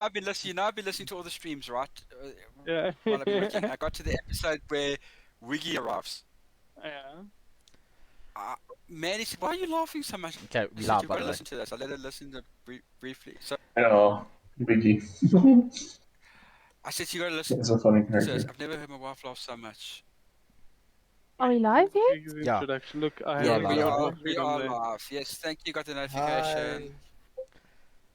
I've been listening. I've been listening to all the streams, right? Yeah. While I've been working, I got to the episode where Wiggy arrives. Yeah. Man, he said, "Why are you laughing so much?" Okay, I we said, laugh, "You've by got the to way. listen to this." I let her listen to briefly. So Oh, Vicky. I said, "You got to listen It's a funny to this. character. I've never heard my wife laugh so much." Are we live yet? Big Yeah. introduction. Look, I Yeah, have live. we a are. read We on are there. live. Yes, thank you. Got the notification.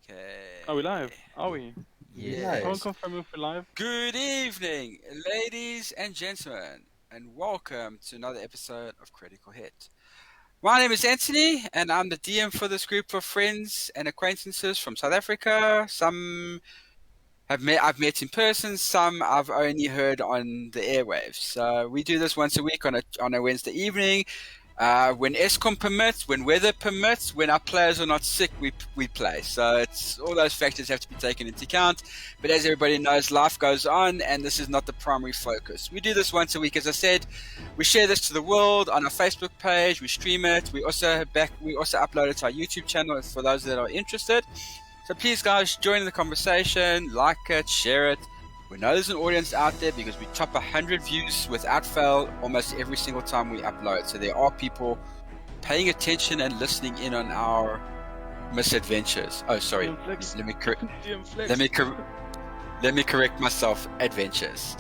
Hi. Okay. Are we live? Are we? Yes. Can't confirm if we're live. Good evening, ladies and gentlemen, and welcome to another episode of Critical Hit. My name is Anthony, and I'm the DM for this group of friends and acquaintances from South Africa. Some I've met in person, some I've only heard on the airwaves. So we do this once a week on a Wednesday evening. When ESCOM permits, when weather permits, when our players are not sick, we play. So it's all those factors have to be taken into account. But as everybody knows, life goes on, and this is not the primary focus. We do this once a week, as I said. We share this to the world on our Facebook page. We stream it. We also upload it to our YouTube channel for those that are interested. So please, guys, join in the conversation, like it, share it. We know there's an audience out there because we top 100 views without fail almost every single time we upload. So there are people paying attention and listening in on our misadventures. Oh, sorry. Let me correct myself. Adventures.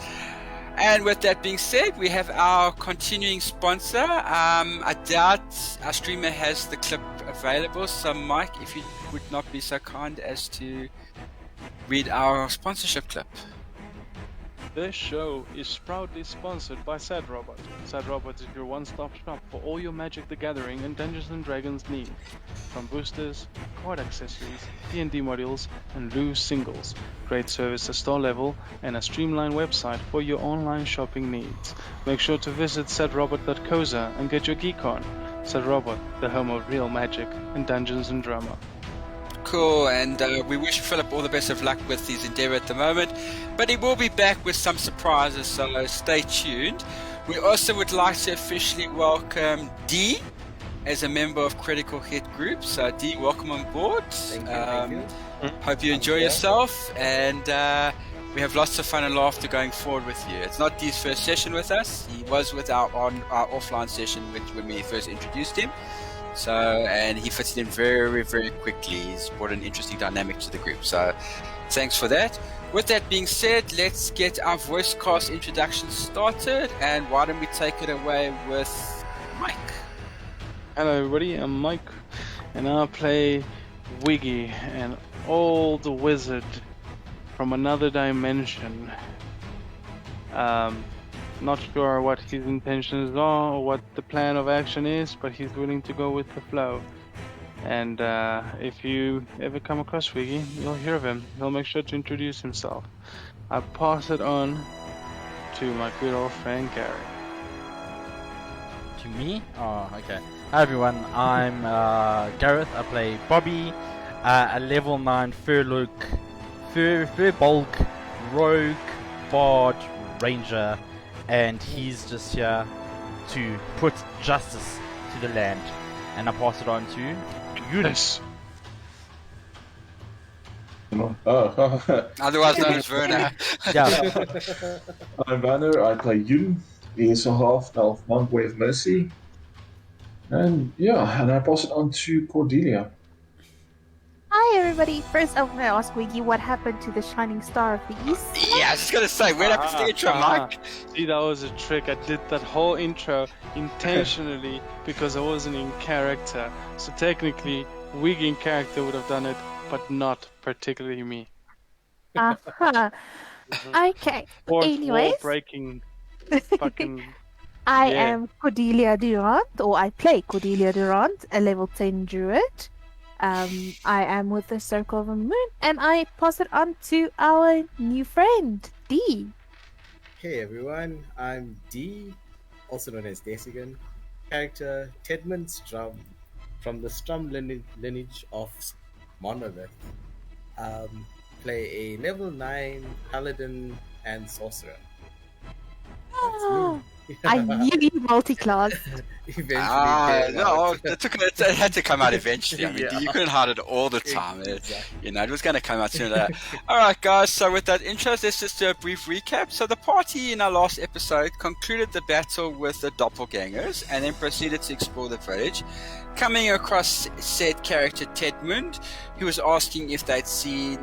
And with that being said, we have our continuing sponsor. I doubt our streamer has the clip available. So, Mike, if you would not be so kind as to read our sponsorship clip. This show is proudly sponsored by Sad Robot. Sad Robot is your one-stop shop for all your Magic the Gathering and Dungeons & Dragons needs. From boosters, card accessories, D&D modules, and loose singles. Great service at store level and a streamlined website for your online shopping needs. Make sure to visit sadrobot.coza and get your geek on. Sad Robot, the home of real magic and Dungeons & Drama. Cool, and we wish Philip all the best of luck with his endeavour at the moment, but he will be back with some surprises, so stay tuned. We also would like to officially welcome Dee as a member of Critical Hit Group. So Dee, welcome on board. Thank you. Hope you enjoy yourself, and we have lots of fun and laughter going forward with you. It's not Dee's first session with us. He was with our offline session when we first introduced him. So, and he fits in very, very quickly. He's brought an interesting dynamic to the group. So, thanks for that. With that being said, let's get our voice cast introduction started. And why don't we take it away with Mike? Hello everybody, I'm Mike, and I play Wiggy, an old wizard from another dimension. Not sure what his intentions are or what the plan of action is, but he's willing to go with the flow. And if you ever come across Wiggy, you'll hear of him. He'll make sure to introduce himself. I pass it on to my good old friend Gary. To me? Oh, okay. Hi everyone, I'm Gareth. I play Bobby, a level 9 Furbolg Rogue Bard Ranger, and he's just here to put justice to the land. And I pass it on to Eunice. Otherwise known as Werner. Yeah. I'm Banner. I play Yun. He is a half-elf monk with mercy. And yeah, and I pass it on to Cordelia. Hi, everybody. First, I want to ask Wiggy what happened to the Shining Star of the East. Yeah, I was just going to say, where happened to the intro, Mike? See, that was a trick. I did that whole intro intentionally because I wasn't in character. So technically, Wiggy in character would have done it, but not particularly me. Uh-huh. Okay. Fourth Anyways. wall breaking fucking... I Yeah. am Cordelia Durant, or I play Cordelia Durant, a level 10 druid. I am with the Circle of the Moon, and I pass it on to our new friend, Dee. Hey everyone, I'm Dee, also known as Desigan. Character Tedman Strum from the Strum lineage of Monolith. Play a level 9 paladin and sorcerer. That's me. I knew you multi-class. Eventually, came no, out. it had to come out eventually. I mean, Yeah. you couldn't hide it all the time. Exactly. It was going to come out sooner. All right, guys. So with that intro, let's just do a brief recap. So the party in our last episode concluded the battle with the doppelgangers, and then proceeded to explore the village, coming across said character Tedmund, who was asking if they'd seen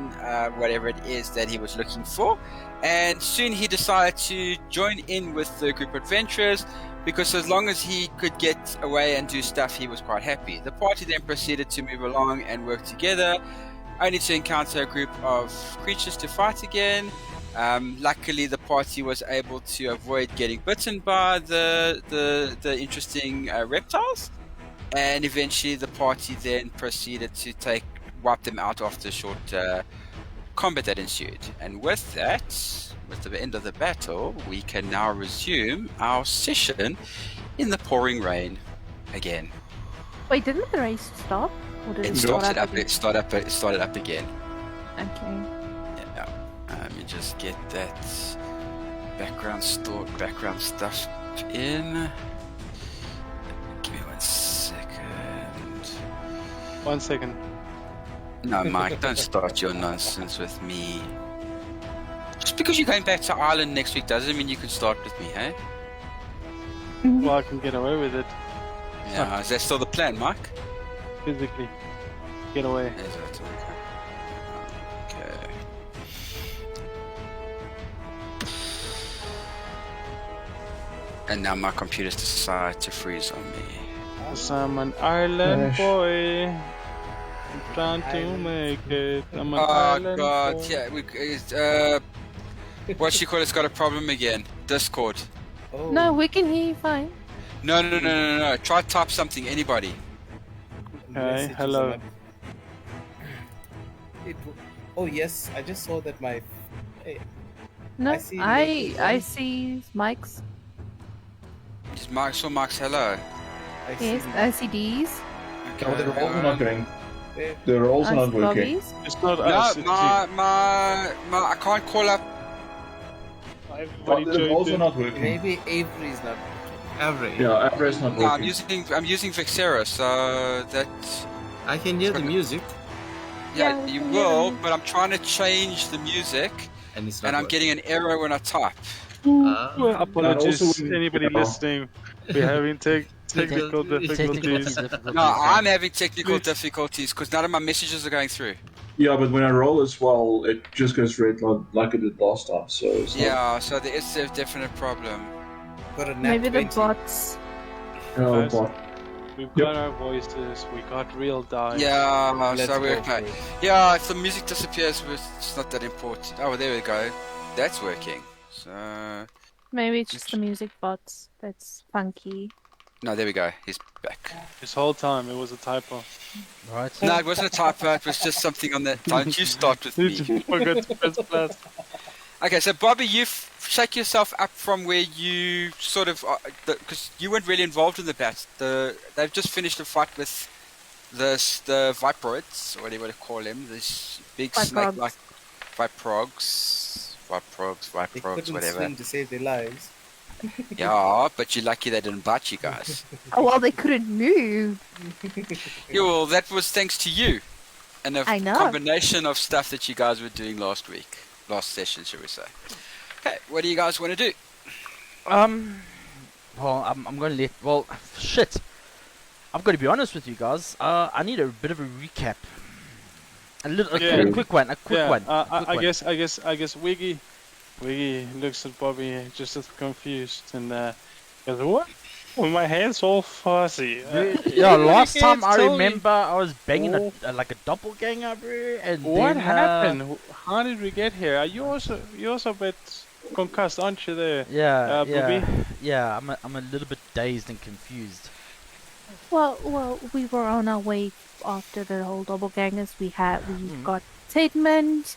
whatever it is that he was looking for. And soon he decided to join in with the group of adventurers, because as long as he could get away and do stuff, he was quite happy. The party then proceeded to move along and work together, only to encounter a group of creatures to fight again. Luckily, the party was able to avoid getting bitten by the interesting reptiles, and eventually the party then proceeded to wipe them out after a short combat that ensued. And with that, with the end of the battle, we can now resume our session in the pouring rain again. Wait, didn't the race stop? Or did It it start started up. again? It started up again. Okay. Yeah. Let me just get that background stuff in. Give me 1 second. 1 second. No, Mike, don't start your nonsense with me. Just because you're going back to Ireland next week doesn't mean you can start with me, hey? Well, I can get away with it Yeah, is that still the plan, Mike? physically. Get away. Is it? Okay. And now my computer's decided to freeze on me. 'Cause I'm an Ireland Gosh. boy. I'm trying to make it. I'm an Oh Ireland god, boy. yeah, what you call it's got a problem again. Discord. Oh, No, we can hear you fine. No. Try type something, anybody. messages hello. are not- Oh yes, I just saw that my. Hey, No, I see I Nick's see Mike's. Just Mark's hello. I see. Yes, I see D's. No, the rolls are not going. There. The rolls I are not see working. Bobby's. It's not No, us. It's my, I can't call up. everybody The rolls are joined not working. Maybe Avery's not. Avery. Yeah, Avra's not No, I'm working. using Vexera, so that I can hear the music, yeah, Yeah, you yeah. will. But I'm trying to change the music, and it's not. and I'm getting an error when I type. Ah. Well, apologies, also when- anybody yeah. listening. We're having technical difficulties. No, I'm having technical difficulties because none of my messages are going through. Yeah, but when I roll as well, it just goes red like it did last time. So it's not- Yeah, so there is a definite problem. Got a nat Maybe the 20. bots. Oh, Guys. God. We've got our voices. We got real dice. Yeah, Let's so we're go okay. for it. Yeah, if the music disappears, it's not that important. Oh, there we go. That's working. So Maybe it's just the music bots. That's funky. no, there we go. He's back. This whole time it was a typo. Right. No, it wasn't a typo. It was just something on that. Don't you start with You me. just forgot to press plus. Okay, so Bobby, you shake yourself up from where you sort of, because you weren't really involved in the bat. They've just finished a fight with the Viproids, or whatever you call them, this big Viprogs. snake-like Viprogs, They couldn't whatever. swim to save their lives. Yeah, but you're lucky they didn't bite you guys. Oh, well, they couldn't move. Yeah, well, that was thanks to you, and a I know. combination of stuff that you guys were doing last session, shall we say? Okay, what do you guys want to do? Well, I'm going to well, shit. I've got to be honest with you guys. I need a bit of a recap. Yeah. A quick one. I guess Wiggy looks at Bobby just as confused and goes, "What? Well, my hand's all fuzzy." Yeah, last You time can't I tell me. remember I was banging Oh. like a doppelganger, bro. And What then, happened? How did we get here? Are you also a bit concussed, aren't you? There. Yeah, Bobby? yeah. I'm a little bit dazed and confused. Well, we were on our way after the whole doppelgangers. We Hmm. got Tedmund,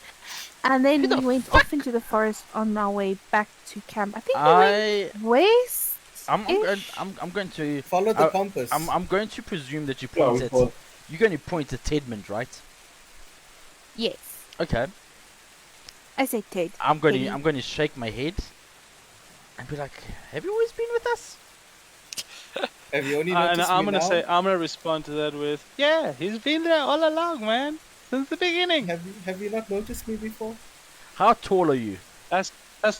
and then Who the we went off into the forest on our way back to camp. I think we I went west. I'm going to Follow the Uh, compass. I'm going to presume that you Yeah, point we at thought- you're going to point at Tedmund, right? Yes, Okay. I said Ted. I'm going Teddy. to shake my head. and be like, have you always been with us? Have you only And noticed I'm me gonna now? say, I'm gonna respond to that with, yeah, he's been there all along, man, since the beginning. Have you not noticed me before? How tall are you? That's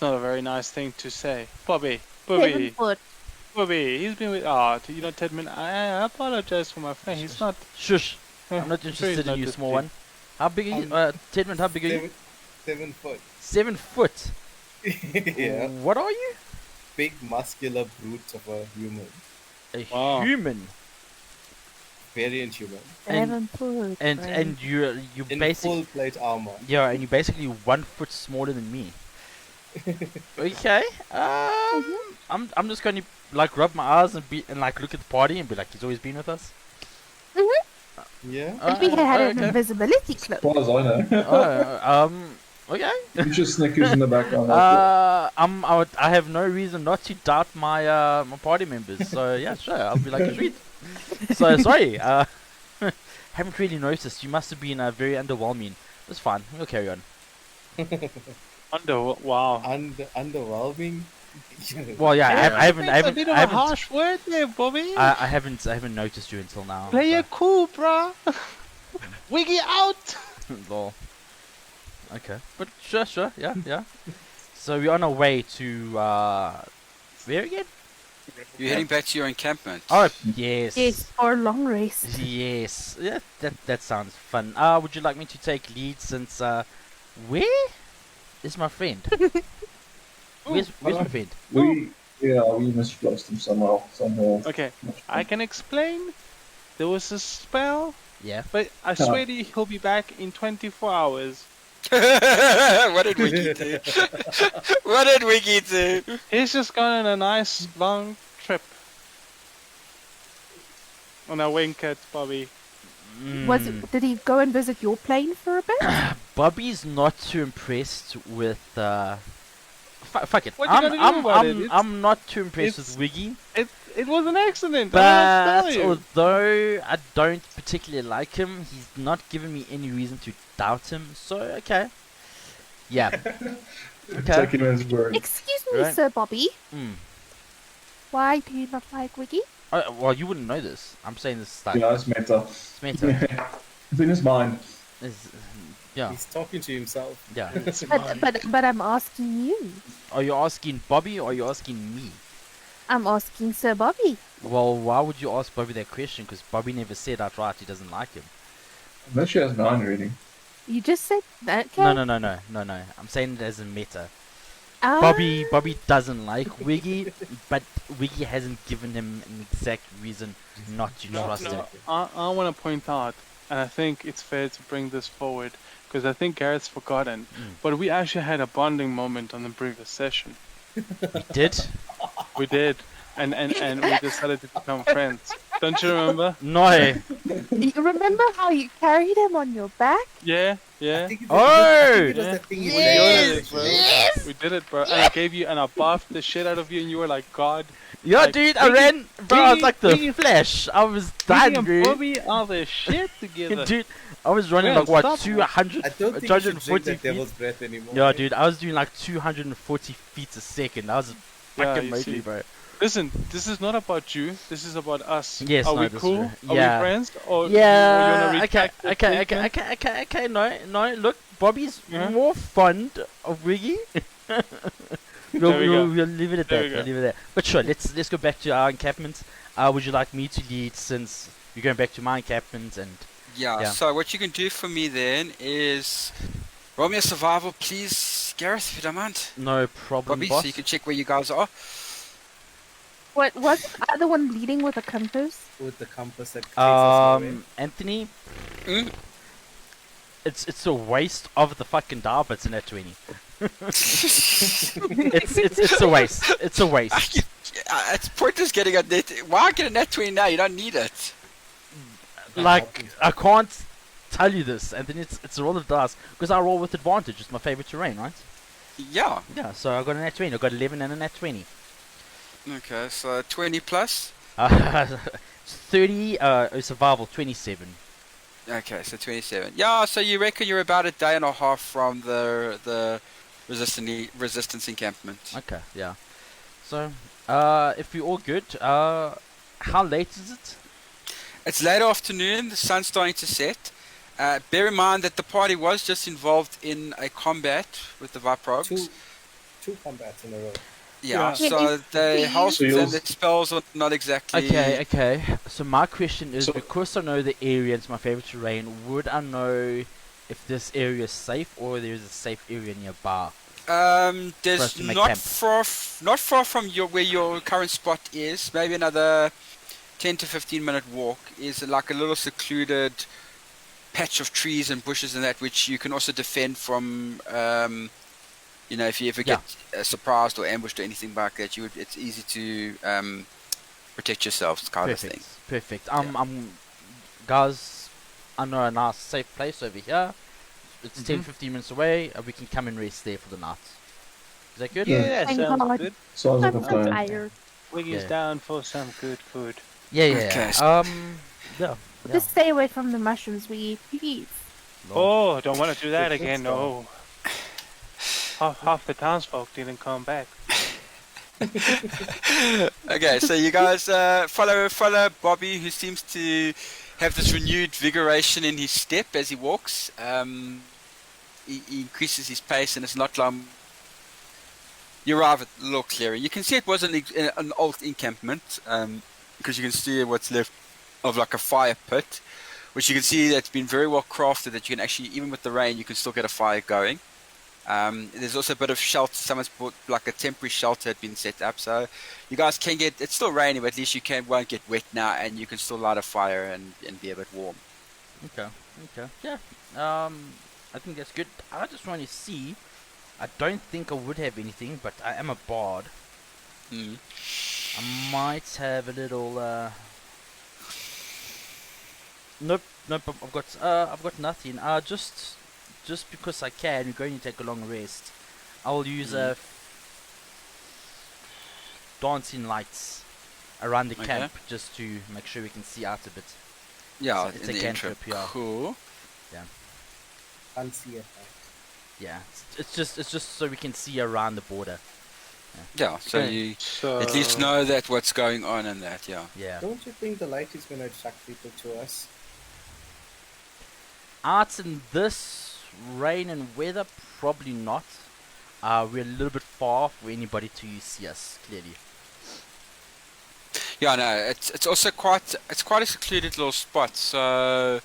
not a very nice thing to say, Bobby. 7 foot. Bobby, he's been with. Oh, you know, Tedman, I apologize for my friend. He's not. Shush. I'm not sure he's interested in not you, this small big. one. How big are you? Tedman, how big are you? 7 foot. 7 foot. Yeah. What are you? Big muscular brute of a human. A Wow. human. Variant human. And- 7 foot. And right. and you In basically full plate armor. yeah, and you're basically 1 foot smaller than me. Okay. I'm just going to like rub my eyes and like look at the party and be like, he's always been with us. Yeah. And we had an okay. invisibility As cloak. far as I know. Okay. Future Snickers in the background. I have no reason not to doubt my my party members. So yeah, sure, I'll be like, sweet. So sorry, haven't really noticed. You must have been very underwhelming. It's fine. We'll carry on. Wow. Underwhelming. Well, yeah, I haven't, That's a bit of a harsh word there, Bobby. I haven't noticed you until now. Play so- it cool, bruh. Wiggy out. Lol. Okay, but sure, yeah. So we're on our way to where again? You're heading back to your encampment. Oh yes. Yes, for a long race. Yes. Yeah, that sounds fun. Would you like me to take lead since where is my friend? Where's my friend? We misplaced him somewhere. Okay, I can explain. There was a spell, Yeah. but I swear to you, he'll be back in 24 hours. What did Wiki do? What did Wiki do? He's just gone on a nice long trip. And I wink at Bobby. Did he go and visit your plane for a bit? Bobby's not too impressed with fuck it. What you gonna do about it? I'm not too impressed it's- with Wiggy. It was an accident. I But don't tell you. although I don't particularly like him, he's not given me any reason to doubt him. So okay. Yeah. Okay. Take him as his word. Excuse me, Right. Sir Bobby. Mm. Why do you not like Wiggy? Well, you wouldn't know this. I'm saying this like Yeah, it's meta. it's meta. It's in his mind. It's- yeah, He's talking to himself. yeah. But I'm asking you. Are you asking Bobby or are you asking me? I'm asking Sir Bobby. Well, why would you ask Bobby that question? Because Bobby never said outright he doesn't like him. Unless she has 9 reading. You just said that. Okay. No. I'm saying it as a meta. Ah, Bobby doesn't like Wiggy, but Wiggy hasn't given him an exact reason not to trust him. I want to point out, and I think it's fair to bring this forward, because I think Garrett's forgotten, but we actually had a bonding moment on the previous session. He did? We did, and we decided to become friends. Don't you remember? No. You remember how you carried him on your back? Yeah. I think it Oh! was that thing you Yes, were bro. We did it, bro. And I gave you, and I buffed the shit out of you, and you were like, God. Yeah, Like, dude, I Wiggy- ran. Bro, I was like the Wiggy- Flash. I was Wiggy done, and dude. Bobby are the shit together. Dude, I was running Man, like what, stop. 200, I don't think you should drink 240 that feet? devil's breath anymore. Yeah, dude, I was doing like 240 feet a second. That was Yeah, fucking you see. moody, bro. Listen, this is not about you. This is about us. Yes, are no, we this is cool? right. Are Yeah. we friends? Or Yeah, you okay, wanna retract that statement? okay, no, look, Bobby's Yeah. more fond of Wiggy. There we go. We'll leave it at There that, we go. we'll leave it at that. But sure, let's go back to our encampment. Would you like me to lead since you're going back to my encampment and... Yeah, Yeah. so what you can do for me then is roll me a survival, please, Gareth, if you don't mind. No problem, Robbie, boss. so you can check where you guys are. What was the other one leading with a compass? With the compass that takes us nowhere. Anthony, Mm? it's a waste of the fucking dial, but it's a net 20. it's a waste. It's a waste. It's pointless getting a net. Why get a net 20 now? You don't need it. Like, I can't tell you this, Anthony. It's a roll of dice because I roll with advantage. It's my favorite terrain, right? Yeah. Yeah. So I got a net 20. I got 11 and a net 20. Okay, so 20 plus. 30. Survival 27. Okay, so 27. Yeah, so you reckon you're about a day and a half from the resistance encampment. Okay. Yeah. So, if we're all good, how late is it? It's late afternoon. The sun's starting to set. Bear in mind that the party was just involved in a combat with the Viprogs. Two combats in a row. Yeah, Yeah, so if the we- health So and the spells are not exactly. Okay. So my question is, So- because I know the area, it's my favorite terrain. Would I know if this area is safe or there is a safe area nearby? For us There's to make not camp. not far from where your current spot is. Maybe another 10 to 15 minute walk is like a little secluded patch of trees and bushes and that, which you can also defend from. If you ever get surprised or ambushed or anything like that, it's easy to protect yourselves, kind of thing. Perfect. Guys, I know a nice safe place over here. It's 10-15 minutes away. We can come and rest there for the night. Is that good? Yeah. Thank sounds God. good. Sounds like a I'm so plan. tired. Wiggy's Yeah. down for some good food. Yeah. Okay. Yeah. Just stay away from the mushrooms we eat, please. Oh, don't want to do that Good again. stuff. No. Half the townsfolk didn't come back. Okay, so you guys follow Bobby, who seems to have this renewed vigoration in his step as he walks. He increases his pace, and it's not long. You arrive at the little clearing. You can see it was an old encampment, because you can see what's left of like a fire pit, which you can see that's been very well crafted, that you can actually, even with the rain, you can still get a fire going. There's also a bit of shelter. Someone's put like a temporary shelter had been set up, so you guys can get. It's still raining, but at least you won't get wet now, and you can still light a fire and be a bit warm. Okay. Yeah. I think that's good. I just want to see. I don't think I would have anything, but I am a bard. Mm. I might have a little. Nope. I've got nothing. Just because I can, we're going to take a long rest. I will use dancing lights around the Okay. camp just to make sure we can see out a bit. Yeah, It's in a the cantrip, intro. yeah. Cool. Fancy it. Yeah, it's just so we can see around the border. Yeah, so Okay. you So at least know that what's going on and that. Yeah. Yeah. Don't you think the light is going to attract people to us? Out in this rain and weather, probably not. We're a little bit far for anybody to see us clearly. Yeah, no, it's also quite a secluded little spot. So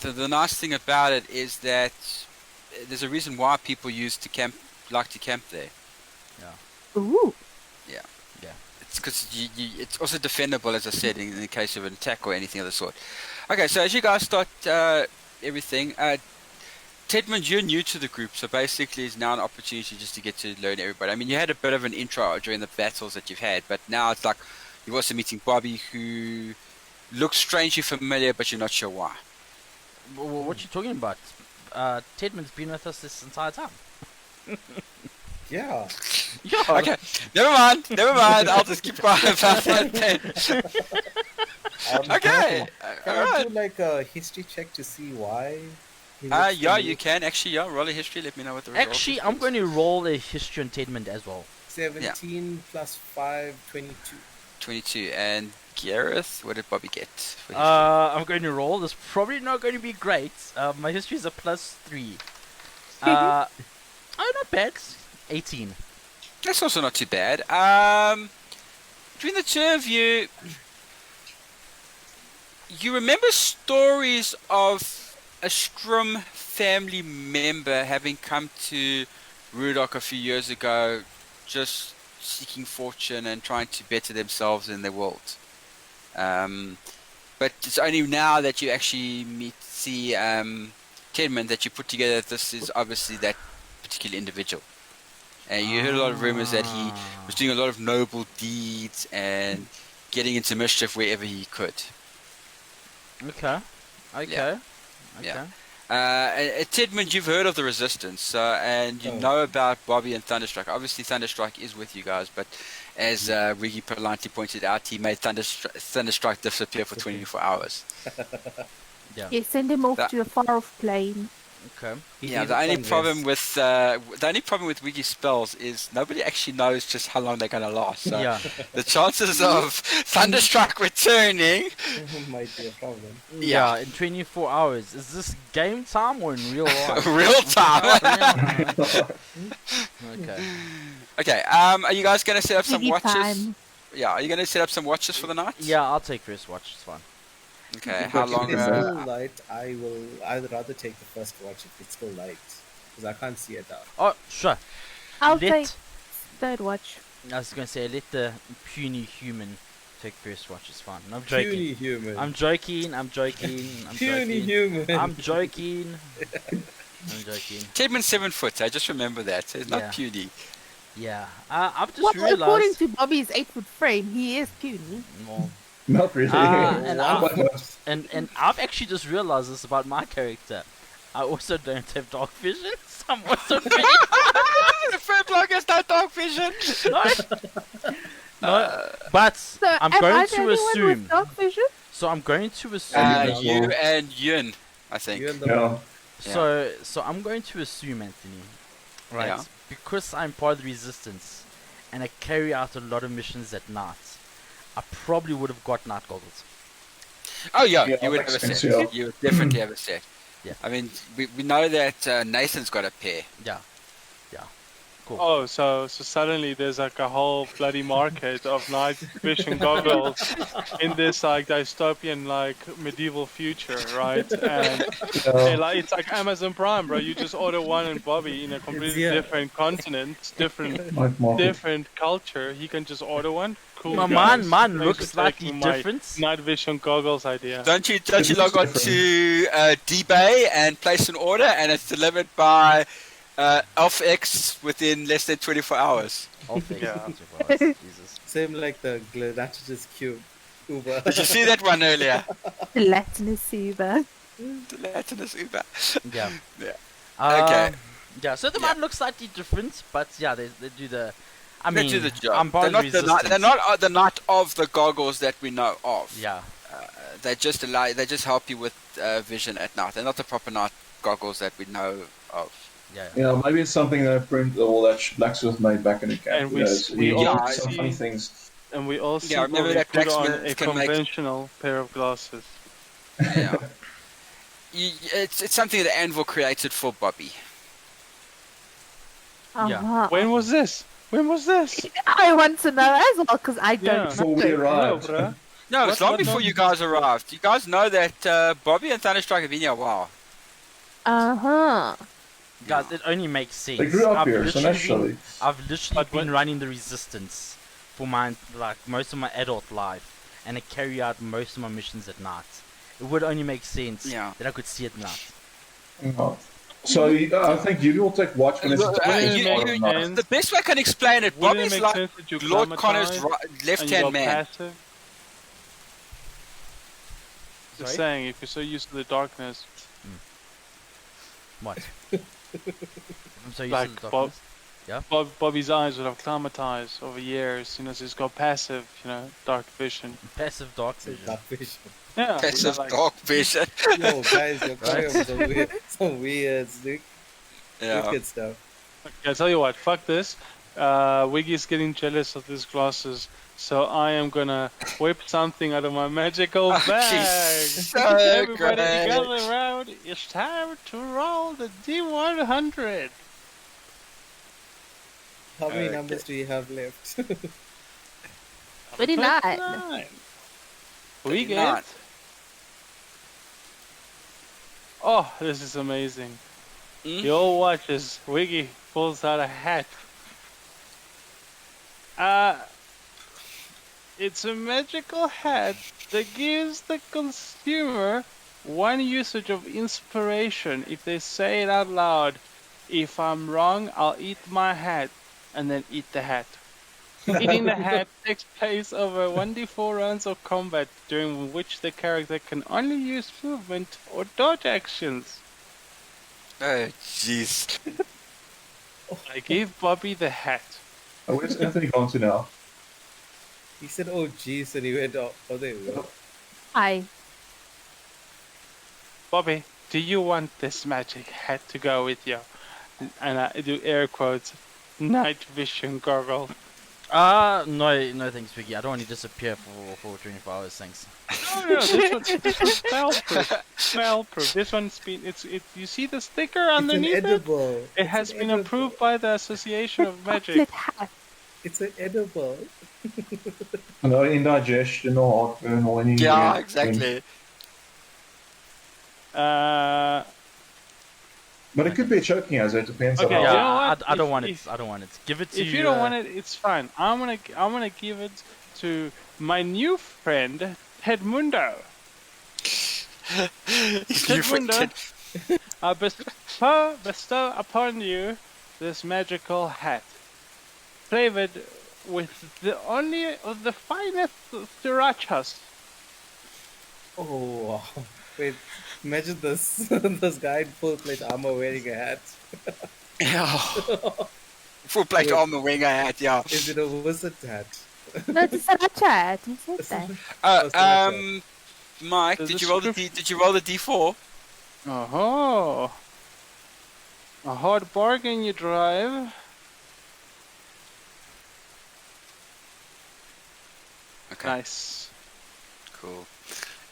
Oh, the nice thing about it is that there's a reason why people like to camp there. Ooh. It's because it's also defendable, as I said, in the case of an attack or anything of the sort. Okay, so as you guys start everything, Tedmund, you're new to the group, so basically it's now an opportunity just to get to learn everybody. I mean, you had a bit of an intro during the battles that you've had, but now it's like you're also meeting Bobby, who looks strangely familiar, but you're not sure why. What you talking about? Tedman's been with us this entire time. yeah. Yeah. Okay, never mind. I'll just keep quiet about that then. Okay, Can I alright. do like a history check to see why? he looks Yeah, familiar? you can actually. Yeah, roll a history. Let me know what the result Actually, is, I'm please. going to roll a history on Tedmund as well. 17 plus 5, 22. 22. And Gareth, what did Bobby get? For history? I'm going to roll. It's probably not going to be great. My history is a +3. Oh, not bad. 18. That's also not too bad. Between the two of you, you remember stories of a Strum family member having come to Rudok a few years ago, just seeking fortune and trying to better themselves in their world. But it's only now that you actually see Tedman that you put together that this is obviously that particular individual. And you heard a lot of rumors that he was doing a lot of noble deeds and getting into mischief wherever he could. Okay. Yeah. Tedman, you've heard of the Resistance, and you Oh. know about Bobby and Thunderstruck. Obviously, Thunderstruck is with you guys, but as Riggy politely pointed out, he made Thunderstruck disappear for 24 hours. Yeah. Yeah, send him off That- to a far-off plane. Okay. Yeah, He's the a only fun problem race. with Wiki spells is nobody actually knows just how long they're gonna last. So Yeah. the chances of Thunderstruck returning, Might be a problem. Yeah. In 24 hours. Is this game time or in real life? real time. Okay. Okay. Are you guys gonna set up some Piggy watches? time. Yeah. Are you gonna set up some watches for the night? Yeah, I'll take first watch. It's fine. Okay. How If long? it's still light, I'd rather take the first watch if it's still light. Because I can't see it out. Oh, sure. I'll Let- take third watch. I was going to say, let the puny human take first watch. It's fine. I'm joking. Puny human. I'm joking. I'm joking. I'm Puny joking. human. I'm joking. I'm joking. Tedman's 7 foot. I just remember that. It's Yeah. not puny. Yeah. I've just Well, according realized. to Bobby's 8-foot frame, he is puny. Well, Not really. and Wow. and I've actually just realized this about my character. I also don't have dark vision. So I'm also pretty. The first block has no dark vision. No, but So I'm am going I the to only one assume. with dark vision? So I'm going to assume. You and Yun, I think. You and the Yeah. So I'm going to assume, Anthony, right? Yeah. Because I'm part of the resistance, and I carry out a lot of missions at night, I probably would have got night goggles. Oh yeah, Yeah, you would makes have a sense, set. yeah. You would definitely have a set. Yeah. I mean, we know that Nathan's got a pair. Yeah. Yeah. Cool. Oh, so suddenly there's like a whole bloody market of night vision goggles in this like dystopian like medieval future, right? And it's like Amazon Prime, bro. You just order one and Bobby in a completely yeah. different continent, different Night market. different culture. He can just order one. Cool. My guys. mine Thanks looks for slightly taking my different. Night vision goggles idea. Don't you It log on looks to DBay and place an order, and it's delivered by AlphaX within less than 24 hours. I'll fix Yeah. it. Jesus. Same like the Gladiator's Cube. Uber. Did you see that one earlier? Latinus Uber. The Latinus Uber. Yeah. Yeah. Okay. Yeah. So the Yeah. mine looks slightly different, but yeah, they do the. I They mean, do the job. I'm part they're of not the the night, resistance. they're not the night of the goggles that we know of. Yeah. They just help you with vision at night. They're not the proper night goggles that we know of. Yeah. Yeah, maybe it's something that print or that Blacksmith made back in the camp. And we you know, s- so we you all get some see- funny things. And we also Yeah, remember that put on blacksmith a can make- conventional pair of glasses. Yeah. It's something that Anvil created for Bobby. Yeah. Uh-huh. When was this? When was this? I want to know as well because I Yeah. don't Before we know. No, arrived. bruh. No, it's What- long what before number? you guys arrived. You guys know that Bobby and Thunderstruck have been here a while. Uh-huh. Guys, it only makes sense. They grew up I've here, so literally naturally. I've literally But been when- running the resistance for my most of my adult life, and I carry out most of my missions at night. It would only make sense Yeah. that I could see at night. No. So I think you will take watch when it's Look, wouldn't you- it you- make night. sense? The best way I can explain it, Wouldn't it Bobby's make like sense that you Lord Connor's climatize left and you hand go man. passive? Just Sorry? saying, if you're so used to the darkness, What? I'm so used Like to the Bob- darkness. Bobby's eyes would have climatized over years, you know, so he's got passive, you know, dark vision. Passive dark It's a vision. dark vision. Yeah, Passive like, dark vision. Yo, guys, you're coming up with some weird, Yeah. wicked stuff. okay, I tell you what, fuck this. Wiggy's getting jealous of these glasses, so I am gonna whip something out of my magical Oh, bag. she's so Everybody great. gather around. It's time to roll the D100. How many Okay. numbers do you have left? 29. 29. We 29. get. Oh, this is amazing. Hmm? The old watches. Wiggy pulls out a hat. It's a magical hat that gives the consumer one usage of inspiration if they say it out loud. If I'm wrong, I'll eat my hat, and then eat the hat. Eating the hat takes place over 1d4 rounds of combat, during which the character can only use movement or dodge actions. Oh, jeez. I gave Bobby the hat. Oh, where's Anthony gone to now? He said, oh jeez, and he went, oh there we go. Hi. Bobby, Do you want this magic hat to go with you? And I do air quotes. Night vision goggle. No, thanks, Vicky. I don't want to disappear for 24 hours, thanks. No, this one's spell-proof. Spell-proof. This one's been. You see the sticker underneath it's an edible. it? It has been approved by the Association of Magic. Chocolate hat. It's an edible. No indigestion or heartburn or any. Yeah, exactly. But it could be a choking hazard. It depends Okay, on you how. know what? I don't If- want it. if- I don't want it. Give it to If you don't want it, it's fine. I'm gonna give it to my new friend Tedmundo. He's new friend. Tedmundo, I bestow upon you this magical hat, flavored with the only of the finest srirachas. Oh, wow. Wait, imagine this. This guy in full plate armor wearing a hat. Yeah. Full plate Wait. armor wearing a hat, yeah. Is it a wizard hat? No, it's a sriracha hat. You said that. Mike, There's did a you roll the script- did you roll the D4? Oh, a hard bargain you drive. Okay, Nice. cool.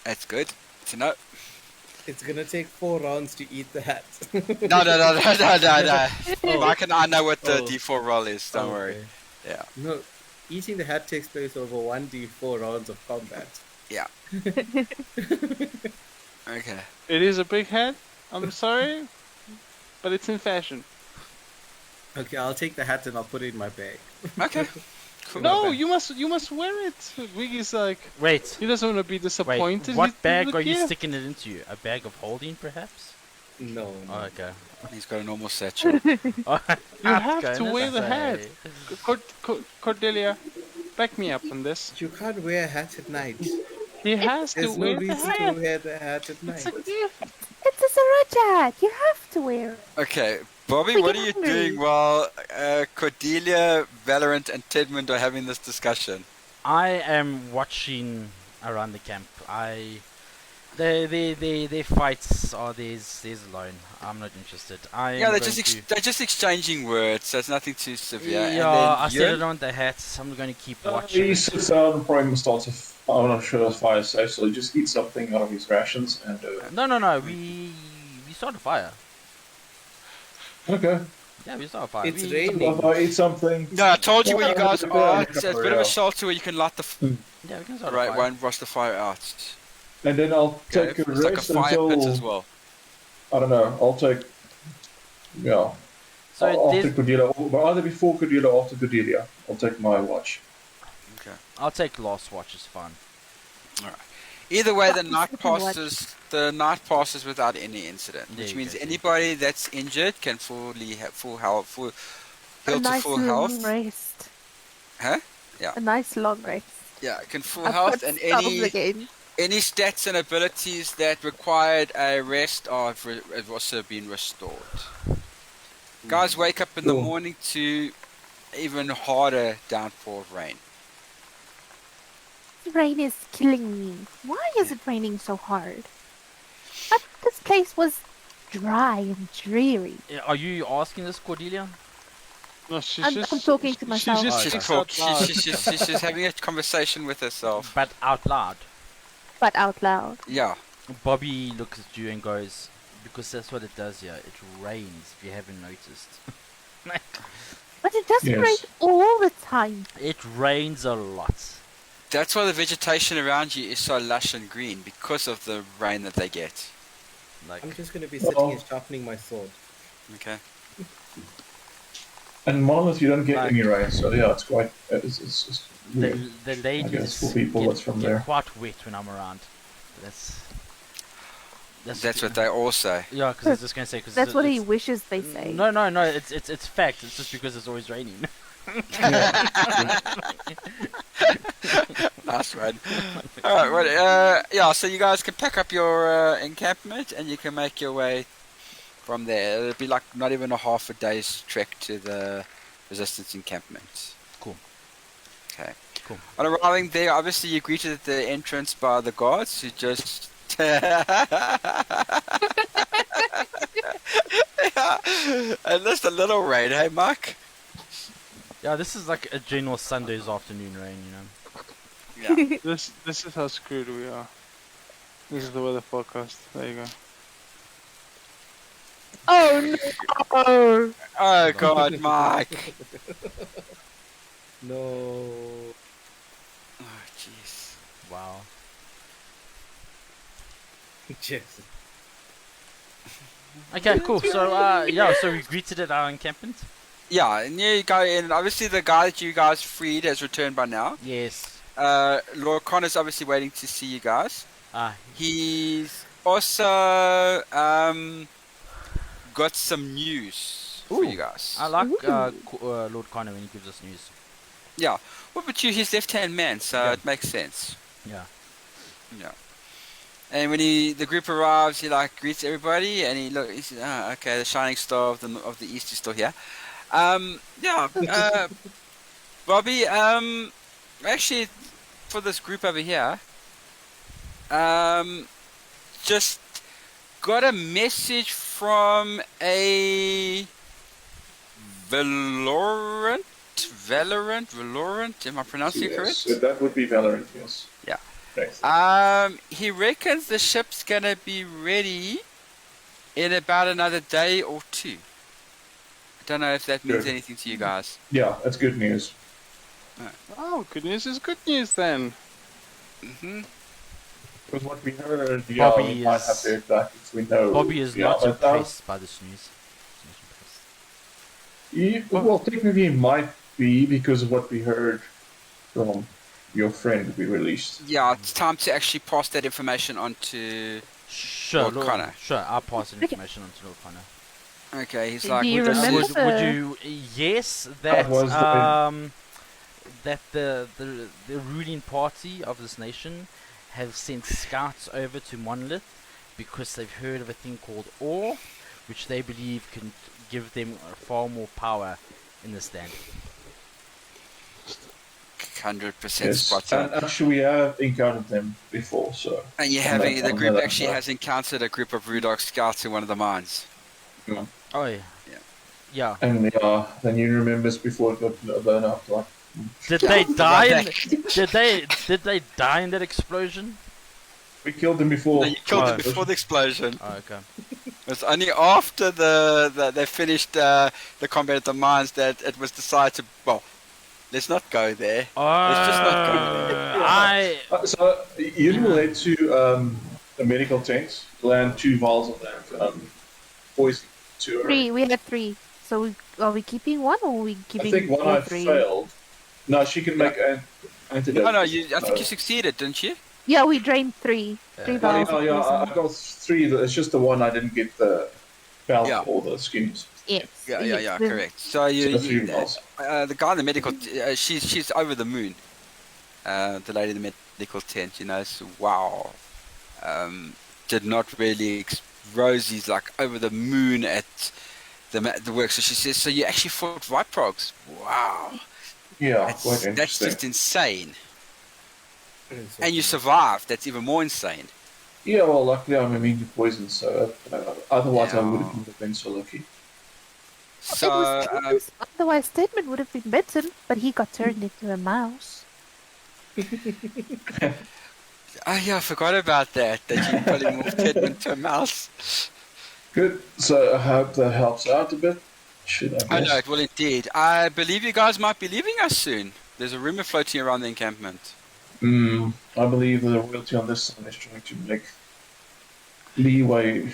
That's good to know. It's gonna take 4 rounds to eat the hat. No. Mike and I know what the Oh. D4 roll is. Don't worry. Okay. Yeah. No, eating the hat takes place over 1d4 rounds of combat. Okay. It is a big hat. I'm sorry, but it's in fashion. Okay, I'll take the hat and I'll put it in my bag. Okay. Cool. No, bad. you must wear it. Wiggy's like, Wait. he doesn't want to be Wait. disappointed. What with bag the are you gift. sticking it into? A bag of holding, perhaps? No. Oh, okay. He's got a normal satchel. You have to wear the hat. Cordelia, back me up on this. You can't wear a hat at night. He has to There's no wear the reason to hat. wear the hat at night. It's a gift. It's a sriracha hat. You have to wear it. Okay, Bobby, Freaking what are you hungry. doing while Cordelia, Valorant, and Tedmund are having this discussion? I am watching around the camp. Their fights are theirs alone. I'm not interested. Yeah, they're just exchanging words, so it's nothing too severe. Yeah, I and said then it on the hats. I'm going to keep watching. He sits down and probably starts a. I'm not sure that's fire safe, so he just eats something out of his rations and. No. We started a fire. Okay. Yeah, we started a fire. It's We- raining. If I eat something. No, I told you where you guys Yeah, are. yeah, It's a yeah. bit of a shelter where you can light the Yeah, we can start right, a fire. won't rush the fire out. And then I'll Okay? take a It's like a rest fire pit until. as well. I don't know. I'll take. Yeah. So after there's- Cordelia, but either before Cordelia or after Cordelia, I'll take my watch. Okay. I'll take last watch. It's fine. Either way, the Fucking night sleeping watch. passes. The night passes without any incident, There which you means go. anybody that's injured can fully have full health, A heal to nice full long health. rest. Huh? Yeah. A nice long rest. Yeah, can full I've health, got and spells any again. stats and abilities that required a rest have also been restored. Guys wake up in the Cool. morning to even harder downpour of rain. The rain is killing me. Why is it raining so hard? This place was dry and dreary. Are you asking this, Cordelia? No, she's I'm just. talking to myself. She just She's thinks talking. out loud. She's just having a conversation with herself. But out loud. But out loud. Yeah. Bobby looks at you and goes, because that's what it does here. It rains, if you haven't noticed. But it doesn't Yes. rain all the time. It rains a lot. That's why the vegetation around you is so lush and green, because of the rain that they get. Like, I'm just gonna be sitting Well- and sharpening my sword. Okay. And Monmouth, you don't get Like- any rain, so yeah, it's quite. It's weird. the ladies guess for people get, that's from get there. quite wet when I'm around. That's That's what they all say. Yeah, because I was just gonna say. Cause That's what he it's- wishes they say. No. It's fact. It's just because it's always raining. Nice one. Alright, well, yeah, so you guys can pack up your encampment and you can make your way from there. It'll be like not even a half a day's trek to the resistance encampment. Cool. Okay. Cool. On arriving there, obviously you're greeted at the entrance by the guards who just And just a little rain, hey, Mark? Yeah, this is like a general Sunday's afternoon rain, you know. Yeah. This is how screwed we are. This is the weather forecast. There you go. Oh no! Oh, God, Mark. No. Oh, jeez. Wow. Jason. Okay, cool. So, yeah, so we greeted at our encampment. Yeah, and you go in. Obviously, the guy that you guys freed has returned by now. Yes. Lord Connor's obviously waiting to see you guys. Ah, He's also got some news for Ooh. you guys. I like Ooh. Lord Connor when he gives us news. Yeah. Well, but you're his left-hand man, so Yeah. it makes sense. Yeah. Yeah. And when the group arrives, he like greets everybody, and he says, "Ah, okay, the shining star of the east is still here." Yeah. Bobby. Actually, for this group over here, just got a message from a Valorant. Am I pronouncing it Yes, correct? so that would be Valorant, yes. Yeah. Right. He reckons the ship's gonna be ready in about another day or two. I don't know if that means Good. anything to you guys. Yeah, that's good news. Oh, good news is good news then. Hmm. Because what we heard, yeah, Bobby we might is- have to head back if we know. Bobby is yeah, not but, impressed by this news. He's not impressed. well, technically it might be because of what we heard from your friend we released. Yeah, it's time to actually pass that information on to. Sure, Lord Connor. Sure, I'll pass the information on to Lord Connor. Okay, he's Do like, you "Would this- remember? Would you? Yes, that was the- that the ruling party of this nation have sent scouts over to Monolith because they've heard of a thing called ore, which they believe can give them far more power in this land. 100% Yes, spot and on. actually we have encountered them before, so And you on having that- the on group that actually side. has encountered a group of Rudok scouts in one of the mines. Oh yeah. Yeah. Yeah. And then you remembers before it got blown up. Like, Did they die? In, Right. did they die in that explosion? we killed them before. No, you killed them Oh. before the explosion. Oh, okay. It was only after they finished the combat at the mines that it was decided to. Well, let's not go there. Let's just not go there. So you will head to a medical tent, land 2 vials of that poison to her. Three. We had three. So are we keeping one or are we I keeping think one all I three? failed. No, she can make antidote. No, I think you succeeded, didn't you? Yeah, we drained three. Three Yeah. vials. Oh, of yeah, I poison. got 3. It's just the one I didn't get the valve Yeah. or the skins. Yes. Yeah, yes, the- correct. So So 3 vials. the guy in the medical, she's over the moon. The lady in the medical tent, so wow. Did not really. Rosie's like over the moon at the work. So she says, so you actually fought Viprogs. Wow. Yeah, That's, quite that's interesting. just insane. And you survived. That's even more insane. Yeah, well, luckily I'm immune to poison, so otherwise I Yeah. would have been so lucky. So, it was close. Otherwise, Stedman would have been bitten, but he got turned into a mouse. yeah, I forgot about that. That you put him off Tedman to a mouse. Good. So I hope that helps out a bit. Should I guess? I know it will indeed. I believe you guys might be leaving us soon. There's a rumor floating around the encampment. I believe the royalty on this side is trying to make leeway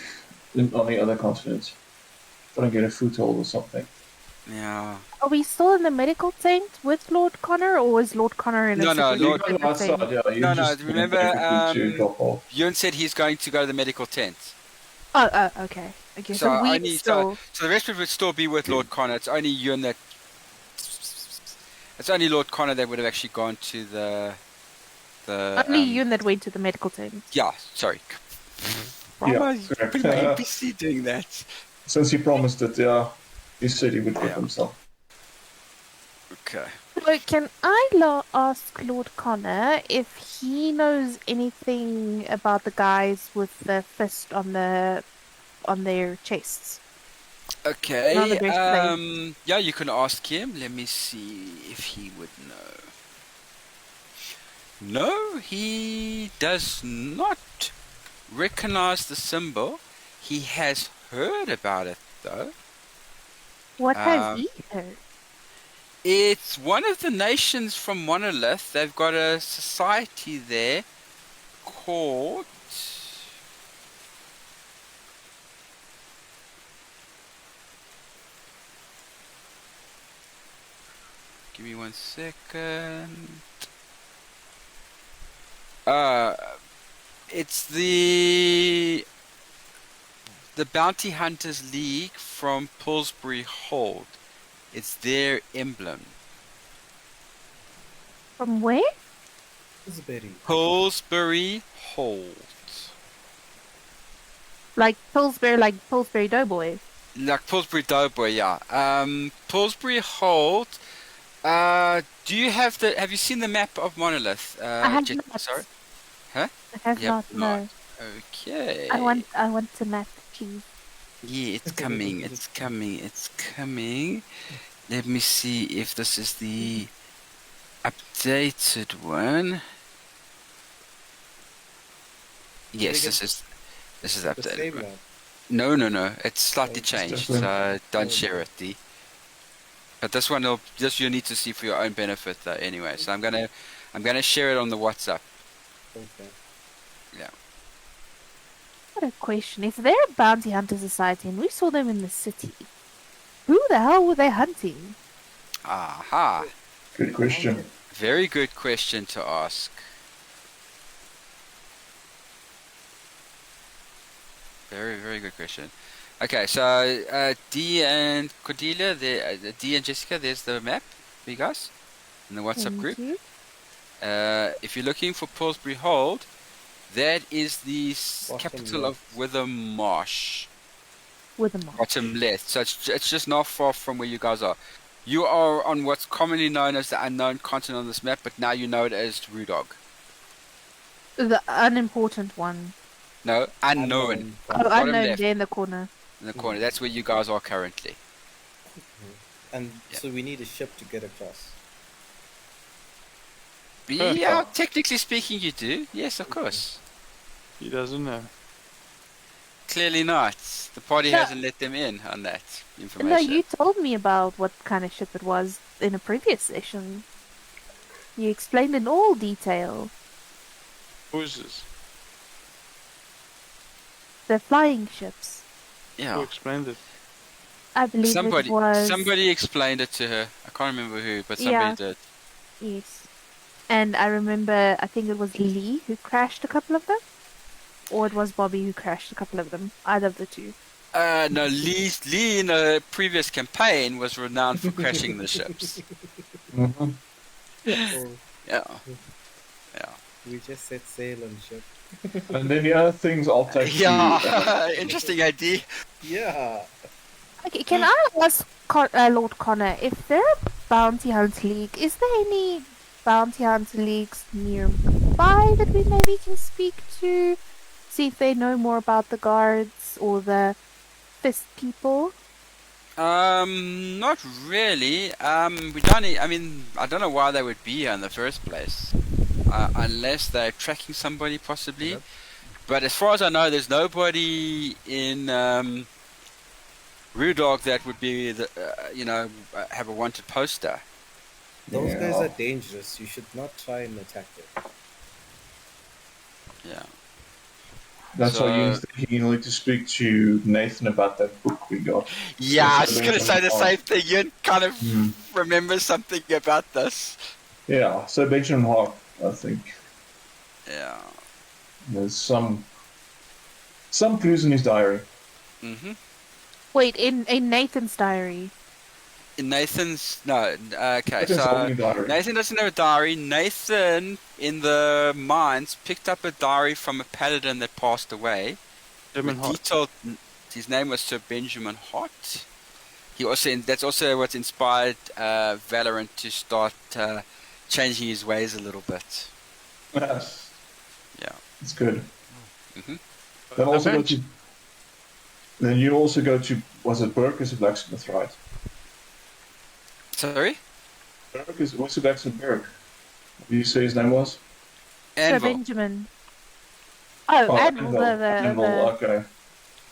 on the other continent. Trying to get a foothold or something. Yeah. Are we still in the medical tent with Lord Connor, or is Lord Connor in a No, no, separate You Lord- go medical outside, tent? yeah. You No, just remember, to drop off. Ewan said he's going to go to the medical tent. Oh, okay. Okay, So so we only still... so the rest of it would still be with Lord Connor. It's only Ewan that. It's only Lord Connor that would have actually gone to the. Only you that went to the medical tent. Yeah, sorry. Why Yeah, am I correct. being an NPC doing that? Since he promised it, he said he would get Yeah. himself. Okay. So can I ask Lord Connor if he knows anything about the guys with the fist on their chests? On the Okay. breastplate. Yeah, you can ask him. Let me see if he would know. No, he does not recognize the symbol. He has heard about it though. What has Um, he heard? It's one of the nations from Monolith. They've got a society there called. Give me 1 second. Uh, it's the Bounty Hunters League from Pillsbury Hold. It's their emblem. From where? Raspberry. Pillsbury Hold. Like Pillsbury Doughboy. Like Pillsbury Doughboy, yeah. Pillsbury Hold. Do you have you seen the map of Monolith? I have not. Sorry? Huh? I have You not, have no. Okay. I want to map, please. Yeah, it's coming. It's coming. It's coming. Let me see if this is the updated one. Yes, They get this is the updated same one. one. No. It's slightly It's changed. different. So don't Oh, share it, D. But this one, you need to see for your own benefit, though. Anyway, so I'm gonna share it on the WhatsApp. Okay. What a question. If they're a bounty hunter society and we saw them in the city, who the hell were they hunting? Aha! Good question. Very good question to ask. Very, very good question. Okay, so D and Cordelia, D and Jessica, there's the map for you guys in the WhatsApp Thank group. you. If you're looking for Pillsbury Hold, that is the Bottom capital left. of Witham Marsh, With a mark. bottom left. So it's just not far from where you guys are. You are on what's commonly known as the unknown continent on this map, but now you know it as Rudog. The unimportant one. No, unknown. Unknown. Oh, Bottom unknown left. there in the corner. In the corner. That's where you guys are currently. And Yeah. so we need a ship to get across. Yeah, technically speaking, you do. Yes, of course. He doesn't know. Clearly not. The party No. hasn't let them in on that information. No, you told me about what kind of ship it was in a previous session. You explained in all detail. Who's this? The flying ships. Who Yeah. explained it? I believe Somebody it was... somebody explained it to her. I can't remember who, but somebody Yeah. did. Yes. And I remember, I think it was Lee who crashed a couple of them. Or it was Bobby who crashed a couple of them. Either of the two. No, Lee in a previous campaign was renowned for crashing the ships. Mhm. Oh, Yeah. Yeah. we just set sail on the ship. And then the other things I'll take to. Yeah. Interesting idea. Yeah. Okay, can I ask Lord Connor, if they're a bounty hunter league, is there any bounty hunter leagues nearby that we maybe can speak to? See if they know more about the guards or the fist people? Not really. We don't. I mean, I don't know why they would be here in the first place, unless they're tracking somebody, possibly. Yep. But as far as I know, there's nobody in Rudog that would be have a wanted poster. Those Yeah. guys are dangerous. You should not try and attack them. Yeah. That's why you need to speak to Nathan about that book we got. Yeah, I was So just gonna say the Benjamin same thing. You kind of Hmm. remember something about this. Yeah, so Benjamin Hart, I think. Yeah. There's some clues in his diary. Mhm. Wait, in Nathan's diary. In Nathan's no. Okay, It is so only diary. Nathan doesn't have a diary. Nathan in the mines picked up a diary from a paladin that passed away. Him and With Hart. detailed, his name was Sir Benjamin Hart. that's also what inspired Valorant to start changing his ways a little bit. Yes. Yeah. It's good. Mhm. Then also go Avenge. to. Then you also go to. Was it Burke as a blacksmith, right? Sorry? Burke is what's the blacksmith Burke? What did you say his name was? Sir Anvil. Benjamin. Oh, Anvil, Anvil, okay.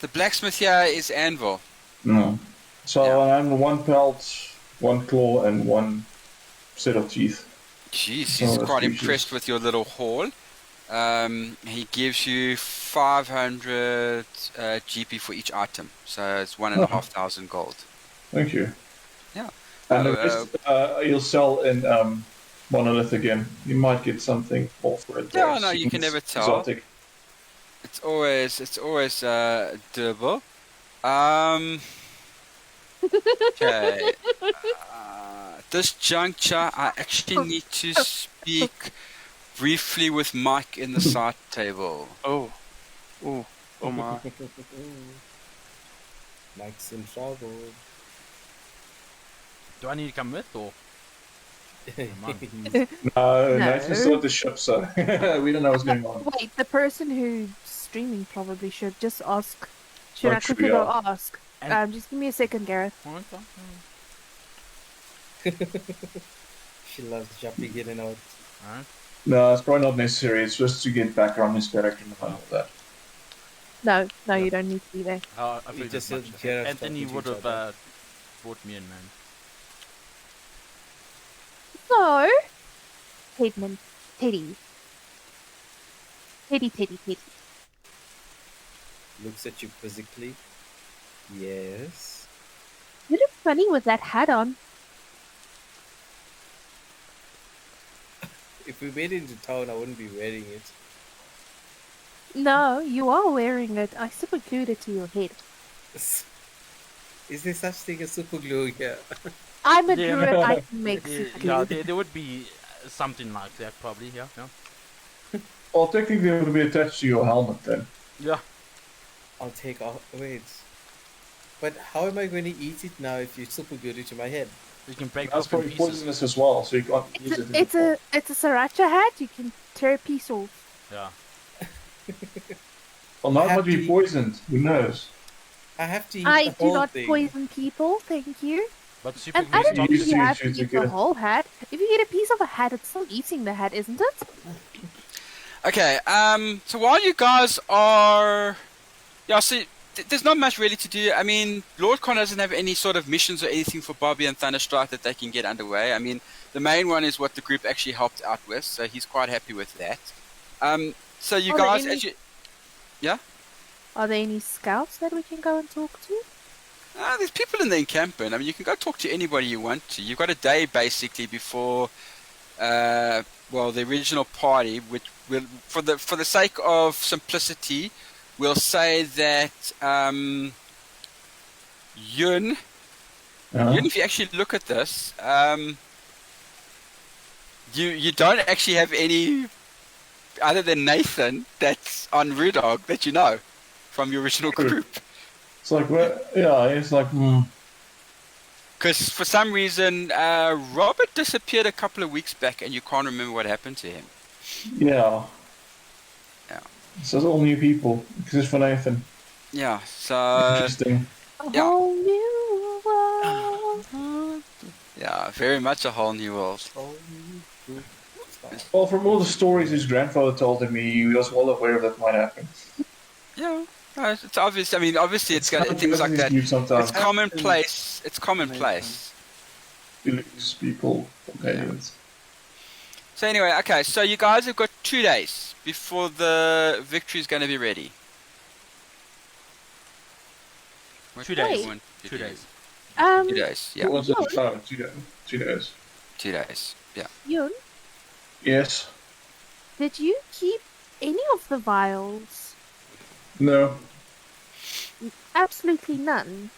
The blacksmith here is Anvil. No. So Yeah. I'm one pelt, one claw, and one set of teeth. Jeez, So he's that's quite useless. impressed with your little haul. He gives you 500 GP for each item, so it's 1,500 gold. Thank you. Yeah. And the rest you'll sell in Monolith again. You might get something more for it. Yeah, or no, you can seems never tell. Exotic. It's always doable. Okay. This juncture, I actually need to speak briefly with Mike in the side table. Oh. Oh. Oh my. Mike's in trouble. Do I need to come with or? No, No. Nathan still at the ship, so we don't know what's going on. Wait, the person who's streaming probably should just ask. Should I Like, should quickly we go ask? ask? And- Just give me a second, Gareth. She loves jumping in and out. Alright. No, it's probably not necessary. It's just to get back on his character and all that. No, you don't need to be there. I We figured just as much. said Gareth Anthony talking to would each have other. brought me in, man. So, Tedman, Teddy. Teddy. Looks at you quizzically. Yes. You look funny with that hat on. If we made it into town, I wouldn't be wearing it. No, you are wearing it. I super glued it to your head. Is there such thing as super glue here? I'm a Yeah. druid. I can make Yeah, super glue. yeah, there would be something like that, probably. Yeah. Well, technically, it would be attached to your helmet then. Yeah. I'll take off. Wait. But how am I going to eat it now if you super glued it to my head? You can break That's off in probably pieces. poisonous as well, so you can't use it. It's a sriracha hat. You can tear a piece off. Yeah. Well, now it Have might be to- poisoned. Who knows? I have to eat I the do whole not thing. poison people, thank you. But super And I don't glue think stops. You you used have to to eat get the it. whole hat. If you get a piece of a hat, it's still eating the hat, isn't it? Okay, so while you guys are... Yeah, so there's not much really to do. I mean, LordCon doesn't have any sort of missions or anything for Bobby and Thunderstrike that they can get underway. I mean, the main one is what the group actually helped out with, so he's quite happy with that. So you Are there guys... any- as you- Are there any scouts that we can go and talk to? there's people in the encampment. I mean, you can go talk to anybody you want to. You've got a day basically before, the original party, which will, for the sake of simplicity, we'll say that Yun, if you actually look at this, you don't actually have any other than Nathan that's on Rudog that you know from your original True. group. It's like, well, yeah, it's like, Because for some reason, Robert disappeared a couple of weeks back and you can't remember what happened to him. yeah. Yeah. So it's all new people, except for Nathan. Yeah, so... Interesting. A Yeah. whole new world. Yeah, very much a whole new world. Oh, good stuff. Well, from all the stories his grandfather told him, he was well aware that might happen. Yeah, it's obvious. I mean, obviously it's got things like that. Sometimes It's commonplace. It's commonplace. you lose people, companions. So anyway, okay, so you guys have got 2 days before the victory is going to be ready. 2 days. Wait. 2 days. 2 days, yeah. What was it? Yun. Oh, 2 days. 2 days. 2 days, yeah. Yun, Yes. did you keep any of the vials? No. Absolutely none.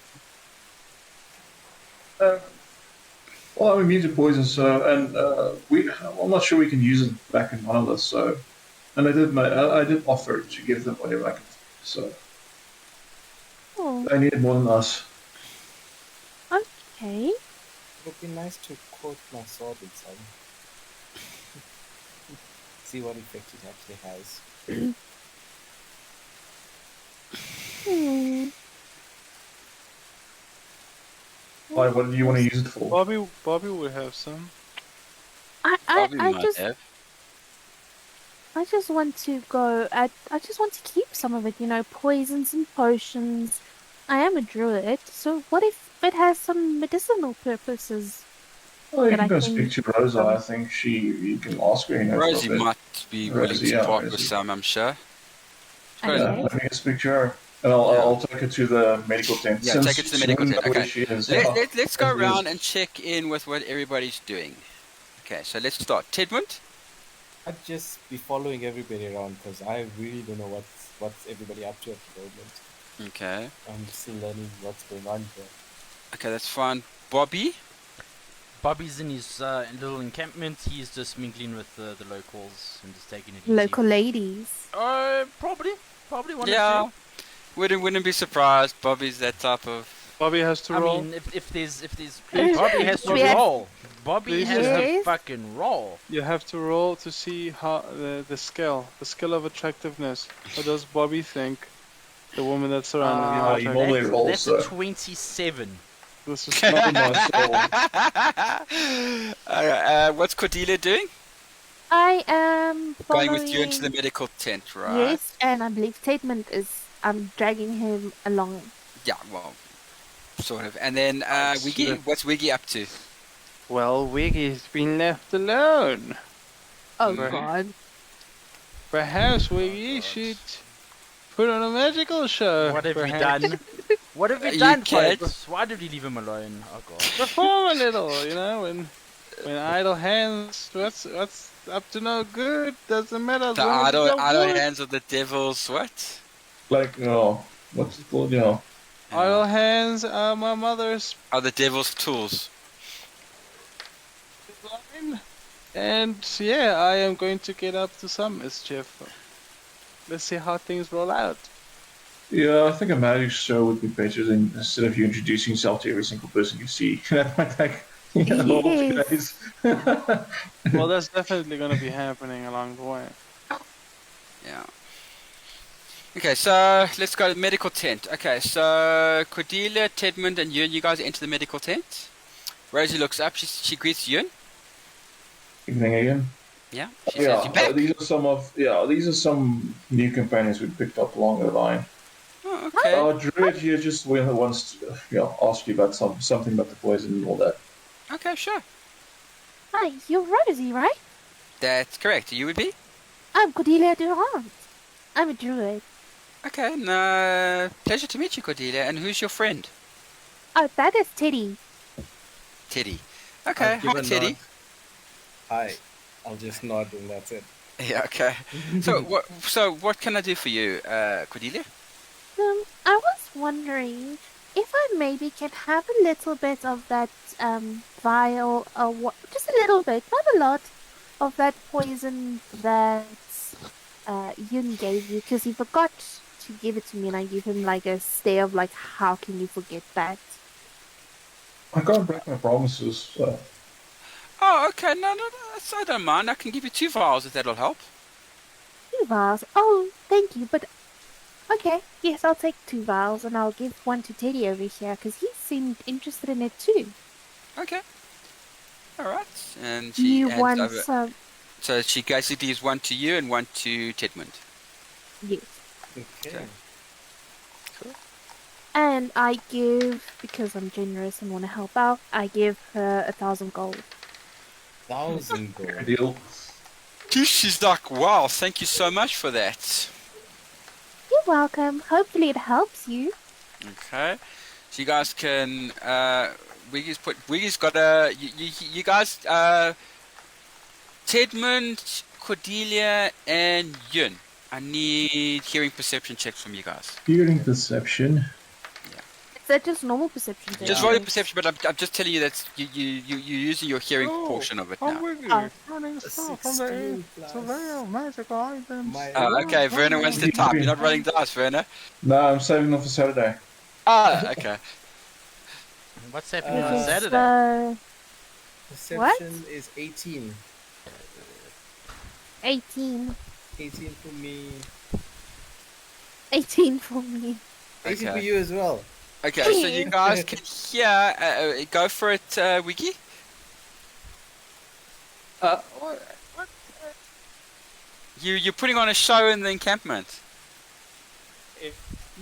Well, I'm immune to poison, so I'm not sure we can use it back in Monolith. So, and I did offer to give them whatever I could. So Oh, they needed more than us. I'm Okay. It would be nice to quote my sword in some. See what effect it actually has. Hmm. Like, what do you want to use it for? Bobby would have some. Bobby I might just have. I just want to go. I just want to keep some of it. You know, poisons and potions. I am a druid, so what if it has some medicinal purposes? Well, you But can I go think, speak to Rosa. I think you can ask her, for a Rosie bit. might be willing Rosie, to yeah, part with Rosie. some, I'm sure. Okay. Yeah, let me speak to her. And I'll take her to the medical tent. Yeah, Since take her to the she medical wouldn't tent. know where Okay. she is. Let's go As it around is. and check in with what everybody's doing. Okay, so let's start. Tedmund? I'd just be following everybody around because I really don't know what's everybody up to at the moment. Okay. I'm still learning what's going on here. Okay, that's fine. Bobby? Bobby's in his little encampment. He's just mingling with the locals and just taking it easy. local ladies. Probably one or Yeah. two. Wouldn't be surprised. Bobby's that type of... Bobby has to I roll. mean, if there's Bobby has to We have- roll. Bobby Please has just- to fucking roll. You have to roll to see how the skill of attractiveness. What does Bobby think? The woman that's surrounding him. Ah, is you attractive? normally roll, That's so. a 27. This is not enough. What's Cordelia doing? I am Going following. with you into the medical tent, right? Yes, and I believe Tedmund is. I'm dragging him along. Yeah, well, sort of. And then Nice. Wiggy, what's Wiggy up to? Well, Wiggy's been left alone. Oh Right. God. Perhaps Wiggy should put on a magical show. What have we perhaps. done? What have we You done, can't. folks? Why did we leave him alone? Oh god. Perform a little, when idle hands, what's up to no good, doesn't matter. as The long as idle, it's idle good. hands of the devil's what? Like, what's it called? Idle hands are my mother's Are the devil's tools. line. And yeah, I am going to get up to some mischief. Let's see how things roll out. Yeah, I think a magic show would be better than instead of you introducing yourself to every single person you see. That might take a lot of Yes. days. Well, that's definitely going to be happening along the way. Yeah. Okay, so let's go to the medical tent. Okay, so Cordelia, Tedmund, and you guys enter the medical tent. Rosie looks up. She greets Yun. Evening again. Yeah. She says, "You back?" These are some new companions we picked up along the line. Oh, okay. Druid here just wants to ask you about something about the poison and all that. Okay, sure. Hi, you're Rosie, right? That's correct. You would be? I'm Cordelia Durant. I'm a druid. Okay, no. Pleasure to meet you, Cordelia. And who's your friend? Oh, that is Teddy. Teddy. Okay, I'll give hi, a Teddy. nod. Hi. I'll just nod and that's it. Yeah, okay. So what can I do for you, Cordelia? I was wondering if I maybe can have a little bit of that vial, or just a little bit, not a lot, of that poison that Yun gave you, because he forgot to give it to me, and I gave him like a stare of like, how can you forget that? I can't break my promises. So. Oh, okay. No, I don't mind. I can give you 2 vials if that'll help. 2 vials. Oh, thank you, but okay, yes, I'll take 2 vials, and I'll give one to Teddy over here, because he seemed interested in it too. Okay. All right. And she You hands want over. some? So she basically gives one to you and one to Tedmund. Yes. Okay. And I give, because I'm generous and want to help out, I give her 1,000 gold. 1,000 Good gold. deal. She's like, wow, thank you so much for that. You're welcome. Hopefully it helps you. Okay. So you guys can, Wiggy's got a, you guys, Tedmund, Cordelia, and Yun. I need hearing perception checks from you guys. Hearing perception. Is that just normal perception? check? Just roll your perception, but I'm just telling you that you're using your hearing portion of it now. Oh. Running A 16 plus. magical items. My- Oh, okay, Verna wants to type. You're not rolling dice, Verna. No, I'm saving them for Saturday. Ah, okay. What's happening on Uh, Saturday? Perception is 18. 18. 18 for me. 18 for me. 18 for Okay. you as well. Okay, so you guys can hear. Go for it, Wiki. What? You're putting on a show in the encampment.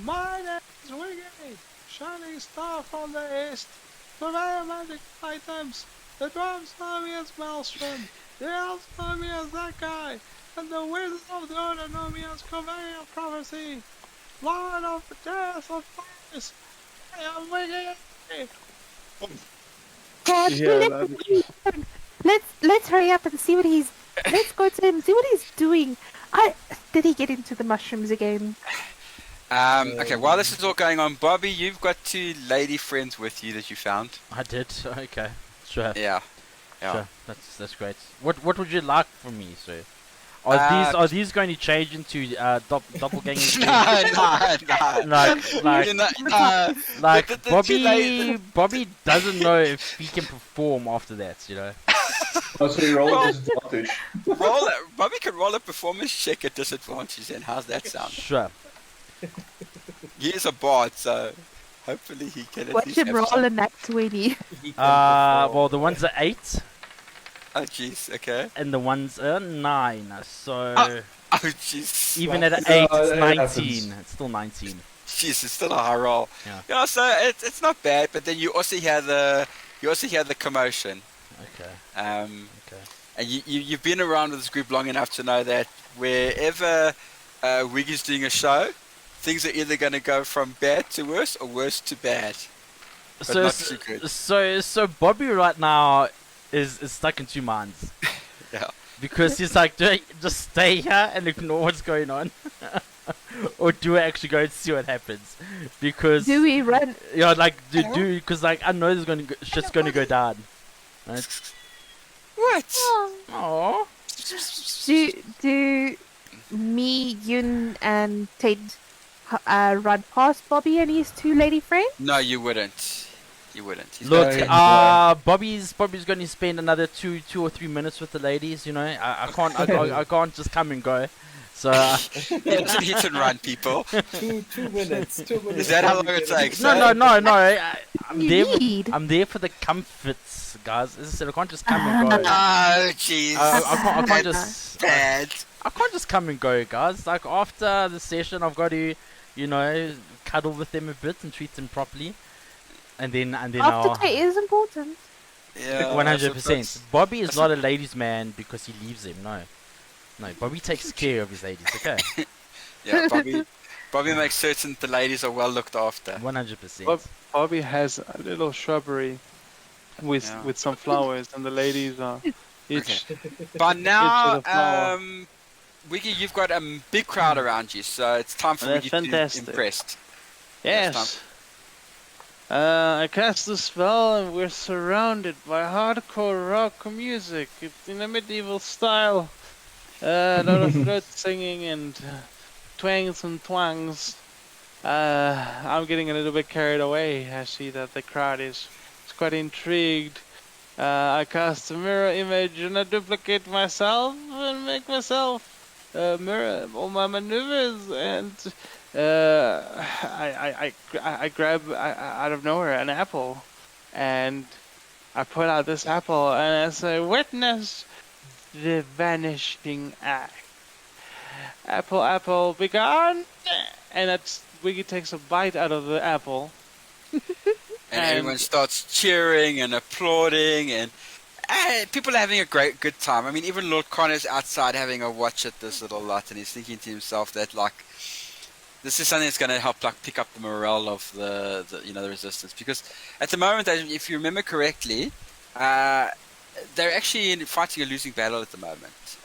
My name is Wiggy, shining star from the east. Surveyor magic items. The drums know me as Maelstrom. The elves know me as that guy. And the wizards of the order know me as Conveyor of Prophecy. Lord of the death of fires. I am Wiggy. God, Yeah, let's hurry up and see what he's. Let's go to him. See what he's doing. Did he get into the mushrooms again? Okay, while this is all going on, Bobby, you've got 2 lady friends with you that you found. I did. Okay. Sure. Yeah. Yeah. Sure. That's great. What would you like from me, sir? Are these going to change into doppelgangers? No. Like You're not- like the two ladies- Bobby doesn't know if he can perform after that, you know. Oh, so you roll a disadvantage. Bobby can roll a performance check at disadvantage. Then how's that sound? Sure. He is a bard, so hopefully he can. At Watch least him have roll some- a nat 20. he can Well, the one's are 8 Oh jeez. Okay. and the one's are 9. So Oh jeez. even at an Yeah, 8, it's it 19. happens. It's still 19. Jeez, it's still a high roll. Yeah. So it's not bad, but then you also hear the commotion. Okay. Okay. And you've been around with this group long enough to know that wherever Wiggy's doing a show, things are either going to go from bad to worse or worse to bad. But So not too good. so Bobby right now is stuck in 2 minds. Yeah. Because he's like, do I just stay here and ignore what's going on? Or do I actually go and see what happens? Because Do we run? like because like I know there's shit's gonna go down. Right? What? Oh. Do me, Yun, and Ted run past Bobby and his 2 lady friends? No, you wouldn't. You wouldn't. He's Look, got 10. Bobby's going to spend another 2 or 3 minutes with the ladies. You know, I can't I can't just come and go. So hit and run, people. 2 minutes. 2 minutes. Is that how long it takes? no. I'm You there. need. I'm there for the comforts, guys. As I said, I can't just come and go. Oh, jeez. I can't That's just. bad. I can't just come and go, guys. Like after the session, I've got to, you know, cuddle with them a bit and treat them properly, and then I'll. Aftercare is important. Yeah, 100%. Bobby is not a ladies' man because he leaves them. No, Bobby takes care of his ladies. Okay, Yeah, Bobby makes certain the ladies are well looked after. 100%. Bobby has a little shrubbery with Yeah. with some flowers, and the ladies are each. But now, the flower. Wiggy, you've got a big crowd around you, so it's time for That's Wiggy to be fantastic. impressed. Yes. I cast the spell and we're surrounded by hardcore rock music. It's in a medieval style. A lot of throat singing and twangs and twangs. I'm getting a little bit carried away. I see that the crowd is quite intrigued. I cast a mirror image and I duplicate myself and make myself mirror all my maneuvers, and I grab out of nowhere an apple, and I pull out this apple and I say, "Witness the vanishing act. Apple, apple, be gone!" And that's Wiggy takes a bite out of the apple. And everyone starts cheering and applauding, and people are having a good time. I mean, even Lord Connor's outside having a watch at this little lot, and he's thinking to himself that, like, this is something that's going to help, like, pick up the morale of the resistance. Because at the moment, if you remember correctly, they're actually fighting a losing battle at the moment.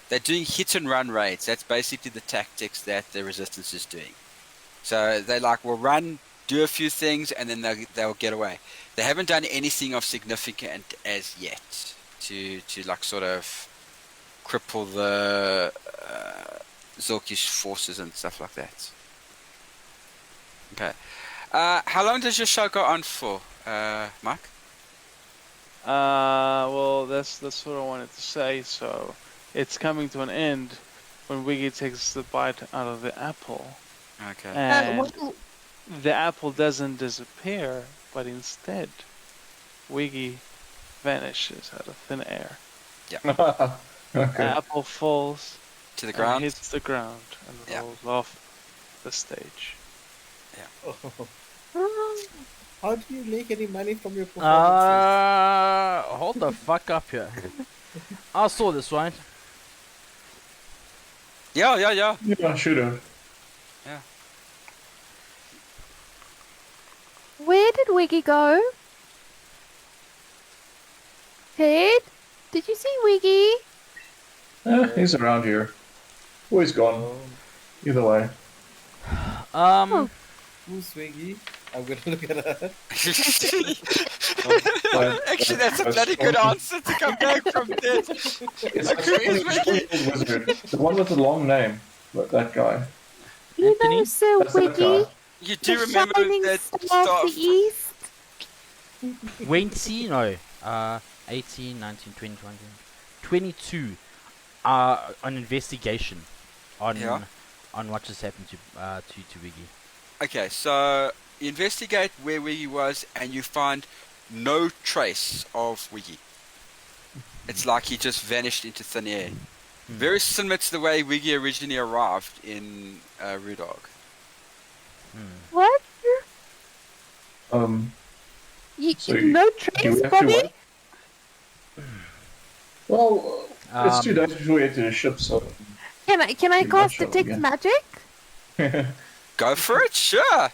They're doing hit and run raids. That's basically the tactics that the resistance is doing. So they will run, do a few things, and then they'll get away. They haven't done anything of significant as yet to like sort of cripple the Zilkish forces and stuff like that. Okay. How long does your show go on for, Mike? Well, that's what I wanted to say. So, it's coming to an end when Wiggy takes the bite out of the apple, Okay. and What, the apple doesn't disappear, but instead, Wiggy vanishes out of thin air. The Okay. apple falls To the and ground. hits the ground and Yeah. rolls off the stage. How do you make any money from your performances? Hold the fuck up here. I saw this, right? Yeah. Yeah, I should have. where did Wiggy go? Ted? Did you see Wiggy? He's around here. Oh, he's gone. Oh, Either way. who's Wiggy? I'm gonna look at her. Actually, that's a bloody good answer to come back from this. It's Like, who is the squirrel wizard. The one with the long name. That guy. You Anthony? know Sir That's that Wiggy? guy. You do The remember shining that star star of the east? 20, no. 18, 19, 20, 21, 22. On investigation. Yeah. On what just happened to Wiggy. Okay, so you investigate where Wiggy was and you find no trace of Wiggy. It's like he just vanished into thin air. Very similar to the way Wiggy originally arrived in Rudog. What? So No you trace, have to Bobby? what? Well, it's 2 days before we enter the ship, so. Can I Pretty cast much, detect yeah. magic? Go for it, sure.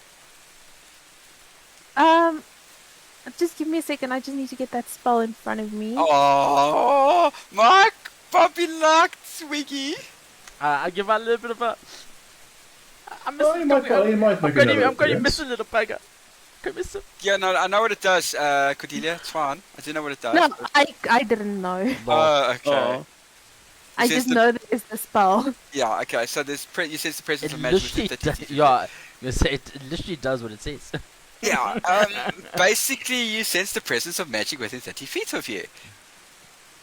Just give me a second. I just need to get that spell in front of me. Oh, Mark, Bobby locked Wiggy. I give out a little bit of a. I'm Well, he might make another I'm going to appearance. miss a little bugger. Can miss him. Yeah, no, I know what it does, Cordelia. It's fine. I do know what it does. No, I didn't know. Oh, okay. Oh, I says just the- know that it's the spell. Yeah, okay. So there's you says the presence It of magic literally within 30 does, feet of you. yeah, you say it literally does what it says. Yeah. Basically, you sense the presence of magic within 30 feet of you.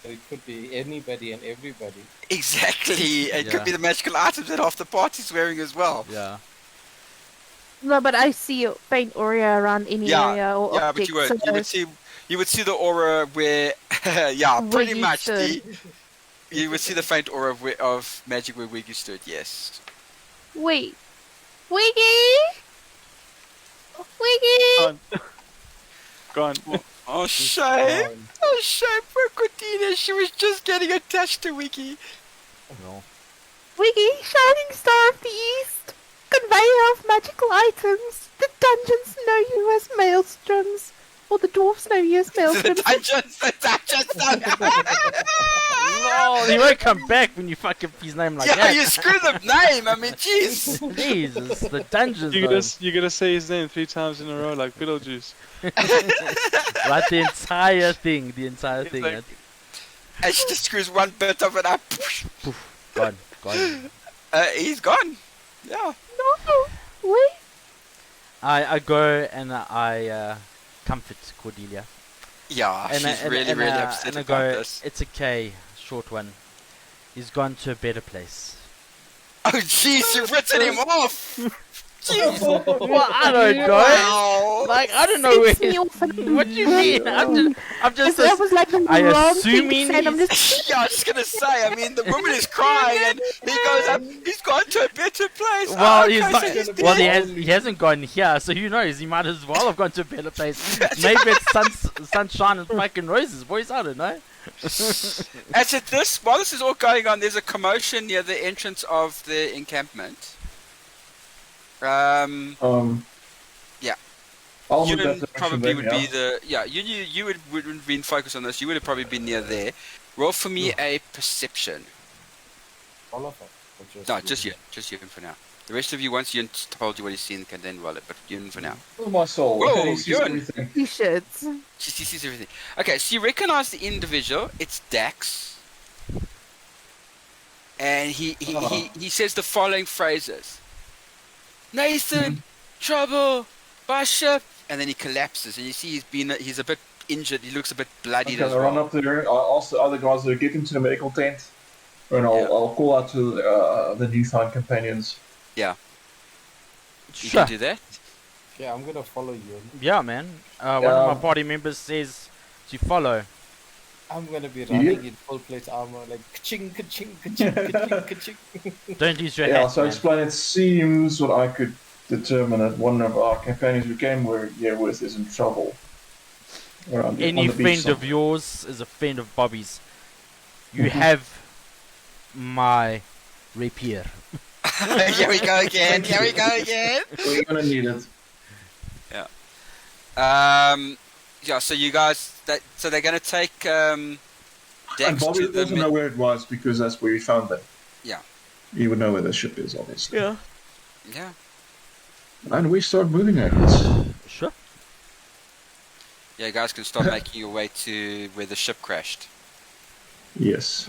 It could be anybody and everybody. Exactly. It could Yeah. be the magical items that half the party's wearing as well. Yeah. No, but I see a faint aura around any Yeah, area or Yeah, object. but so you would see the aura where yeah, where pretty you much stood. you would see the faint aura of magic where Wiggy stood. Yes. Wait. Wiggy! Wiggy! gone. Gone. Oh It's shame! gone. Oh shame for Cordelia. She was just getting attached to Wiggy. No. Wiggy, shining star of the east, conveyor of magical items. The dungeons know you as maelstroms, or the dwarfs know you as The maelstroms. dungeons. No, he won't come back when you fuck up his name like Yeah, that. you screwed the name. I mean, jeez. Jesus, the dungeons. You gotta say his name 3 times in a row like Beetlejuice. Like the entire thing, like- And she just screws one bit of it up. Gone, gone. He's gone. Yeah. No! Wait. I go and I comfort Cordelia. Yeah, And she's I, really, really upset and I about go, this. it's okay, short one. He's gone to a better place. Oh, jeez, you've written him off. Jeez. Well, I don't know. Wow. Like, I don't know where. Sends me off on What do you mean? I'm just that was like the I wrong assuming thing to say, and I'm he's- just Yeah, I was gonna say. I mean, the woman is crying, and he goes up. He's gone to a better place. well, Oh, he's okay, not. so he's Well, dead. he hasn't gone here, so who knows? He might as well have gone to a better place. Maybe it's sunshine and fucking roses, boys. I don't know. As at this, while this is all going on, there's a commotion near the entrance of the encampment. Yeah. I'll You move that direction probably then, would yeah. be the you wouldn't have been focused on this. You would have probably been near there. Roll for me a perception. All of us. or just No, you? just Yun for now. The rest of you, once Yun told you what he's seen, can then roll it. But Yun for now. Oh, my soul. Whoa, He sees you're- everything. t-shirts. She sees everything. Okay, so you recognize the individual. It's Dax. And he says the following phrases. Nathan, trouble, by a ship, and then he collapses, and you see he's a bit injured. He looks a bit bloodied Okay, as I run well. up there. I'll ask the other guys to get into the medical tent, and Yeah. I'll call out to the newfound companions. You Sure. can do that. Yeah, I'm gonna follow you. Yeah, man. One of my party members says to follow. I'm gonna be running in full plate armor, like ka-ching, ka-ching, ka-ching, ka-ching, ka-ching. Don't lose your Yeah, hat, so man. explain. It seems what I could determine that one of our companions we came with is in trouble. Around Any on the beach friend of somewhere. yours is a friend of Bobby's. You have my rapier. Here we go again. Here we go again. We're gonna need it. Yeah. So you guys, so they're gonna take And Dex Bobby to the. doesn't know where it was because that's where we found them. Yeah. He would know where the ship is, obviously. Yeah. Yeah. And we start moving, I guess. Sure. Yeah, you guys can start making your way to where the ship crashed. Yes.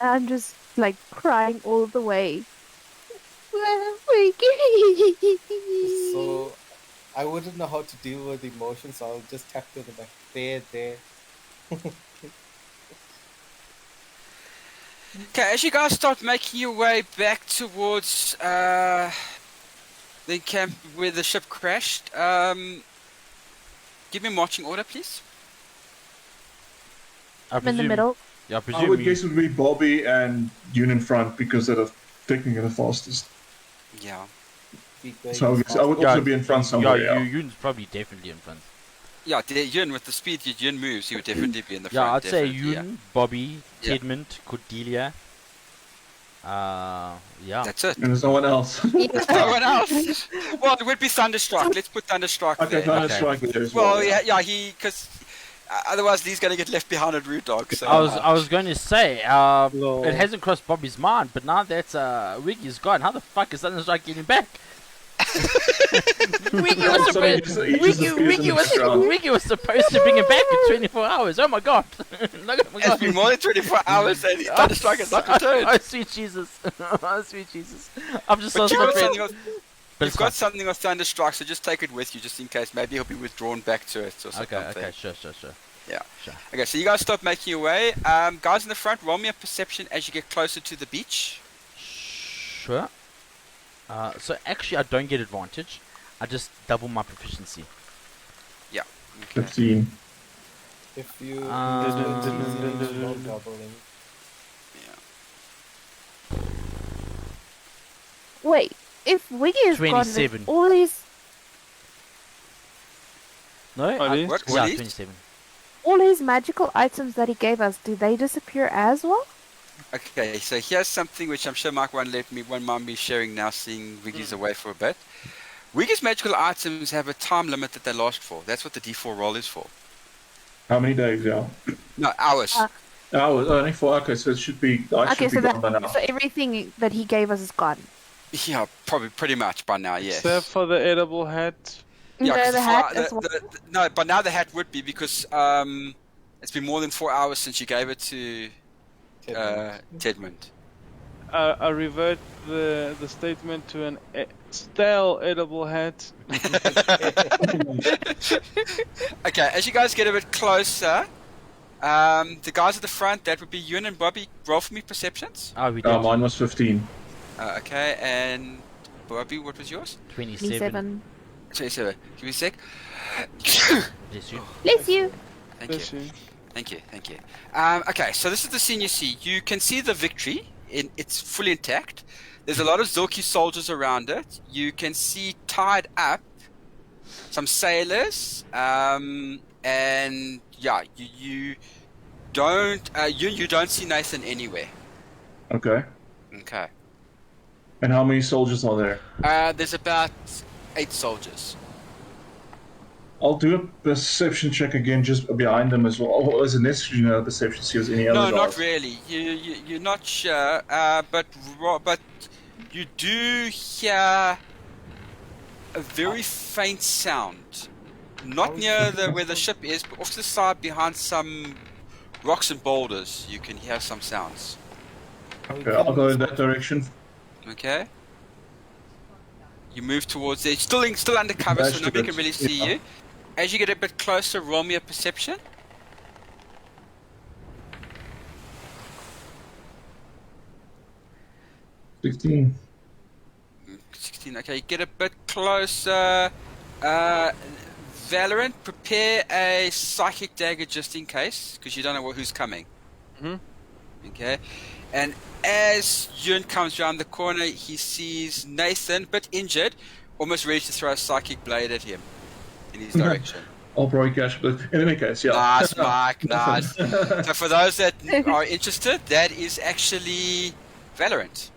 I'm just like crying all the way. Wiki. So I wouldn't know how to deal with emotions, so I'll just tap to the back. There. Okay, as you guys start making your way back towards the camp where the ship crashed, give me a marching order, please. I I'm in the presume- middle. Yeah, I I presume would you- guess it would be Bobby and Yoon in front because they're technically the fastest. Yeah. Keep going So I fast. would also be in front somewhere. Yeah, Yeah, Yoon's probably definitely in front. Yeah, Yun, with the speed Yun moves, he would definitely be in the Yeah, front. I'd say definitely, Yoon, Bobby, Yeah. Tedmond, Cordelia. Yeah. That's it. And there's no one else. No one else. Well, it would be Thunderstruck. Let's put Thunderstruck Okay, there. no, Okay. that's right there as Well, well. yeah, because otherwise he's gonna get left behind at Root Dog. So I was going to say, No. it hasn't crossed Bobby's mind, but now that Wiggy's gone, how the fuck is Thunderstruck getting back? Wiggy was So he just appears in the background. Wiggy was supposed to bring him back in 24 hours. Oh my god! Look at my It's god. been more than 24 hours and Thunderstruck has not returned. Oh sweet Jesus! Oh sweet Jesus! I'm just so But you've got sorry. something else. But You've it's got fine. something of Thunderstruck, so just take it with you, just in case. Maybe he'll be withdrawn back to it or something. Okay, sure. Okay, so you guys stop making your way. Guys in the front, roll me a perception as you get closer to the beach. Sure. So actually, I don't get advantage. I just double my proficiency. Okay. 15. If you Uh, don't double them. Wait, if Wiggy is gone, 27. then all his No, Oh, it is? What? yeah, What is? 27. all his magical items that he gave us, do they disappear as well? Okay, so here's something which I'm sure Mark won't mind me sharing now, seeing Wiggy's away for a bit. Wiggy's magical items have a time limit that they last for. That's what the D4 roll is for. How many days, yeah? No, hours. Oh, only 4. Okay, so it should be. I Okay, should so be gone by now. so everything that he gave us is gone. Yeah, probably pretty much by now, yes. Except for the edible hat. Yeah, No, 'cause the hat fly- as well. no, but now the hat would be because it's been more than 4 hours since you gave it to Tedmond. I revert the statement to an stale edible hat. Okay, as you guys get a bit closer, the guys at the front, that would be Ewan and Bobby. Roll for me perceptions. Oh, we did. Mine was 15. Okay, and Bobby, what was yours? 27. 27. Give me a sec. Bless you. Bless you. Thank you. Bless you. Thank you. Okay, so this is the scene you see. You can see the victory. It's fully intact. There's a lot of Zilki soldiers around it. You can see tied up some sailors. And yeah, you don't you don't see Nathan anywhere. Okay. Okay. And how many soldiers are there? There's about 8 soldiers. I'll do a perception check again just behind them as well. Or is it necessary to know perception to see if there's any No, other not guys? really. You're not sure, but you do hear a very faint sound, not near where the ship is, but off to the side behind some rocks and boulders. You can hear some sounds. Okay, I'll go in that direction. Okay. You move towards it. Still undercover, so Dash nobody to can it, really see yeah. you. As you get a bit closer, roll me a perception. 16. 16. Okay, you get a bit closer. Valorant, prepare a psychic dagger just in case, because you don't know who's coming. Mhm. Okay, and as Yun comes around the corner, he sees Nathan, but injured, almost ready to throw a psychic blade at him in his direction. I'll probably catch, but in any case, yeah. Nice, Mike, nice. Nothing. So for those that are interested, that is actually Valorant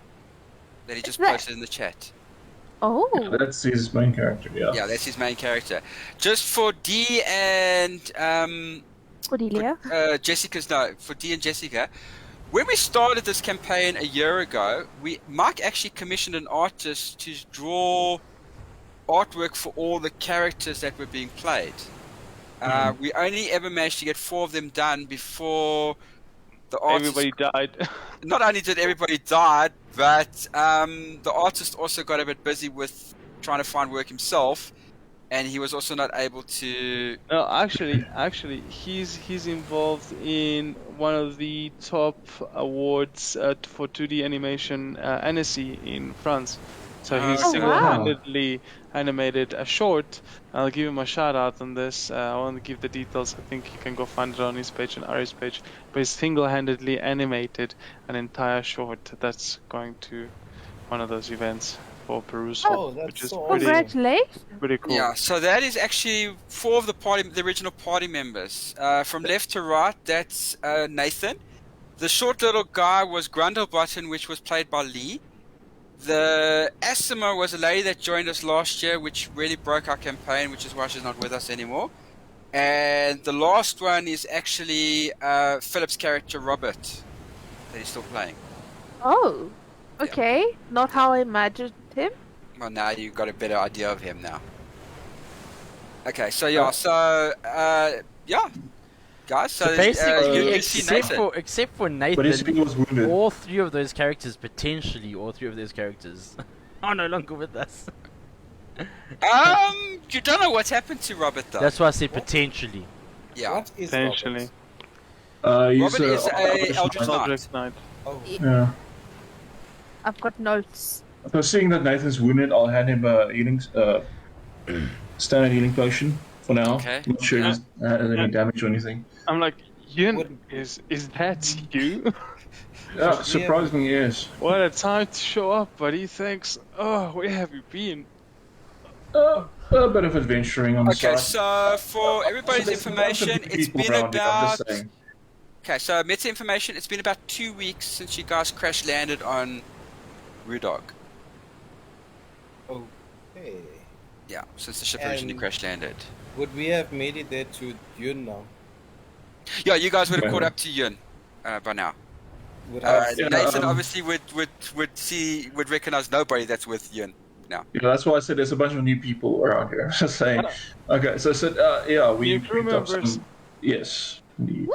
that he just that- posted in the chat. Oh, That's his main character, yeah. Yeah, that's his main character. Just for D and Cordelia. Jessica's for D and Jessica. When we started this campaign a year ago, Mike actually commissioned an artist to draw artwork for all the characters that were being played. We only ever managed to get 4 of them done before the artist. Everybody died. Not only did everybody die, but the artist also got a bit busy with trying to find work himself, and he was also not able to. No, actually, he's involved in one of the top awards for 2D animation, Annecy in France. So he Oh, wow. single-handedly animated a short. I'll give him a shout out on this. I want to give the details. I think you can go find it on his page and Ari's page. But he single-handedly animated an entire short that's going to one of those events for Perusal, Oh, that's which is so pretty awesome. Congratulations. pretty cool. Yeah, so that is actually 4 of the original party members. From left to right, that's Nathan. The short little guy was Grundlebutton, which was played by Lee. The Asima was a lady that joined us last year, which really broke our campaign, which is why she's not with us anymore. And the last one is actually Philip's character, Robert, that he's still playing. Oh, okay. Not how I imagined him. Well, now you've got a better idea of him now. Okay, so yeah, guys. So, So basically, you see except Nathan. except for But his Nathan, speed was wounded. all 3 of those characters, potentially all 3 of those characters, are no longer with us. You don't know what's happened to Robert though. That's why I said potentially. Yeah, What is Potentially. Robert? He's, Robert is a Eldritch Eldritch Knight. Knight. Eldritch Knight. Oh, Yeah. I've got notes. So seeing that Nathan's wounded, I'll hand him a healing, standard healing potion for now. Okay. Not sure Yeah. if he's had any damage or anything. I'm like, Yun, What- is that you? Yeah, surprisingly, yes. What a time to show up, buddy. Thanks. Oh, where have you been? A bit of adventuring on the Okay, side. so for everybody's there's a bunch of information, it's people been around it, I'm about. just saying. Okay, so meta information. It's been about 2 weeks since you guys crash landed on Rudog. okay. Yeah, since the ship originally And- crash landed. Would we have made it there to Yun now? Yeah, you guys would have Yeah. caught up to Yun by now. Would have yeah, Nathan um, obviously would recognize nobody that's with Yun. Yeah, that's why I said there's a bunch of new people around here. Just saying. Okay, so I said, yeah, we New crew picked up members. some. Yes, indeed.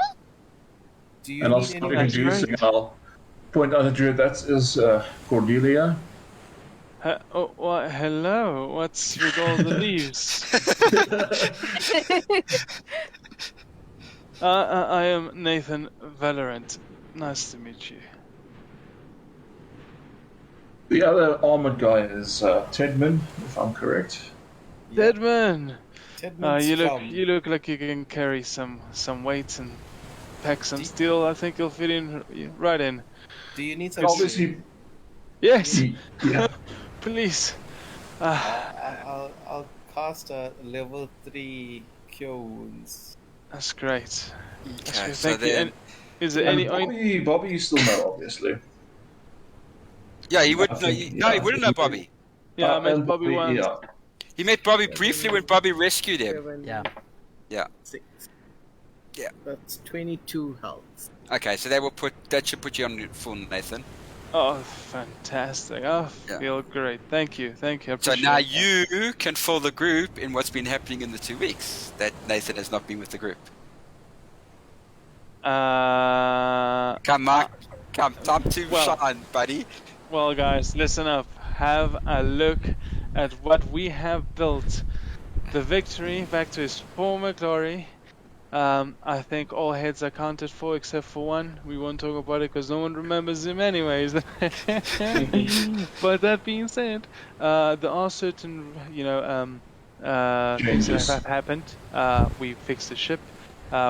Do you And I'll need start any That's introducing, right. and I'll point out the druid. That is Cordelia. Oh, well, hello. What's with all the leaves? I am Nathan Valorant. Nice to meet you. The other armored guy is Tedman, if I'm correct. Deadman. Tedman's You from- look like you can carry some weights and pack some Do- steel. I think you'll fit in right in. Do you need some? Obviously, Yes, yeah. please. I'll cast a level 3 cure wounds. That's great. That's Okay, great. so Thank you. then, And is there any Bobby, you still know, obviously. yeah, he would. I No, think, he yeah, wouldn't know Bobby. Yeah, I met and Bobby once. Yeah. He met Bobby briefly when Bobby rescued him. 7, Yeah. Yeah. 6. Yeah. That's 22 health. Okay, so that should put you on full, Nathan. Oh, fantastic. I Yeah. feel great. Thank you. Thank you. I So appreciate now it. you can fill the group in what's been happening in the 2 weeks that Nathan has not been with the group. Come, Mark. Come, time to well- shine, buddy. Well, guys, listen up. Have a look at what we have built. The victory back to his former glory. I think all heads are counted for except for one. We won't talk about it because no one remembers him anyways. But that being said, there are certain, things Changes. that have happened. We fixed the ship.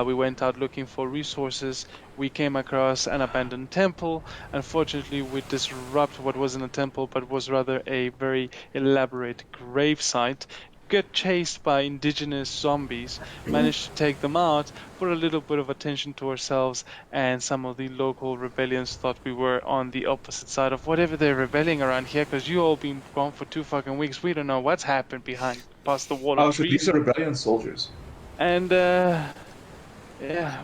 We went out looking for resources. We came across an abandoned temple. Unfortunately, we disrupt what wasn't a temple, but was rather a very elaborate grave site. Get chased by indigenous zombies, managed to take them out, put a little bit of attention to ourselves, and some of the local rebellions thought we were on the opposite side of whatever they're rebelling around here, because you all been gone for 2 fucking weeks. We don't know what's happened past the wall Oh, of so trees. these are rebellion soldiers. And, yeah,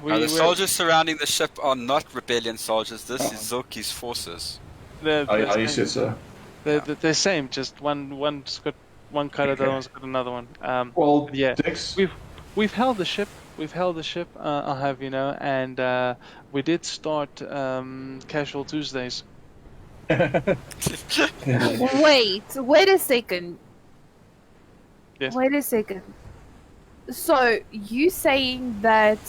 The soldiers surrounding the ship are not rebellion soldiers. This is Zilki's forces. You said so. They're the same, just one's got one color, the other one's got another one. Well, yeah, Dix, we've held the ship. I'll have you know, and we did start casual Tuesdays. Wait a second. Yes. Wait a second. So you saying that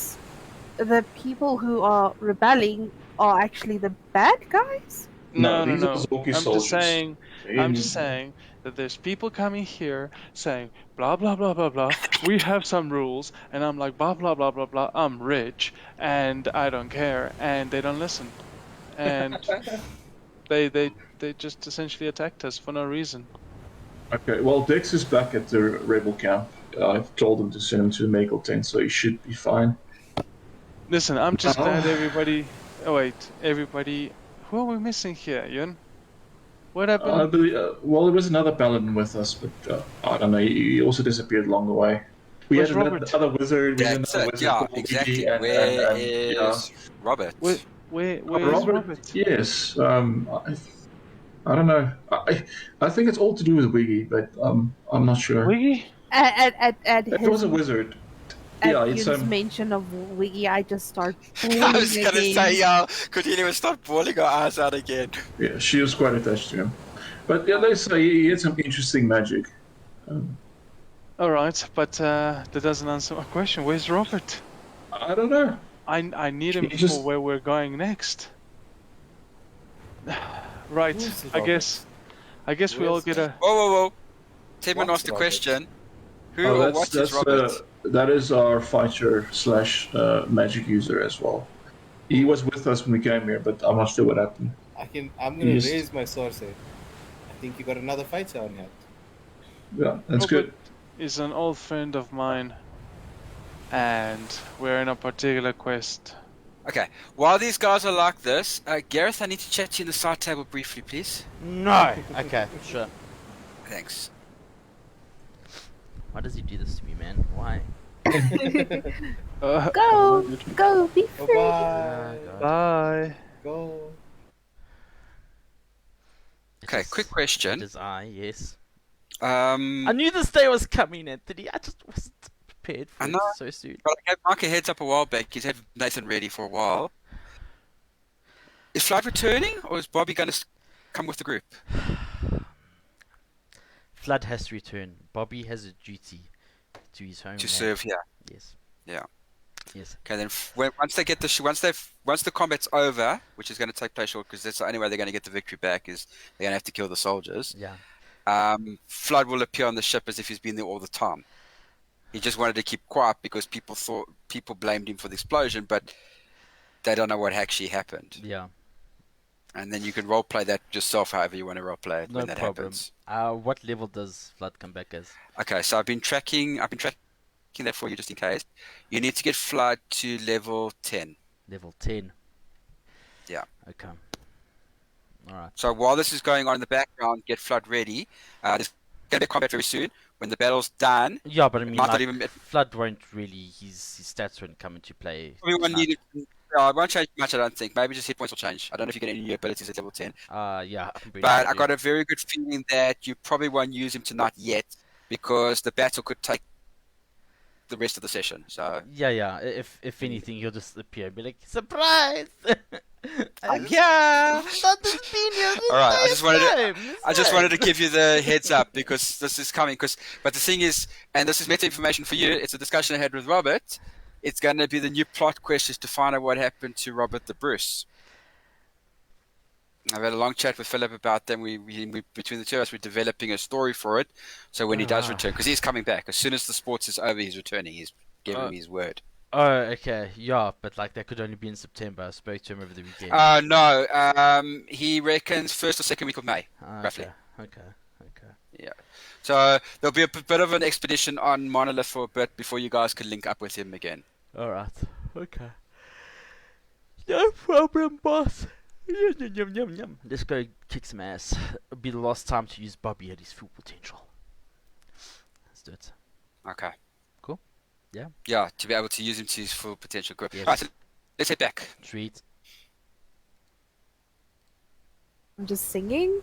the people who are rebelling are actually the bad guys? No. these are Zolki soldiers. I'm just saying that there's people coming here saying blah blah blah blah blah. We have some rules, and I'm like blah blah blah blah blah. I'm rich and I don't care, and they don't listen, and they just essentially attacked us for no reason. Okay, well, Dix is back at the rebel camp. I've told him to send him to the Makel tent, so he should be fine. Listen, I'm just glad everybody. Oh wait, everybody. Who are we missing here, Yun? What happened? I believe, well, there was another paladin with us, but I don't know. He also disappeared along the way. We Where's had Robert? another wizard. That's it. Yeah, exactly. Where is Robert? Where's Robert? Robert? Yes. I don't know. I think it's all to do with Wiggy, but I'm not sure. Wiggy? At It was a wizard. At Yeah, it's Yun's mention of Wiggy, I just start I was going to say, yeah, Cordelia would start bawling her eyes out again. Yeah, she was quite attached to him. But yeah, they say he had some interesting magic. Alright, but that doesn't answer my question. Where's Robert? I don't know. I need him He just- for where we're going next. Right, Who's I Robert? guess we all Where's get a... Whoa. Timon What's asked a Robert? question. Who or what is Robert? That is our fighter / magic user as well. He was with us when we came here, but I'm not sure what happened. I'm gonna Yes. raise my sword. Say, I think you got another fighter on here. Yeah, that's Robert good. is an old friend of mine, and we're in a particular quest. Okay, while these guys are like this, Gareth, I need to chat to you in the side table briefly, please. No. Okay, sure. Thanks. Why does he do this to me, man? Why? Go, be Oh, free. bye. God. Bye. Go. Okay, quick question. It is I, yes. I But knew this day was coming, Anthony. I just wasn't prepared for I it know. so soon. I gave Mark a heads up a while back. He's had Nathan ready for a while. Is Flood returning, or is Bobby going to come with the group? Flood has to return. Bobby has a duty to his homeland. To serve here. Yes. Yeah. Yes. Okay, then once they get once the combat's over, which is going to take place short, because that's the only way they're going to get the victory back is they're going to have to kill the soldiers. Yeah. Flood will appear on the ship as if he's been there all the time. He just wanted to keep quiet because people blamed him for the explosion, but they don't know what actually happened. Yeah. And then you can roleplay that yourself however you want to roleplay it No when that problem. happens. What level does Flood come back as? Okay, so I've been tracking that for you just in case. You need to get Flood to level 10. Level 10. Yeah. Okay. Alright. So while this is going on in the background, get Flood ready. There's going to be combat very soon. When the battle's done, Yeah, but I mean, might not like, even- Flood won't really, his stats won't come into play. everyone tonight. needed. It won't change much, I don't think. Maybe just hit points will change. I don't know if you get any new abilities at level 10. Yeah. I'm pretty But sure I got a very good feeling that you probably won't use him tonight yet because the battle could take the rest of the session. So Yeah. If anything, he'll just appear and be like, surprise! Yeah. Not this genius. All right. I just wanted to give you the heads up because this is coming. But the thing is, and this is meta information for you. It's a discussion I had with Robert. It's going to be the new plot questions to find out what happened to Robert the Bruce. I've had a long chat with Philip about them. We between the two of us, we're developing a story for it. So when he does return, because he's coming back as soon as the sports is over, he's returning. He's giving me his word. Oh, okay. Yeah, but like that could only be in September. I spoke to him over the weekend. No. He reckons first or second week of May, roughly. Okay. Yeah. So there'll be a bit of an expedition on Monolith for a bit before you guys can link up with him again. All right. Okay. No problem, boss. Yum. Let's go kick some ass. It'll be the last time to use Bobby at his full potential. Let's do it. Okay. Cool. Yeah. Yeah, to be able to use him to his full potential. Good. Yes. Right, so let's head back. Sweet. I'm just singing.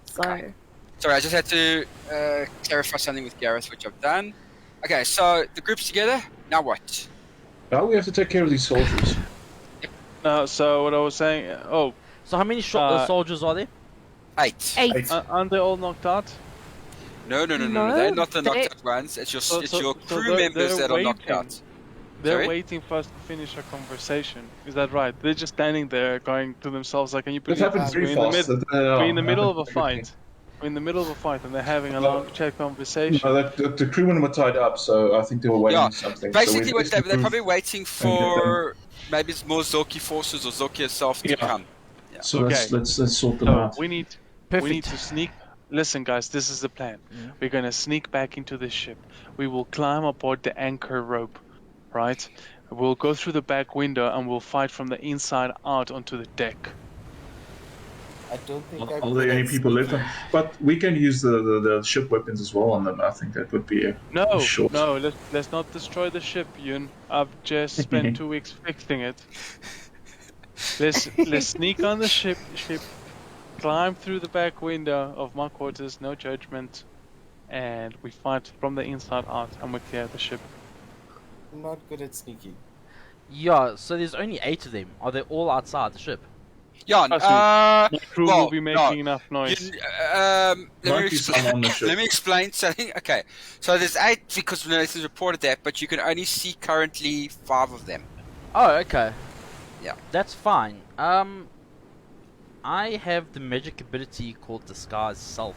So Okay. Sorry, I just had to clarify something with Gareth, which I've done. Okay, so the group's together. Now what? Now we have to take care of these soldiers. So what I was saying. So how many soldiers are there? 8. 8. Aren't they all knocked out? No. No, They're not the knocked they- out ones. It's your So crew they're members that are knocked waiting. out. They're Sorry? waiting for us to finish our conversation. Is that right? They're just standing there, going to themselves like, "Can you This believe happened this? pretty We're in the fast. mid- we're in the middle of a fight. We're in the middle of a fight, and they're having a long chat conversation." No, the crewmen were tied up, so I think they were waiting Yeah, for something. Basically, so what they're probably waiting for maybe it's more Zoki forces or Zoki herself to Yeah. come. So Okay. let's sort them So out. we need Perfect. to sneak. Listen, guys, this is the plan. Yeah. We're gonna sneak back into the ship. We will climb aboard the anchor rope, right? We'll go through the back window and we'll fight from the inside out onto the deck. I don't think Are there any people left? But we can use the ship weapons as well on them. I think that would be No, Short. no, let's not destroy the ship, Yun. I've just spent 2 weeks fixing it. Let's sneak on the ship, climb through the back window of my quarters, no judgment, and we fight from the inside out and we clear the ship. I'm not good at sneaking. Yeah. So there's only 8 of them. Are they all outside the ship? Yeah, Trust me. My crew well, will be making enough noise. let Might be some on the ship. me explain something. Okay, so there's 8 because Nathan's reported that, but you can only see currently 5 of them. Oh, okay. Yeah. That's fine. I have the magic ability called Disguise Self.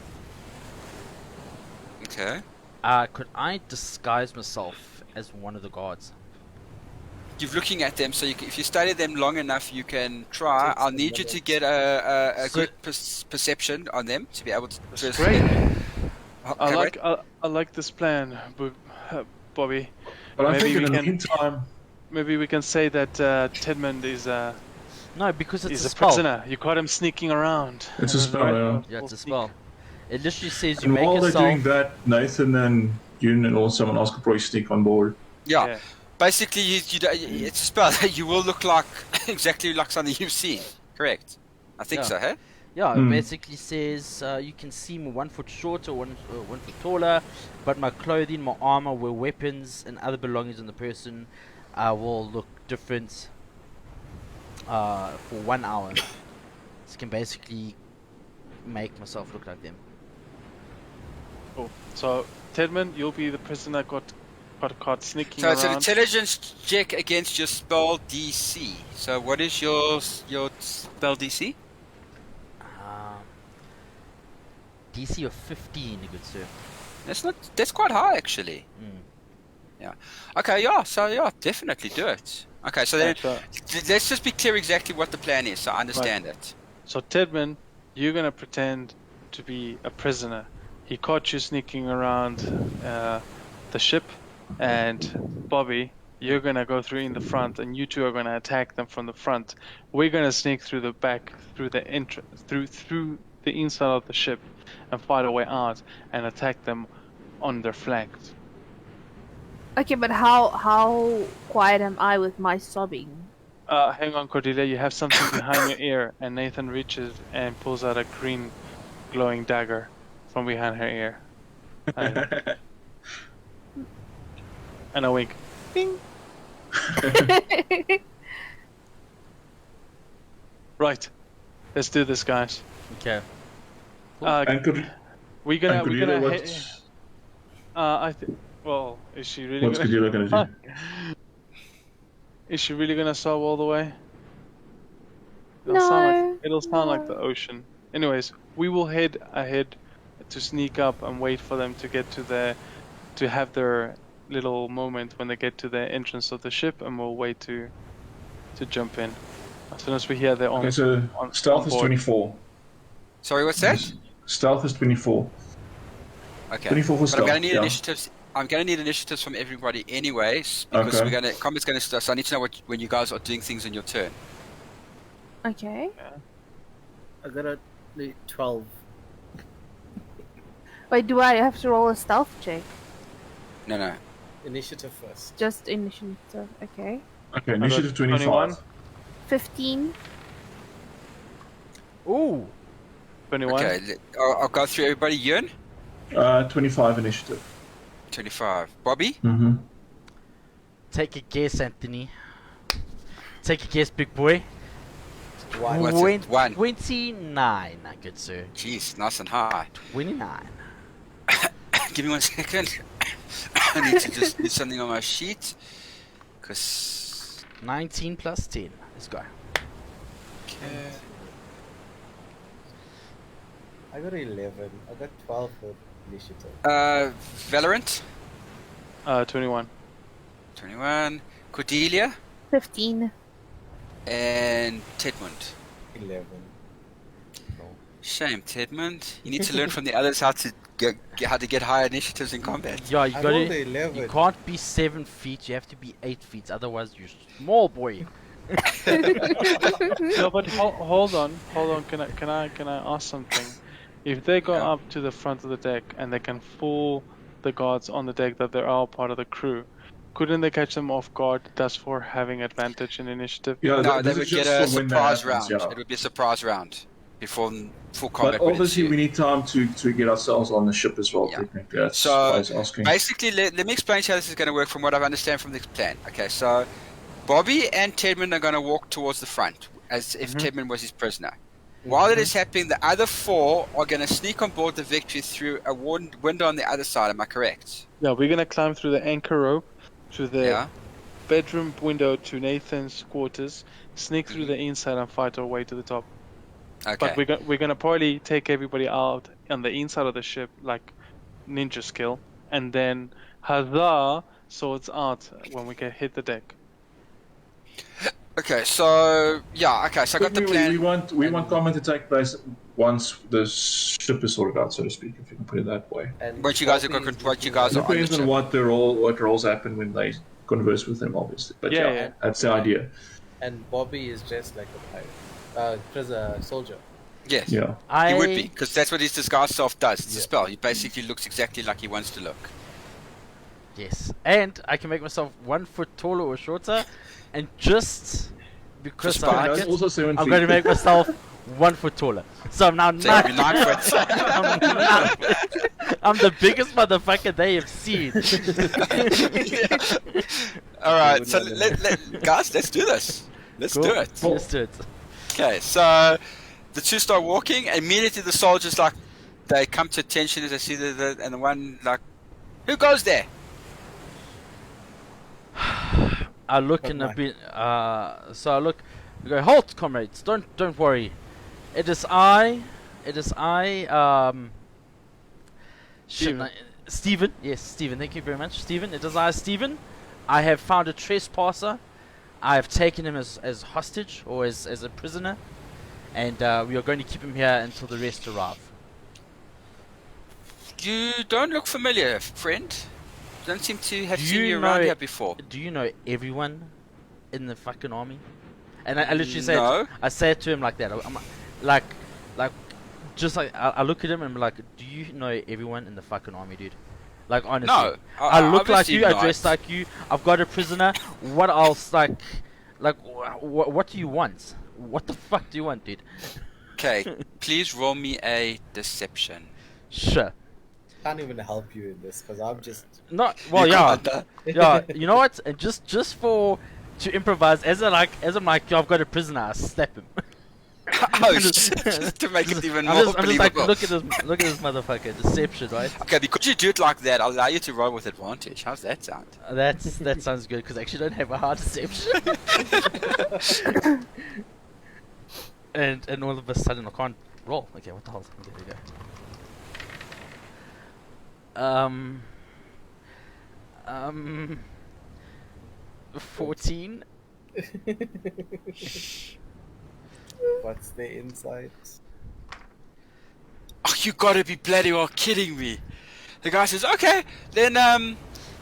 Okay. Could I disguise myself as one of the guards? You're looking at them, so if you study them long enough, you can try. Takes I'll some need you to minutes. get a So- good perception on them to be able to. That's great. Okay, wait. I like this plan, Bobby. But I'm Maybe thinking we in the can- meantime, Maybe we can say that Tedmund is No, because it's a a spell. prisoner. You caught him sneaking around. It's a spell, yeah. Yeah, it's a spell. It literally says you and make while they're yourself. doing that, Nathan and Yun and also someone else could probably sneak on board. Yeah. Basically, it's a spell. You will look like exactly like something you've seen. Correct. I think Yeah. so, hey? Yeah, it Hmm. basically says you can see me 1 foot shorter, 1 foot taller, but my clothing, my armor, where weapons and other belongings on the person will look different for 1 hour. So I can basically make myself look like them. Cool. So Tedmund, you'll be the prisoner got caught sneaking So it's an around. intelligence check against your spell DC. So what is your spell DC? DC of 15, good sir. That's quite high actually. Mm. Okay, yeah. So yeah, definitely do it. Okay, so then So, let's just be clear exactly what the plan is, so I understand it. so Tedmund, you're gonna pretend to be a prisoner. He caught you sneaking around the ship, and Bobby, you're gonna go through in the front, and you two are gonna attack them from the front. We're gonna sneak through the back, through the through the inside of the ship, and fight our way out and attack them on their flanks. Okay, but how quiet am I with my sobbing? Hang on, Cordelia. You have something behind your ear, and Nathan reaches and pulls out a green, glowing dagger from behind her ear. And a wink. Bing. Right. Let's do this, guys. Okay. And could We're gonna. and We're Cordelia, gonna. what's I think. Well, is she really? what's Gonna, Cordelia gonna do? is she really gonna stop all the way? No. It'll sound like the ocean. Anyways, we will head ahead to sneak up and wait for them to get to have their little moment when they get to the entrance of the ship, and we'll wait to jump in as soon as we hear they're on. Okay, so on stealth is board. 24. Sorry, what's that? Stealth is 24. Okay. 24 for But stealth. I'm gonna need yeah. initiatives. I'm gonna need initiatives from everybody anyways because Okay. combat's gonna start. So I need to know when you guys are doing things on your turn. Okay. I got a 12. Wait, do I have to roll a stealth check? No. Initiative first. Just initiative. Okay. Okay, initiative 25. 21. 15. Ooh. 21. Okay, I'll go through everybody. Ewan, 25 initiative. 25. Bobby, Mm-hmm. Take a guess, Anthony. Take a guess, big boy. One. What's it? 1. 29, good sir. Jeez, nice and high. 29. Give me 1 second. I need to just do something on my sheet. Cause 19 plus 10. Let's go. okay. I got 11. I got 12 for initiative. Valorant, 21. 21. Cordelia 15. and Tedmund. 11. No. Shame, Tedmund. You need to learn from the others how to get higher initiatives in combat. Yeah, you I got rolled to. a 11. You can't be 7 feet. You have to be 8 feet. Otherwise, you're small boy. No, but hold on. Can I ask something? If they go Yeah. up to the front of the deck and they can fool the guards on the deck that they're all part of the crew, couldn't they catch them off guard? Thus, for having advantage in initiative. Yeah, No, they this would is get just a for when that surprise happens, round. yeah. It would be a surprise round before full combat. But would obviously, ensue. we need time to get ourselves on the ship as well, Yeah. technically. That's So, why I was asking. Basically, let me explain to you how this is going to work from what I understand from the plan. Okay, so Bobby and Tedman are going to walk towards the front as if Tedman was his prisoner. While it is happening, the other 4 are going to sneak on board the Victory through a window on the other side. Am I correct? Yeah, we're gonna climb through the anchor rope to the Yeah. bedroom window to Nathan's quarters, sneak through the inside and fight our way to the top. Okay. But we're gonna probably take everybody out on the inside of the ship like ninja skill, and then huzzah, swords out when we get hit the deck. Okay, so yeah, okay, so I got the plan. We want combat to take place once the ship is sorted out, so to speak, if you can put it that way. And Once you guys are Bobby is once you looking guys It are on the depends on ship. what roles happen when they converse with them, obviously. But Yeah, yeah, yeah. that's the idea. And Bobby is dressed like a pirate. Prisoner, soldier. Yes. Yeah. He would be, because that's what his disguised self does. It's a spell. He basically looks exactly like he wants to look. Yes. And I can make myself 1 foot taller or shorter. And just because Just I by- like That's it, also 7 I'm feet. going to make myself 1 foot taller. So I'm now So he'll be 9 foot. I'm the biggest motherfucker they have seen. Alright, so guys, let's do this. Let's Cool. do it. Let's do it. Okay, so the 2 start walking. Immediately the soldiers, like, they come to attention as they see and the one, like, who goes there? I look But in a why? bit. So I look. I go, halt, comrades! Don't worry. It is I. Stephen. Stephen. Yes, Stephen. Thank you very much, Stephen. It is I, Stephen. I have found a trespasser. I have taken him as hostage or as a prisoner, and we are going to keep him here until the rest arrive. You don't look familiar, friend. Don't seem to have Do seen you you around know- here before. Do you know everyone in the fucking army? And I literally say, No. I say it to him like that. I'm like, just like I look at him and I'm like, do you know everyone in the fucking army, dude? Like honestly, No. I look like obviously you. I not. dress like you. I've got a prisoner. What else? Like, what do you want? What the fuck do you want, dude? Okay, please roll me a deception. Sure. Can't even help you in this because I'm just. Not well, You yeah, can't, yeah. You know what? And just for to improvise, as I'm like, yo, I've got a prisoner. I slap him. Oh shit! Just to make it even more I'm just like, believable. look at this motherfucker, deception, right? Okay, because you do it like that, I'll allow you to roll with advantage. How's that sound? That sounds good because I actually don't have a hard deception. and all of a sudden I can't roll. Okay, what the hell? There we go. 14. What's the insight? Oh, you gotta be bloody well kidding me! The guy says, "Okay, then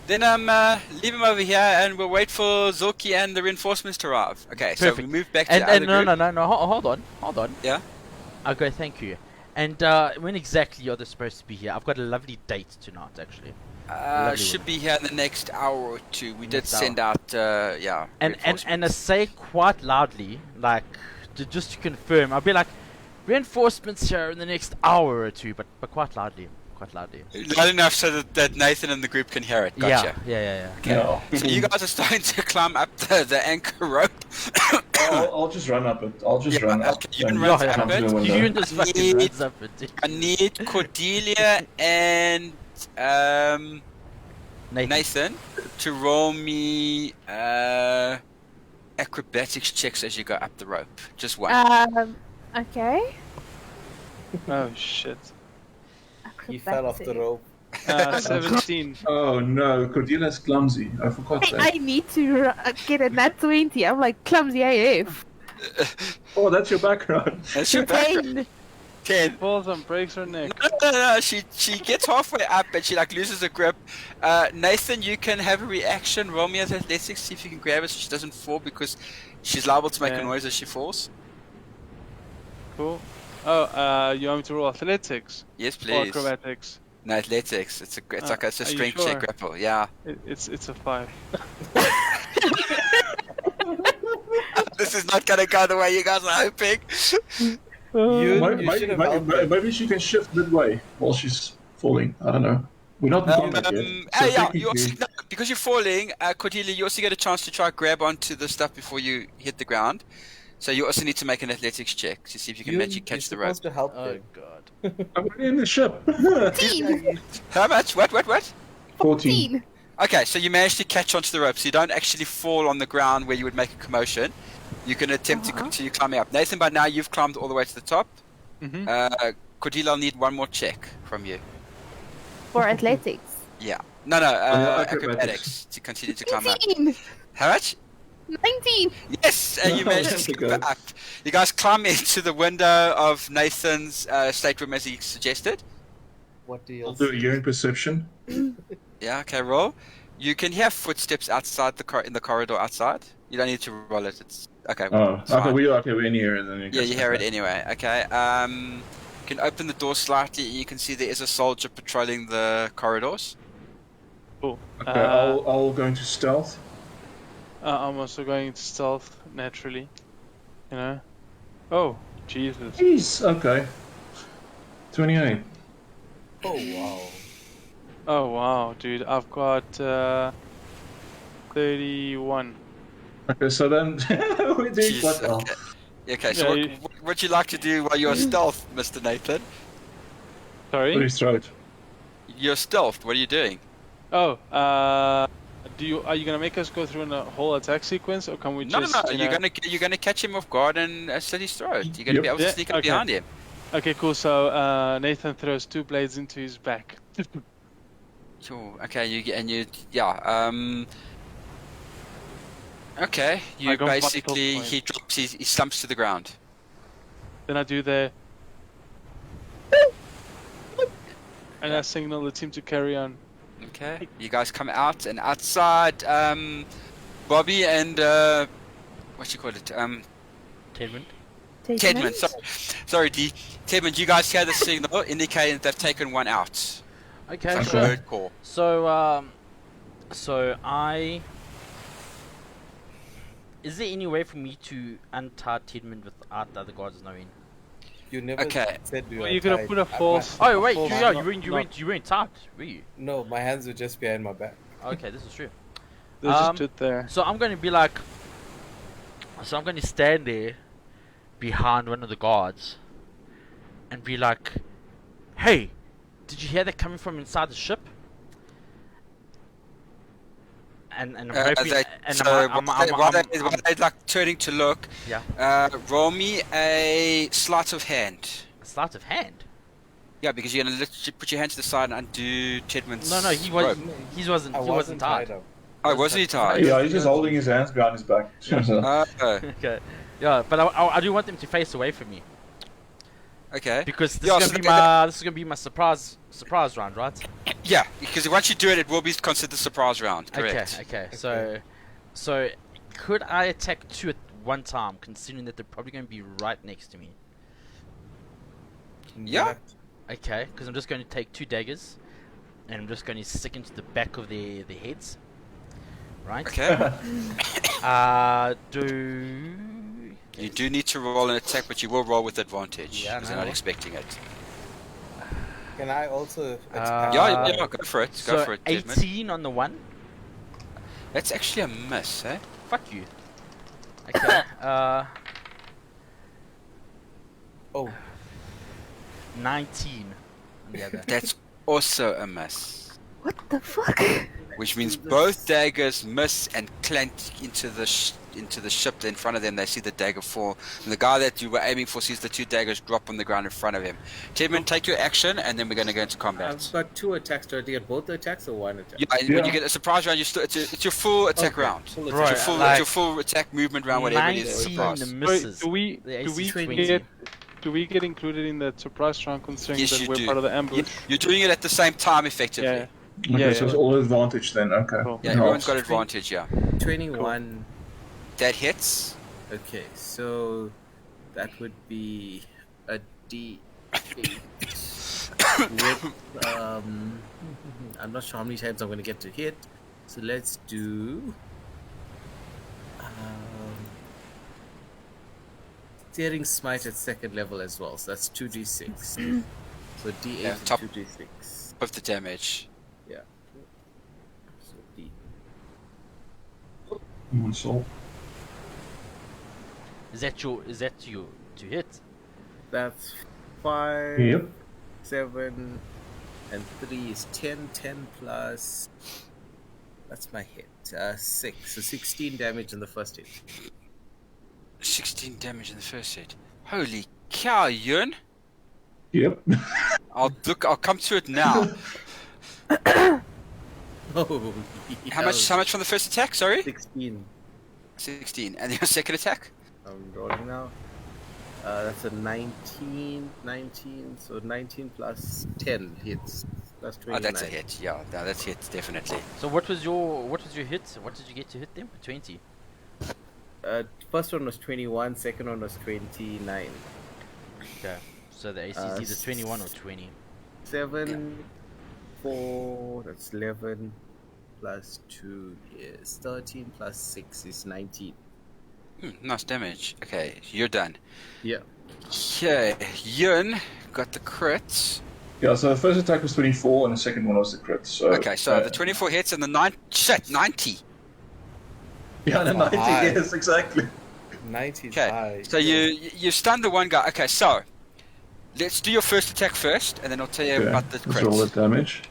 leave him over here, and we'll wait for Zorki and the reinforcements to arrive." Okay, so we Perfect. move back to And the other no, group. hold on. Yeah. I'll go. Thank you. And when exactly are they supposed to be here? I've got a lovely date tonight, actually. Lovely Should be here in the next hour or two. We did Next send out, yeah. And I reinforcements. say quite loudly, like just to confirm. I'll be like, reinforcements here in the next hour or two, but quite loudly. Loud enough so that Nathan and the group can hear it. Gotcha. Yeah. Okay. No. So you guys are starting to climb up the anchor rope. I'll just run up it. I'll just Yeah, run up. okay, you can and run Yeah, up come to it. the window. You just fucking Need- runs up it. I need Cordelia and Nathan to roll me acrobatics checks as you go up the rope. Just one. Okay. Oh shit. He fell off the Acrobatic. rope. 17. Oh no, Cordelia's clumsy. I forgot I that. need to get a nat 20. I'm like clumsy AF. Oh, that's your background. That's your background. 10. 10. Falls and breaks her neck. No. She gets halfway up and she like loses her grip. Nathan, you can have a reaction. Roll me as athletics. See if you can grab her so she doesn't fall because she's liable to make a Yeah. noise as she falls. Cool. Oh, you want me to roll athletics Yes, or please. acrobatics? No, athletics. It's it's Uh, like it's a are you strength check sure? grapple. Yeah. It's a 5. This is not gonna go the way you guys are hoping. You should have helped her. Maybe she can shift midway while she's falling. I don't know. We're not in combat yet. So yeah, you also, technically- no, because you're falling, Cordelia, you also get a chance to try grab onto the stuff before you hit the ground. So you also need to make an athletics check to see if you can magic catch the you're rope. supposed to help Oh her. god. I'm already in the ship. 14. How much? What? 14. Okay, so you managed to catch onto the rope, so you don't actually fall on the ground where you would make a commotion. You can attempt to continue climbing up. Nathan, by now you've climbed all the way to the top. Mm-hmm. Cordelia, I'll need one more check from you. For athletics. Yeah. No, acrobatics. acrobatics to continue to climb up. 19. How much? 19. Yes, and you managed That's to good. climb up. You guys climb into the window of Nathan's stateroom as he suggested. What do you I'll do a hearing perception. Yeah, okay, roll. You can hear footsteps outside in the corridor outside. You don't need to roll it. It's okay. Oh, it's okay, fine. we're in here, and then Yeah, you hear it anyway. Okay. You can open the door slightly, and you can see there is a soldier patrolling the corridors. Cool. Okay, I'll go into stealth. I'm also going to stealth naturally. You know. Oh, Jesus. Jeez, okay. 28. Oh wow. Oh wow, dude. I've got 31. Okay, so then we're doing Jeez, quite well. okay. Okay, so Yeah, what you- would you like to do while you're stealth, Mr. Nathan? What Sorry. his throat. You're stealthed. What are you doing? Oh, are you gonna make us go through a whole attack sequence, or can we No, just? no, you you're know- gonna catch him off guard and slit his throat. You're gonna be able to Yeah, sneak up okay. behind him. Okay, cool. So Nathan throws 2 blades into his back. Sure. Okay, Okay, you I got vital basically point. he drops, he slumps to the ground. Then I do the. And I signal the team to carry on. Okay, you guys come out and outside. Bobby and what you call it? Tedmund. Tedman. Sorry, D. Tedman. You guys hear the signal indicating that they've taken one out. Okay, Like a sure. bird call. So is there any way for me to untie Tedmund without the other guards knowing? You never Okay. said we Well, were you could have tied. put a false. Oh wait, false yeah, knot- you weren't tied, were you? No, my hands were just behind my back. Okay, this is true. They just Um, stood there. So I'm going to be like, so I'm going to stand there, behind one of the guards and be like, "Hey, did you hear that coming from inside the ship?" And I'm hoping, they, and so I'm, while they're like turning to look, yeah, roll me a sleight of hand. a sleight of hand. Yeah, because you're gonna literally put your hand to the side and undo Tedman's No, he rope. wasn't tied. up. Oh, wasn't he tied? Yeah, he's just holding his hands behind his back. Okay, yeah, but I do want them to face away from me okay. because this Yeah, is so gonna be they- this is gonna be my surprise round, right? Yeah, because once you do it, it will be considered the surprise round. Correct. Okay. So could I attack two at one time, considering that they're probably going to be right next to me? Yeah. Okay, because I'm just going to take two daggers, and I'm just going to stick into the back of their heads. Right. Okay. Do You do need to roll an attack, but you will roll with advantage Yeah, because no. they're not expecting it. Can I also Uh, attack? Yeah, go for it. Go so for it, Tedman. 18 on the one. That's actually a miss, eh? Fuck you. Okay. Oh, 19 on the other. That's also a miss. What the fuck? Which means both daggers miss and clank into the ship in front of them. They see the dagger fall, and the guy that you were aiming for sees the two daggers drop on the ground in front of him. Tedman, take your action, and then we're going to go into combat. I've got 2 attacks. Do I get both the attacks or one attack? Yeah, and when you get a surprise round, it's your full attack Okay, round. full Right, It's attack. your full attack movement round, whatever it is. 19 Surprise. misses. Do we The AC is 20. do we get included in that surprise round considering Yes, that you we're do. part of the ambush? You're doing it at the same time, effectively. Yeah. Okay, Yeah, so yeah. it's all advantage then. Okay. Cool. Yeah, No. everyone's got advantage. Yeah, 21. that hits. Okay, so that would be a D8 with I'm not sure how many times I'm going to get to hit. So let's do Tearing Smite at second level as well. So that's 2d6. So D8 Yeah, and top- 2d6. Of the damage. Yeah. So D. One soul. Is that you to hit? That's 5, Yep. 7, and 3 is 10. 10 plus. That's my hit. 6. So 16 damage in the first hit. 16 damage in the first hit. Holy cow, Yun! Yep. I'll come to it now. Oh, How much from the first attack? Sorry. 16. 16. And your second attack? I'm rolling now. That's a 19. So 19 plus 10 hits. That's 29. Oh, that's a hit. Yeah, no, that's hit definitely. So what was your hit? What did you get to hit them? 20. First one was 21. Second one was 29. Okay. So the AC is either 21 or 20. 7, 4. That's 11. Plus 2 is 13. Plus 6 is 19. Nice damage. Okay, you're done. Yeah. Okay, Yun got the crits. Yeah, so the first attack was 24 and the second one was the crit. So, Okay, so the 24 hits and the 90. Yeah, the 90, High. yes, exactly. 90 is Okay, high. so you stunned the one guy. Okay, so let's do your first attack first, and then I'll tell you Okay, about the let's roll crits. the damage.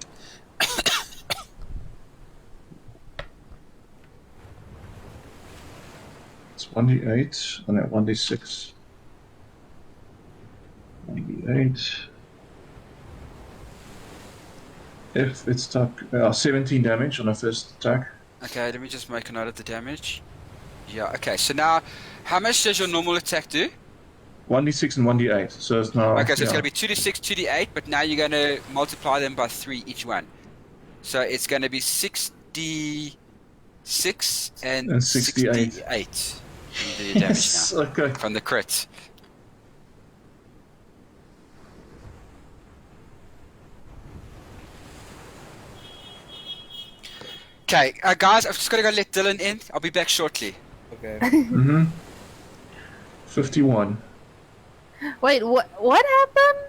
It's 1d8 and then 1d6. 1d8. If it's stuck, 17 damage on the first attack. Okay, let me just make a note of the damage. Yeah, okay, so now, how much does your normal attack do? 1d6 and 1d8. So it's now. Okay, so it's yeah. going to be 2d6, 2d8, but now you're going to multiply them by 3 each one. So it's going to be 6d6 and 68. 68. You do your damage Yes, now okay. from the crit. Okay, guys, I've just got to go let Dylan in. I'll be back shortly. Okay. Mm-hmm. 51. Wait, what happened?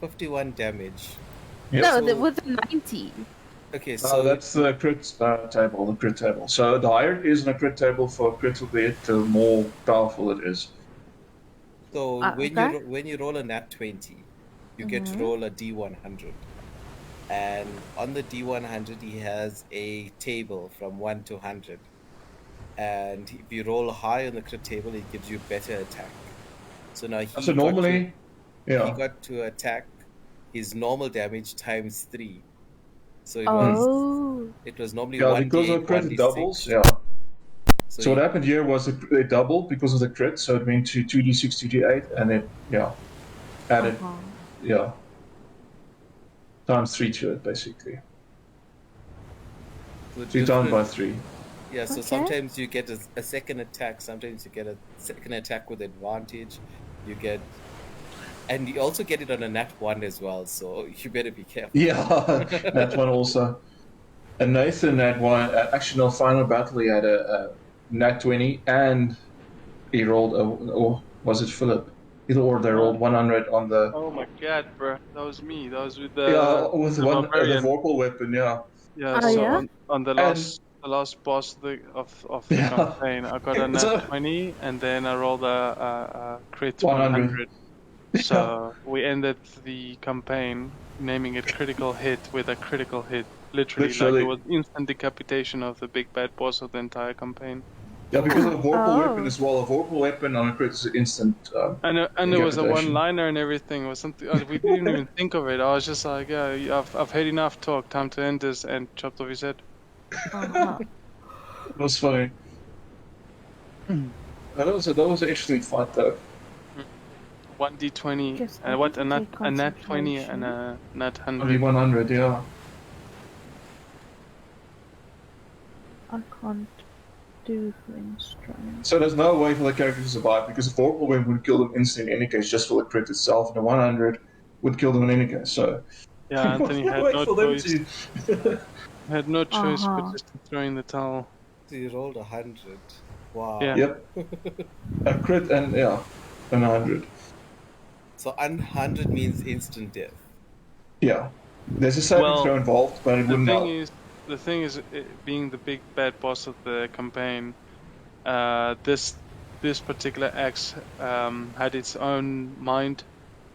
51 damage. Yep. No, So- with the 90. Okay, So so that's the crit table, the crit table. So the higher it is in a crit table for critical hit, the more powerful it is. So okay. when you roll a nat 20, you get to Mhm. roll a d100. And on the d100, he has a table from 1 to 100. And if you roll high on the crit table, it gives you better attack. So now So normally, he yeah. got to attack his normal damage times 3. So Oh. it was normally Yeah, because 1d8, of crit it 1d6. doubles, yeah. So So what happened here was they doubled because of the crit, so it went to 2d6, 2d8, and then, added, Uh-huh. times 3 to it, basically. the So you times by different 3. Yeah, so Okay. sometimes you get a second attack, sometimes you get a second attack with advantage. You get, and you also get it on a nat 1 as well, so you better be careful. Yeah, that one also. And Nathan had one, actually, no, Final Battle, he had a nat 20, and he rolled, or was it Philip? Either or, they rolled 100 on the, Oh my god, bro. That was me. That was with with the the barbarian. Vorpal weapon, yeah. Yeah, Oh, so yeah? on the And, last boss of the yeah, campaign, I got a nat so 20, and then I rolled a crit 100. 100. Yeah, So we ended the campaign naming it critical hit with a critical hit. Literally, like it literally. was instant decapitation of the big bad boss of the entire campaign. Yeah, because of a Vorpal weapon Oh. as well. A Vorpal weapon on a crit is instant And it was a decapitation. one-liner and everything. It was something we didn't even think of it. I was just like, yeah, I've had enough talk. Time to end this, and chopped off his head. Uh-huh. It was funny. That was an interesting fight, though. 1d20 Just and what a nat take 20 and concentration. a nat Only 100. 100, yeah. I can't do flame strike. So there's no way for the character to survive because a Vorpal weapon would kill them instantly in any case, just for the crit itself, and a 100 would kill them in any case. So Yeah, Anthony no had way no for them choice. to. Had no choice but Uh-huh. just to throw in the towel. So you rolled 100. Wow. Yeah. Yep. A crit and and 100. So 100 means instant death. Yeah. There's a saving Well, throw involved, but it The wouldn't help. thing is, being the big bad boss of the campaign, this particular axe had its own mind,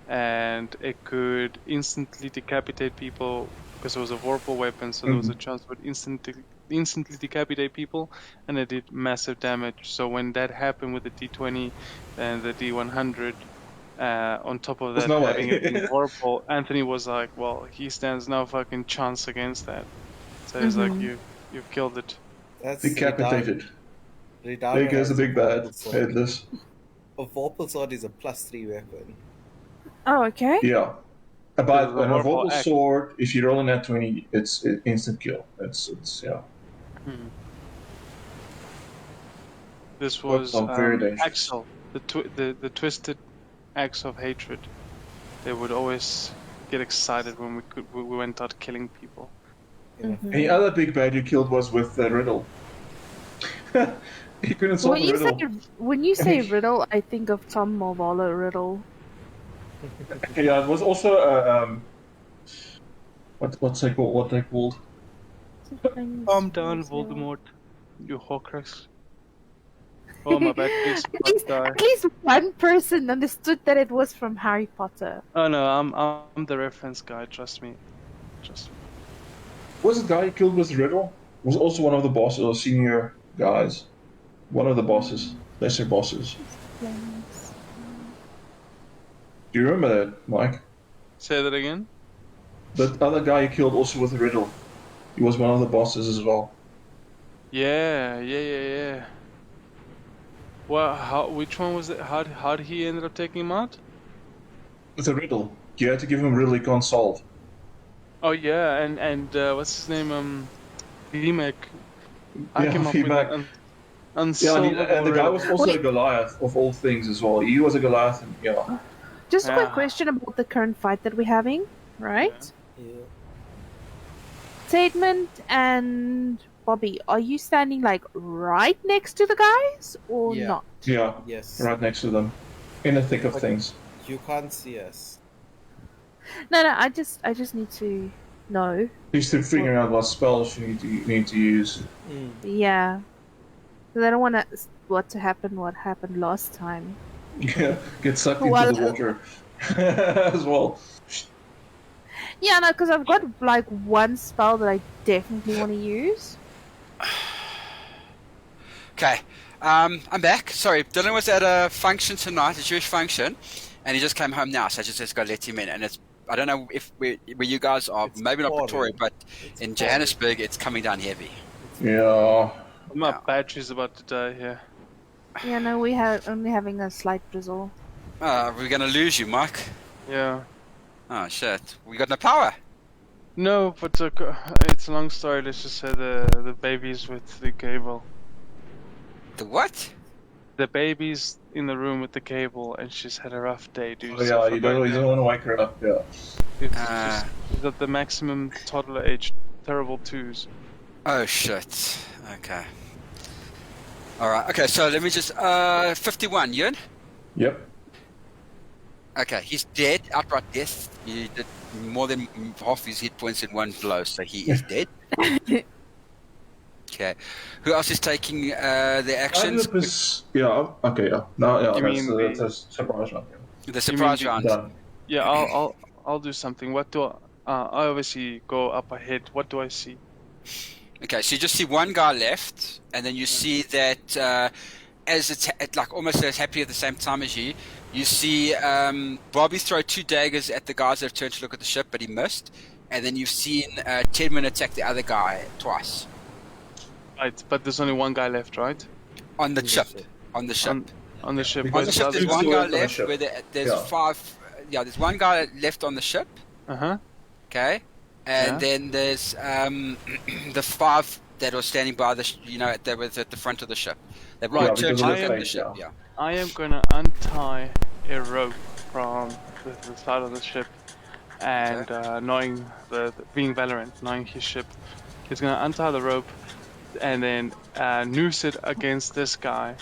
and it could instantly decapitate people because it was a Vorpal weapon. So there was a chance it would instantly decapitate people, and it did massive damage. So when that happened with the D20 and the D100. On top of There's that, no having way. it in Vorpal, Anthony was like, well, he stands no fucking chance against that. So he's like, you've killed it. That's Decapitated. Redound There goes the has a big bad. Vorpal sword. Headless. A Vorpal sword is a +3 weapon. Oh, okay. Yeah. But There's a a Vorpal Vorpal axe. sword, if you roll a nat 20, it's instant kill. It's yeah. This was Vorpal, very dangerous. Axel, the twisted axe of hatred. They would always get excited when we went out killing people. Yeah. The other big bad you killed was with the riddle. He couldn't solve the riddle. When you say riddle, I think of Tom Morvallo riddle. Yeah, it was also what's they called? What they called? Calm down, Voldemort. You Horcrux. Oh my bad, please. At least one person understood that it was from Harry Potter. Oh no, I'm the reference guy. Trust me. Trust me. Was the guy you killed with the riddle? Was also one of the bosses or senior guys. One of the bosses, lesser bosses. Do you remember that, Mike? Say that again. The other guy you killed also with the riddle. He was one of the bosses as well. Yeah. Well, which one was it? How did he ended up taking him out? With a riddle. You had to give him a riddle he can't solve. Oh yeah, and what's his name? VMAC. I Yeah, came up VMAC. with an Yeah, unsolvable and the guy riddle. was also a Goliath of all things as well. He was a Goliath, and yeah. Just a quick Yeah. question about the current fight that we're having, right? Yeah. Tadement and Bobby, are you standing like right next to the guys or Yeah. not? Yeah, Yes. right next to them. In the thick of things. You can't see us. No, I just need to know. He's still figuring out what spells you need to use. Yeah, because I don't want what happened last time. Get sucked Well, into the water as well. Yeah, no, because I've got like one spell that I definitely want to use. Okay, I'm back. Sorry, Dylan was at a function tonight, a Jewish function, and he just came home now, so I just got to let him in. And it's, I don't know if where you guys are, It's maybe not pouring. Pretoria, but It's in pouring. Johannesburg, it's coming down heavy. Yeah. My Yeah. battery's about to die here. Yeah, no, we have only having a slight drizzle. We're going to lose you, Mike. Yeah. Oh, shit. We got no power. No, but it's a long story. Let's just say the baby's with the cable. The what? The baby's in the room with the cable, and she's had a rough day, dude. Oh, yeah, you don't want to wake her up. Yeah. It's Uh. just she's at the maximum toddler age, terrible twos. Oh, shit. Okay. All right. Okay, so let me just... 51, Ewan? Yep. Okay, he's dead, outright death. He did more than half his hit points in one blow, so he is dead. Okay. Who else is taking the actions? Yeah. Okay. Yeah. No. Yeah. You mean That's a surprise round. Yeah. The surprise round. Done. Yeah, I'll do something. What do I obviously go up ahead? What do I see? Okay, so you just see one guy left, and then you see that as it's like almost as happy at the same time as you. You see Bobby throw 2 daggers at the guys that have turned to look at the ship, but he missed. And then you've seen Tedman attack the other guy twice Right, but there's only one guy left, right? on the ship. On the ship. On the ship. Because On the ship, there's Two one still guy left on the left. ship. Where there's Yeah. 5. Yeah, there's one guy left on the ship. Uh-huh. Okay, and Yeah. then there's the 5 that were standing by the, that was at the front of the ship. They've Right, all turned because to of look the at the fate, ship. yeah. Yeah. I am gonna untie a rope from the side of the ship, and knowing being Valorant, knowing his ship, he's gonna untie the rope, and then noose it against this guy,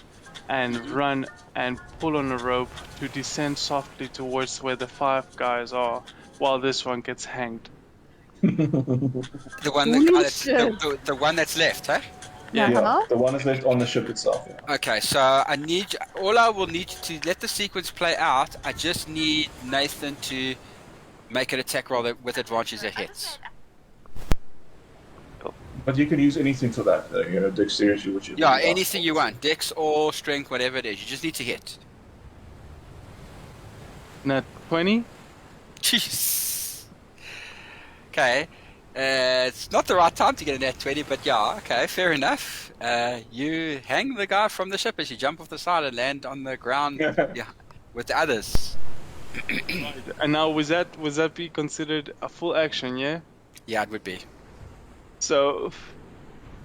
and run and pull on the rope to descend softly towards where the 5 guys are, while this one gets hanged. The one Holy that shit. the one that's left, huh? Yeah. Yeah. The one is left on the ship itself. Yeah. Okay, so all I will need to let the sequence play out. I just need Nathan to make an attack roll with advantage that hits. But you can use anything for that. Dexterity, which you. Yeah, anything you want, dex or strength, whatever it is. You just need to hit. Nat 20? Jeez. Okay. It's not the right time to get a nat 20, but yeah, okay, fair enough. You hang the guy from the ship as you jump off the side and land on the ground with the others. And now would that be considered a full action, yeah? Yeah, it would be. So,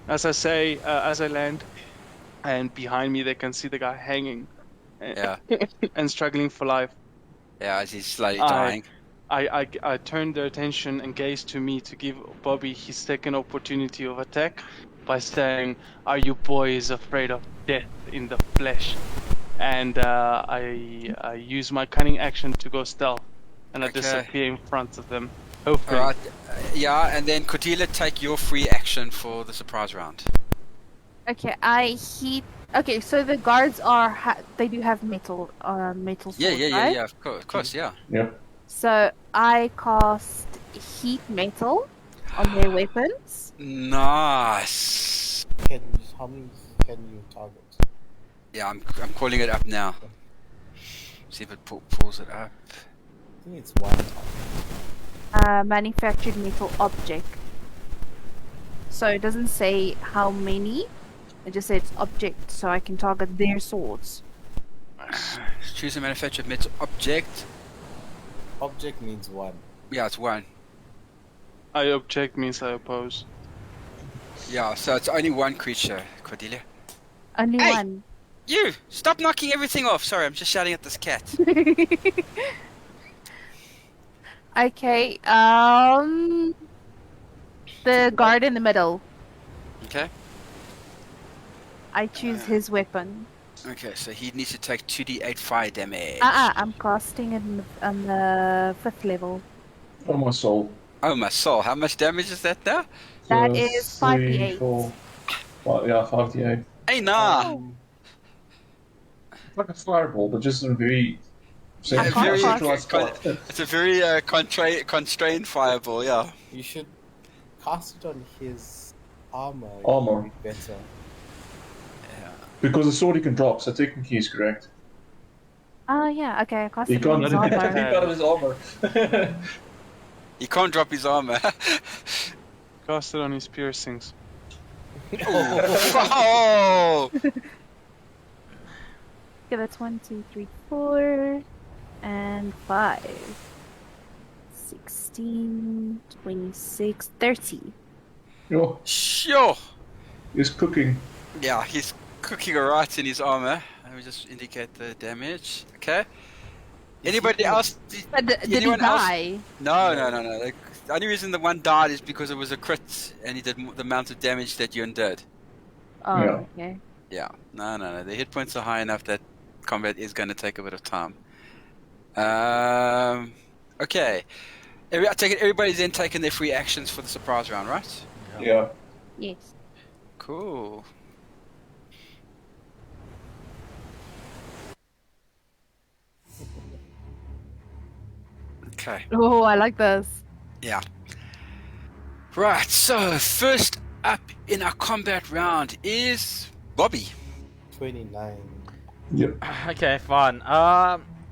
as I say, as I land, and behind me they can see the guy hanging, Yeah. and struggling for life. Yeah, as he's slowly I- dying. I turn their attention and gaze to me to give Bobby his second opportunity of attack by saying, "Are you boys afraid of death in the flesh?" And I use my cunning action to go stealth, and I Okay. disappear in front of them. Hopefully. Alright, yeah, and then Cordelia, take your free action for the surprise round. Okay, Okay, so the guards they do have metal swords, right? Yeah, of course, yeah. Yeah. So I cast heat metal on their weapons. Nice. How many can you target? Yeah, I'm calling it up now. See if it pulls it up. I think it's one target. Manufactured metal object. So it doesn't say how many. It just says object, so I can target their swords. Choose a manufactured metal object. Object means one. Yeah, it's 1. I object means I oppose. Yeah, so it's only 1 creature, Cordelia. Only Hey! one. You! Stop knocking everything off! Sorry, I'm just shouting at this cat. Okay, the guard in the middle. Okay? I choose his weapon. Okay, so he needs to take 2d8 fire damage. I'm casting it on the 5th level. Oh my soul. Oh my soul, how much damage is that now? That is 5d8. 4. Well, yeah, 5d8. Hey, nah! like a fireball, but just in a very Yeah, very centralized spot. It's a very constrained fireball. Yeah. You should cast it on his armor. It Armor. would be better. Because the sword he can drop, so technically he's correct. Oh yeah, okay. I cast He it on can't his take armor. out of his armor. He can't drop his armor. Cast it on his piercings. Oh! Okay, that's 1, 2, 3, 4, and 5. 16, 26, 30. Oh, Sure. he's cooking. Yeah, he's cooking right in his armor. Let me just indicate the damage. Okay. Anybody else? But did he anyone else? die? No. Like, the only reason the one died is because it was a crit and he did the amount of damage that you did. Oh, Yeah. okay. Yeah. No. The hit points are high enough that combat is going to take a bit of time. Okay. I take it everybody's then taken their free actions for the surprise round, right? Yeah. Yes. Cool. Okay. Oh, I like this. Yeah. Right, so first up in our combat round is Bobby. 29. Yep. Okay, fine.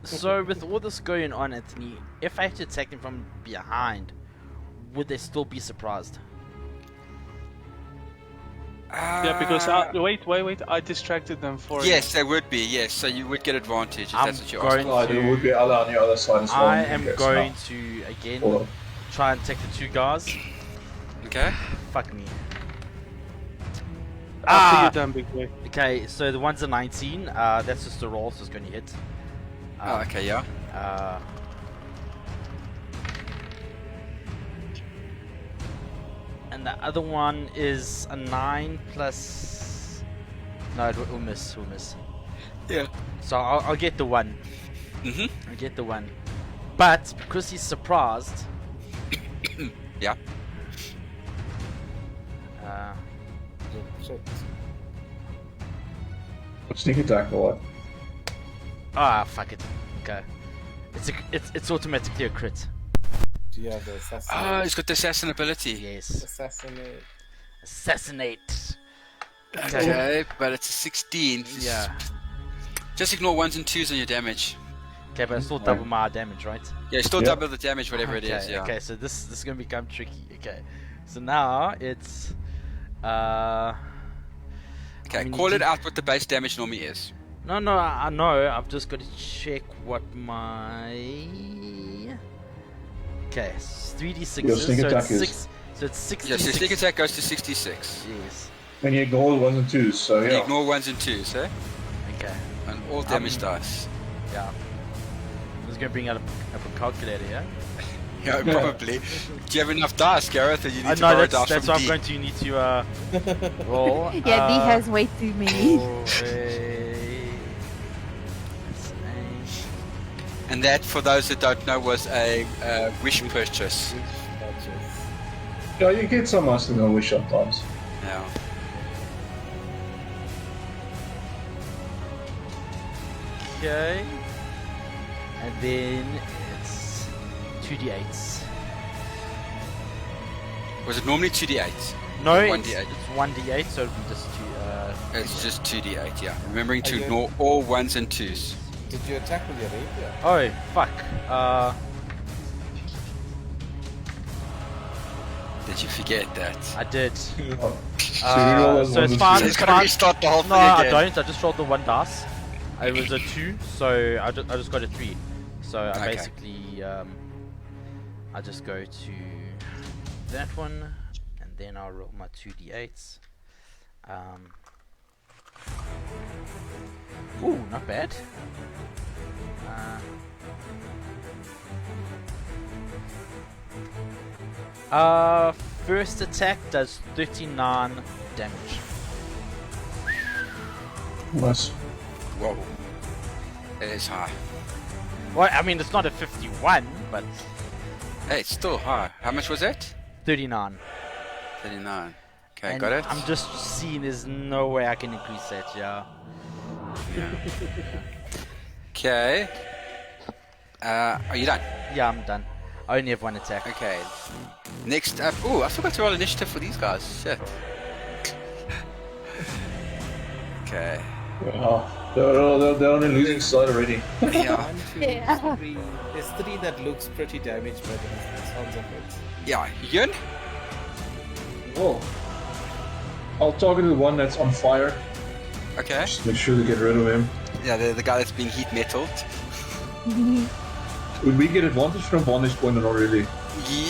So with all this going on, Anthony, if I had to attack them from behind, would they still be surprised? Yeah, because wait, I distracted them for you. Yes, they would be. Yes, so you would get advantage if I'm that's what you're going asking. Oh, there would be Allah on the other side as well. I am Yes, going no. to again Hold on. try and take the two guys. Okay. Fuck me. After you're done, big boy. Okay, so the one's a 19. That's just a roll, so it's going to hit. Oh, okay, yeah. And the other one is a 9 plus. No, we'll miss. We'll miss. Yeah. So I'll get the 1. Mhm. I'll get the 1. But because he's surprised. Yeah. Shit. Sneak attack or what? Fuck it. Okay. It's automatically a crit. Do you have the assassinate? Oh, he's got the assassin ability. Yes. Assassinate. Assassinate. Okay, but it's a 16. Yeah. Just ignore 1s and 2s on your damage. Okay, but I still double my damage, right? Yeah, still Yeah. double the damage, whatever it is. Okay, Yeah. Okay, so this is gonna become tricky. Okay. So now it's Okay, I mean, call you it do- out what the base damage normally is. No, I know. I've just got to check what my. Okay, 3d6. Your sneak so attack it's is- 6. So it's 66. Yes, your sneak attack goes to 66. Yes. And you ignore the 1s and 2s, so You yeah. ignore 1s and 2s, eh? Okay. And all damage dice. Yeah. I'm just gonna bring out a calculator here. Yeah, probably. Do you have enough dice, Gareth, or you need to No, borrow that's dice what from I'm D? going to need to roll. Yeah, D has way too many. And that, for those that don't know, was a wish purchase. Yeah, you get some nice little wish sometimes. Yeah. Okay. And then it's 2d8s. Was it normally 2d8? No, Or it's 1d8? it's 1d8, so it'll be just 2. It's just 2d8, yeah. Remembering to Okay. ignore all 1s and 2s. Did you attack with your rapier? Oh, fuck. Did you forget that? I did. So you roll those So it's 1s and fine. So 2s. he's got to restart the whole No, thing I again. don't. I just rolled the 1 dice. It was a 2, so I just got a 3. So I Okay. basically, I just go to that one, and then I'll roll my 2d8s. Ooh, not bad. First attack does 39 damage. Nice. Whoa. It is high. Well, I mean, it's not a 51, but Hey, it's still high. How much was that? 39. 39. Okay, And got it? I'm just seeing there's no way I can increase that, yeah. Okay. Are you done? Yeah, I'm done. I only have one attack. Okay. Next up. Ooh, I forgot to roll initiative for these guys. Shit. Okay. Oh, they're on the losing side already. Yeah. 1, 2, Yeah. 3. There's 3 that looks pretty damaged by the sounds of it. Yeah. Yun? Whoa. I'll target the one that's on fire. Okay. Just make sure to get rid of him. Yeah, the guy that's being heat metaled. Would we get advantage from vantage point or not really?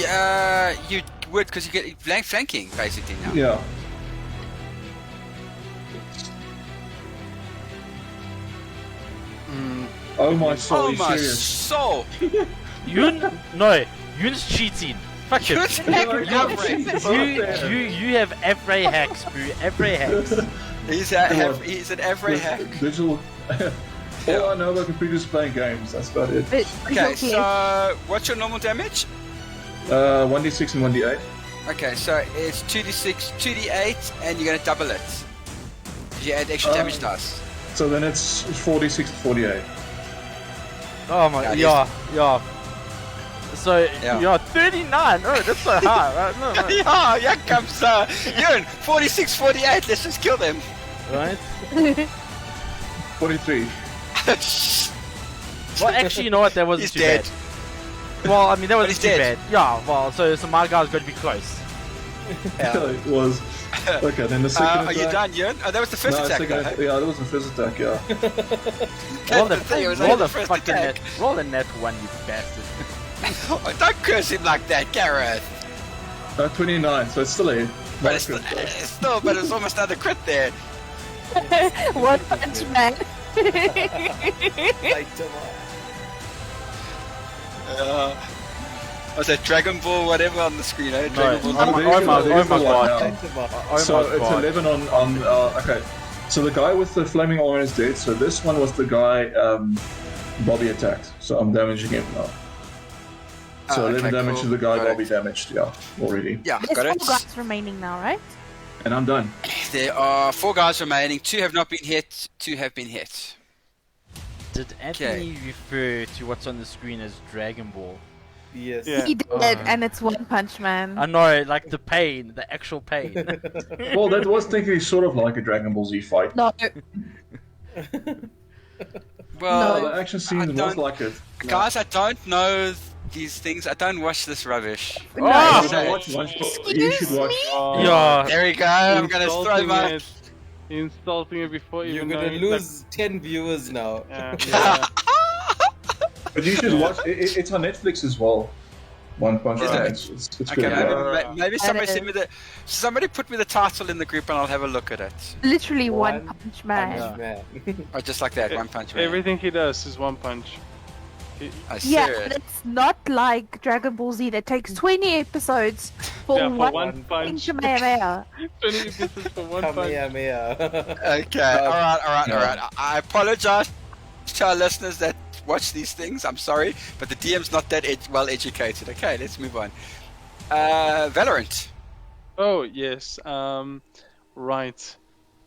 Yeah, you would, because you get flanking, basically, now. Yeah. Oh my soul, Oh are you my serious? soul! Yun? No, Yun's cheating. Fuck him. Yun's hacking. You have every hacks, bro. Every hacks. He's an every hack. Digital. All I know about computers is playing games. That's about it. Okay, so what's your normal damage? 1d6 and 1d8. Okay, so it's 2d6, 2d8, and you're gonna double it. 'Cause you add extra damage dice. So then it's 4d6 to 48. Oh my, Yeah, yeah. So, Yeah. yeah, 39. Oh, that's so hard. Right? No. Yeah, here comes Yun, 46, 48, let's just kill them. Right? 43. Well, actually, you know what? That wasn't He's too dead. bad. Well, I mean, that wasn't he's too dead. bad. Yeah, well, so my guy's got to be close. It was. Okay, then the second attack. Are you done, Yun? Oh, that was the first No, attack, second though. Yeah, that was the first attack, yeah. Roll the, the thing, it was roll only the the first fucking attack. net. Roll the net one, you bastard. Oh, don't curse him like that, Gareth. 29, so it's still a hit. But but it's almost another crit there. One Punch Man. Like, Was that Dragon Ball whatever on the screen, eh? No, Dragon Ball. oh my There's the one god. now. Oh So my it's god. 11 on okay. So the guy with the flaming iron is dead. So this one was the guy Bobby attacked. So I'm damaging him now. So 11 okay, damage cool. to the guy Got Bobby it. damaged, yeah, already. Yeah, There's got 4 it. guys remaining now, right? And I'm done. There are 4 guys remaining. 2 have not been hit. 2 have been hit. Did Anthony refer to what's on the screen as Dragon Ball? yes. Yeah. He did, and it's One Punch Man. I know, like the pain, the actual pain. Well, that was technically sort of like a Dragon Ball Z fight. No, Well, The action I scene was don't- like it. guys, I don't know these things. I don't watch this rubbish. You Oh! should watch you should watch. Oh, Yeah. There we go. I'm gonna throw insulting my. it. Insulting it before You're even gonna knowing lose 10 viewers now. that- yeah. But you should watch. It's on Netflix as well. One Punch Is Man. it? It's Okay, good. maybe somebody That send me the. Somebody put me the title in the group and I'll have a look at it. literally One One Punch Man. Punch Man. Or just like that, One Punch Man. Everything he does is one punch. I Yeah, see but it. it's not like Dragon Ball Z that takes 20 episodes for Yeah, for one one punch. Kamehameha. 20 episodes for one punch. Kamehameha. Okay, alright. I apologize to our listeners that watch these things. I'm sorry, but the DM's not that well educated. Okay, let's move on. Valorant. Oh, yes. Right.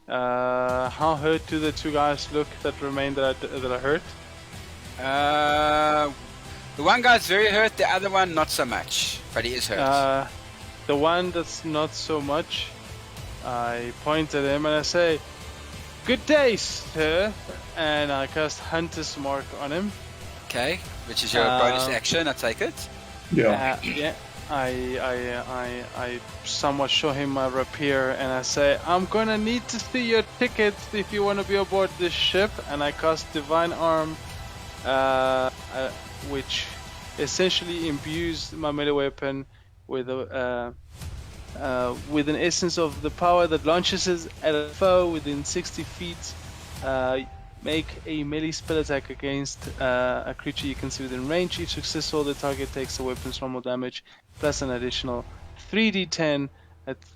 How hurt do the 2 guys look that remain that are hurt? The one guy's very hurt, the other one not so much, but he is hurt. The one that's not so much, I point at him and I say, "Good day, sir," and I cast Hunter's Mark on him. Okay, which is your bonus action, I take it. Yeah. Yeah. I somewhat show him my rapier and I say, "I'm gonna need to see your tickets if you want to be aboard this ship." And I cast Divine Arm, which essentially imbues my melee weapon with an essence of the power that launches it at a foe within 60 feet. Make a melee spell attack against a creature you can see within range. Each successful, the target takes the weapon's normal damage plus an additional 3d10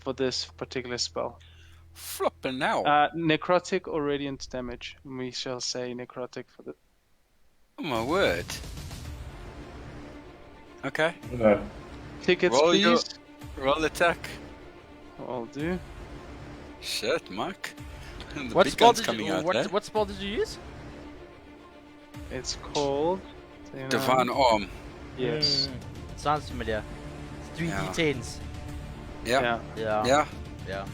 for this particular spell. Flippin' now. Necrotic or radiant damage. We shall say necrotic for the. Oh my word. Okay. No. Tickets, Roll please. your- Roll attack. I'll do. Shit, Mike. The What big spell guns did coming you? out, What, eh? what spell did you use? It's called Divine Arm. Yes. Sounds familiar. It's 3d10s. Yeah. Yeah. Yeah. Yeah.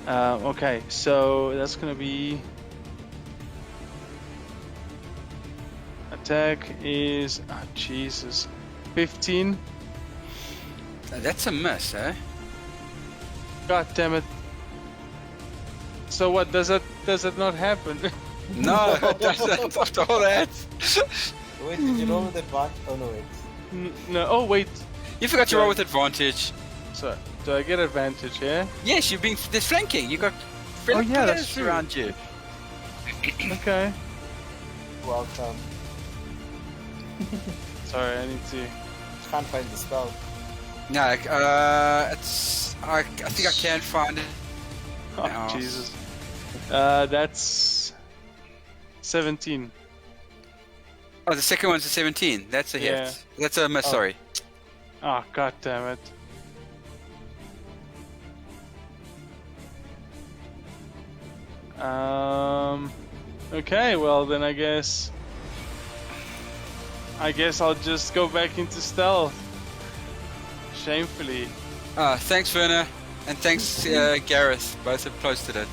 Yeah. Okay, so that's gonna be attack is Jesus, 15. That's a miss, eh? God damn it! So what does that not happen? No, that's after all that. Wait, did you roll with advantage? Oh no, wait. No. Oh wait. You forgot to roll with advantage. So do I get advantage? Yeah. Yes, you've been. There's flanking. You got. Oh, yeah, that's players true. around you. Okay. Welcome. Sorry, I need to. Can't find the spell. No, it's. I think I can find it. Oh No. Jesus. That's 17. Oh, the second one's a 17. That's a hit. Yeah. That's a miss. Oh. Sorry. Oh God damn it. Okay, well then I guess I'll just go back into stealth. Shamefully. Thanks, Werner, and thanks, Gareth. Both have posted it.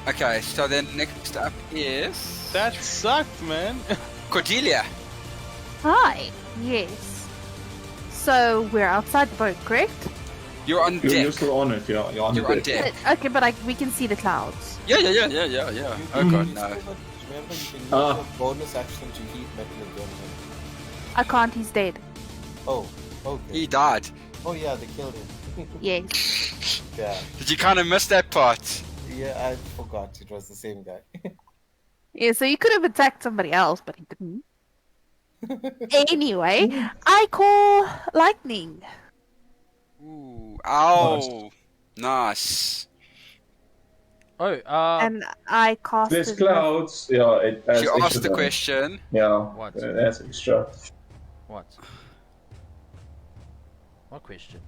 Okay, so then next up is That sucked, man. Cordelia. Hi. Yes. So we're outside the boat, correct? You're on You're deck. still on it, yeah. You're on You're the on deck. deck. Okay, but we can see the clouds. Yeah. Oh god, You no. still got- Remember, you can use Ah. your bonus action to heat metal again. I can't. He's dead. Oh, okay. He died. Oh yeah, they killed him. Yes. Yeah, Did you kind of miss that part? yeah, I forgot it was the same guy. Yeah. So you could have attacked somebody else, but he didn't. Anyway, I call lightning. Ooh, ow, nice. Oh, And I cast There's it- clouds, yeah, it adds She extra asked the damage. question. Yeah, What? it adds extra. what? What question?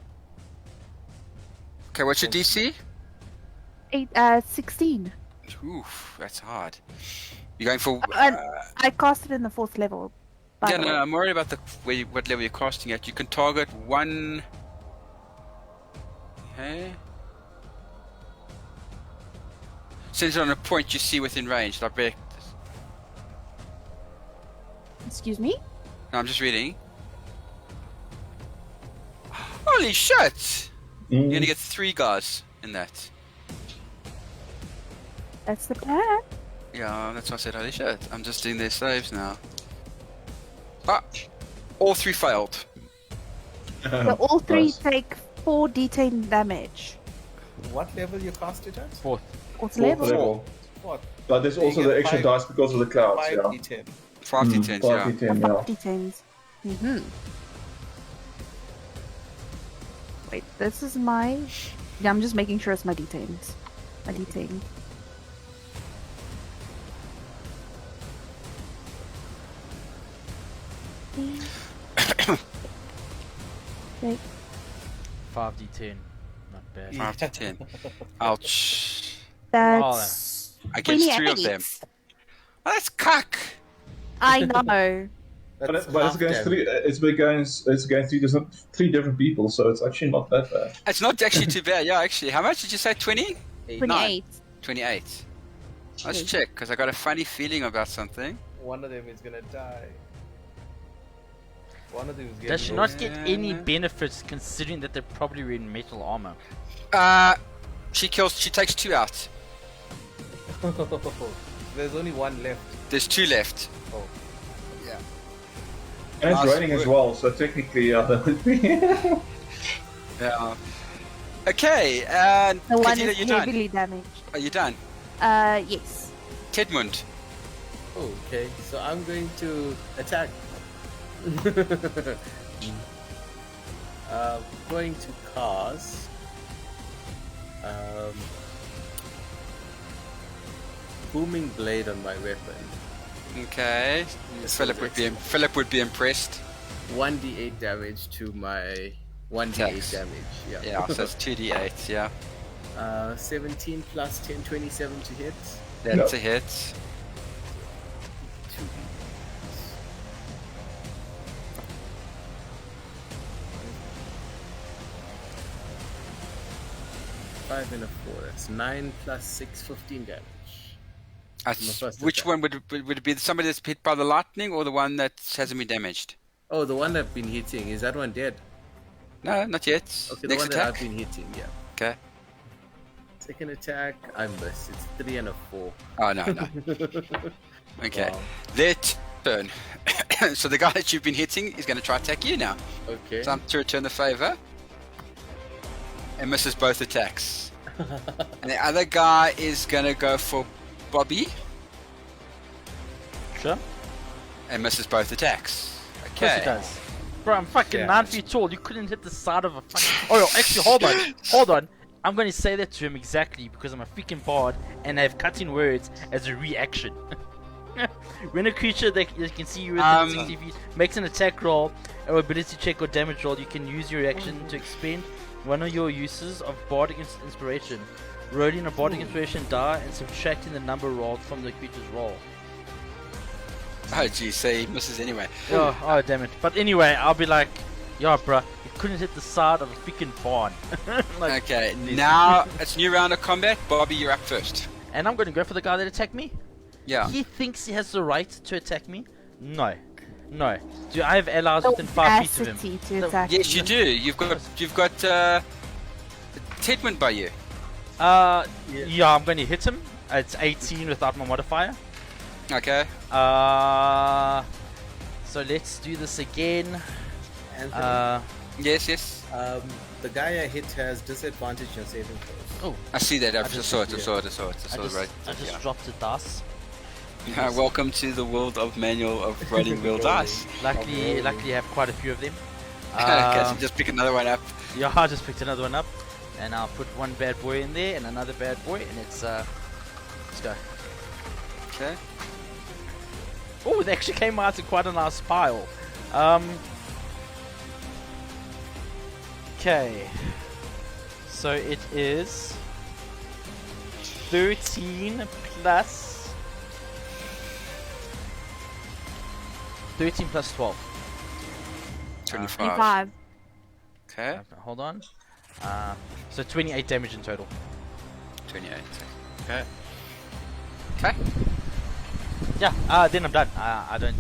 Okay, what's your DC? 16. Oof, that's hard. You're going for. And I cast it in the 4th level. by Yeah, the no, way. I'm worried about what level you're casting at. You can target one. Okay. Center on a point you see within range. Direct. Excuse me? No, I'm just reading. Holy shit! You're gonna get 3 guys in that. That's the plan. Yeah, that's why I said holy shit. I'm just doing their saves now. Ah! All 3 failed. So all 3 Nice. take 4 d10 damage. What level you cast it at? 4th. What's Fourth level? level. What? But there's So you also get the extra 5 dice because of the clouds, 5 yeah. d10. 5 d10s, 5 yeah. D10, yeah. D10s. Mm-hmm. Wait, this is my... Yeah, I'm just making sure it's my d10s. My d10. Okay. 5d10. Not bad. 5 to 10. Ouch. That's... I get 3 of 28. them. Oh, that's cuck! I know. But it's half against damage. it's against 3 different people, so it's actually not that bad. It's not actually too bad, yeah, actually. How much did you say? 20? 28. 28. Let's check, because I got a funny feeling about something. One of them is gonna die. One of them is getting Does she not get any Yeah. benefits considering that they're probably in metal armor? She takes 2 out. There's only one left. There's 2 left. Oh. And it's Nice raining as work. well, so technically, that would be. Yeah. Okay, and The one Katina, is you done? heavily damaged. Are you done? Yes. Tedmund. Okay, so I'm going to attack. I'm going to cast. Booming blade on my weapon. Okay. Yes, Philip would be impressed. 1d8 damage to my 1d8 Attacks. damage. Yeah. Yeah, so it's 2d8, yeah. 17 plus 10, 27 to hit. That's No. a hit. 2d. 5 and a 4. That's 9 plus 6, 15 damage. first Which attack. one would it be? Somebody that's hit by the lightning or the one that hasn't been damaged? Oh, the one I've been hitting. Is that one dead? No, not yet. Okay, the Next one that attack. I've been hitting, yeah. Okay. Second attack, I missed. It's 3 and a 4. Oh no, no. Okay. Wow. Their turn. So the guy that you've been hitting is going to try to attack you now. Okay. Time to return the favor. And misses both attacks. And the other guy is going to go for Bobby Sure. and misses both attacks. Of course it Okay. does. Bro, I'm fucking Yeah. 9 feet tall. You couldn't hit the side of a fucking. Oh, yo, actually, hold on. Hold on. I'm going to say that to him exactly because I'm a freaking bard and I have cutting words as a reaction. When a creature that you can see you within 60 feet makes an attack roll, or ability check, or damage roll, you can use your reaction to expend one of your uses of Bardic Inspiration. Rolling a Bardic Inspiration die and subtracting the number rolled from the creature's roll. Oh geez, so he misses anyway. Oh, damn it. But anyway, I'll be like, yo, bruh, you couldn't hit the side of a freaking barn. Like, Okay, now it's new round of combat. Bobby, you're up first. and I'm going to go for the guy that attacked me. Yeah. He thinks he has the right to attack me. No. No. Do I have allies within 5 feet of him? Audacity to No, attack Yes, you him. do. You've got Tedman by you. Yeah, I'm going to hit him. It's 18 without my modifier. Okay. So let's do this again. Anthony, Yes. the guy I hit has disadvantage on saving throws. Oh, I see that. I just- saw it. I saw it. I just dropped a dice. Welcome to the world of manual of running wheel dice. Luckily I have quite a few of them. Okay, so just pick another one up. Yeah, I just picked another one up, and I'll put one bad boy in there and another bad boy, and it's let's go. Okay. Oh, they actually came out in quite a nice pile. Okay, so it is 13 plus 12. 25. 25. Okay. Hold on. So 28 damage in total. 28. Okay. Okay. Yeah, then I'm done. I don't.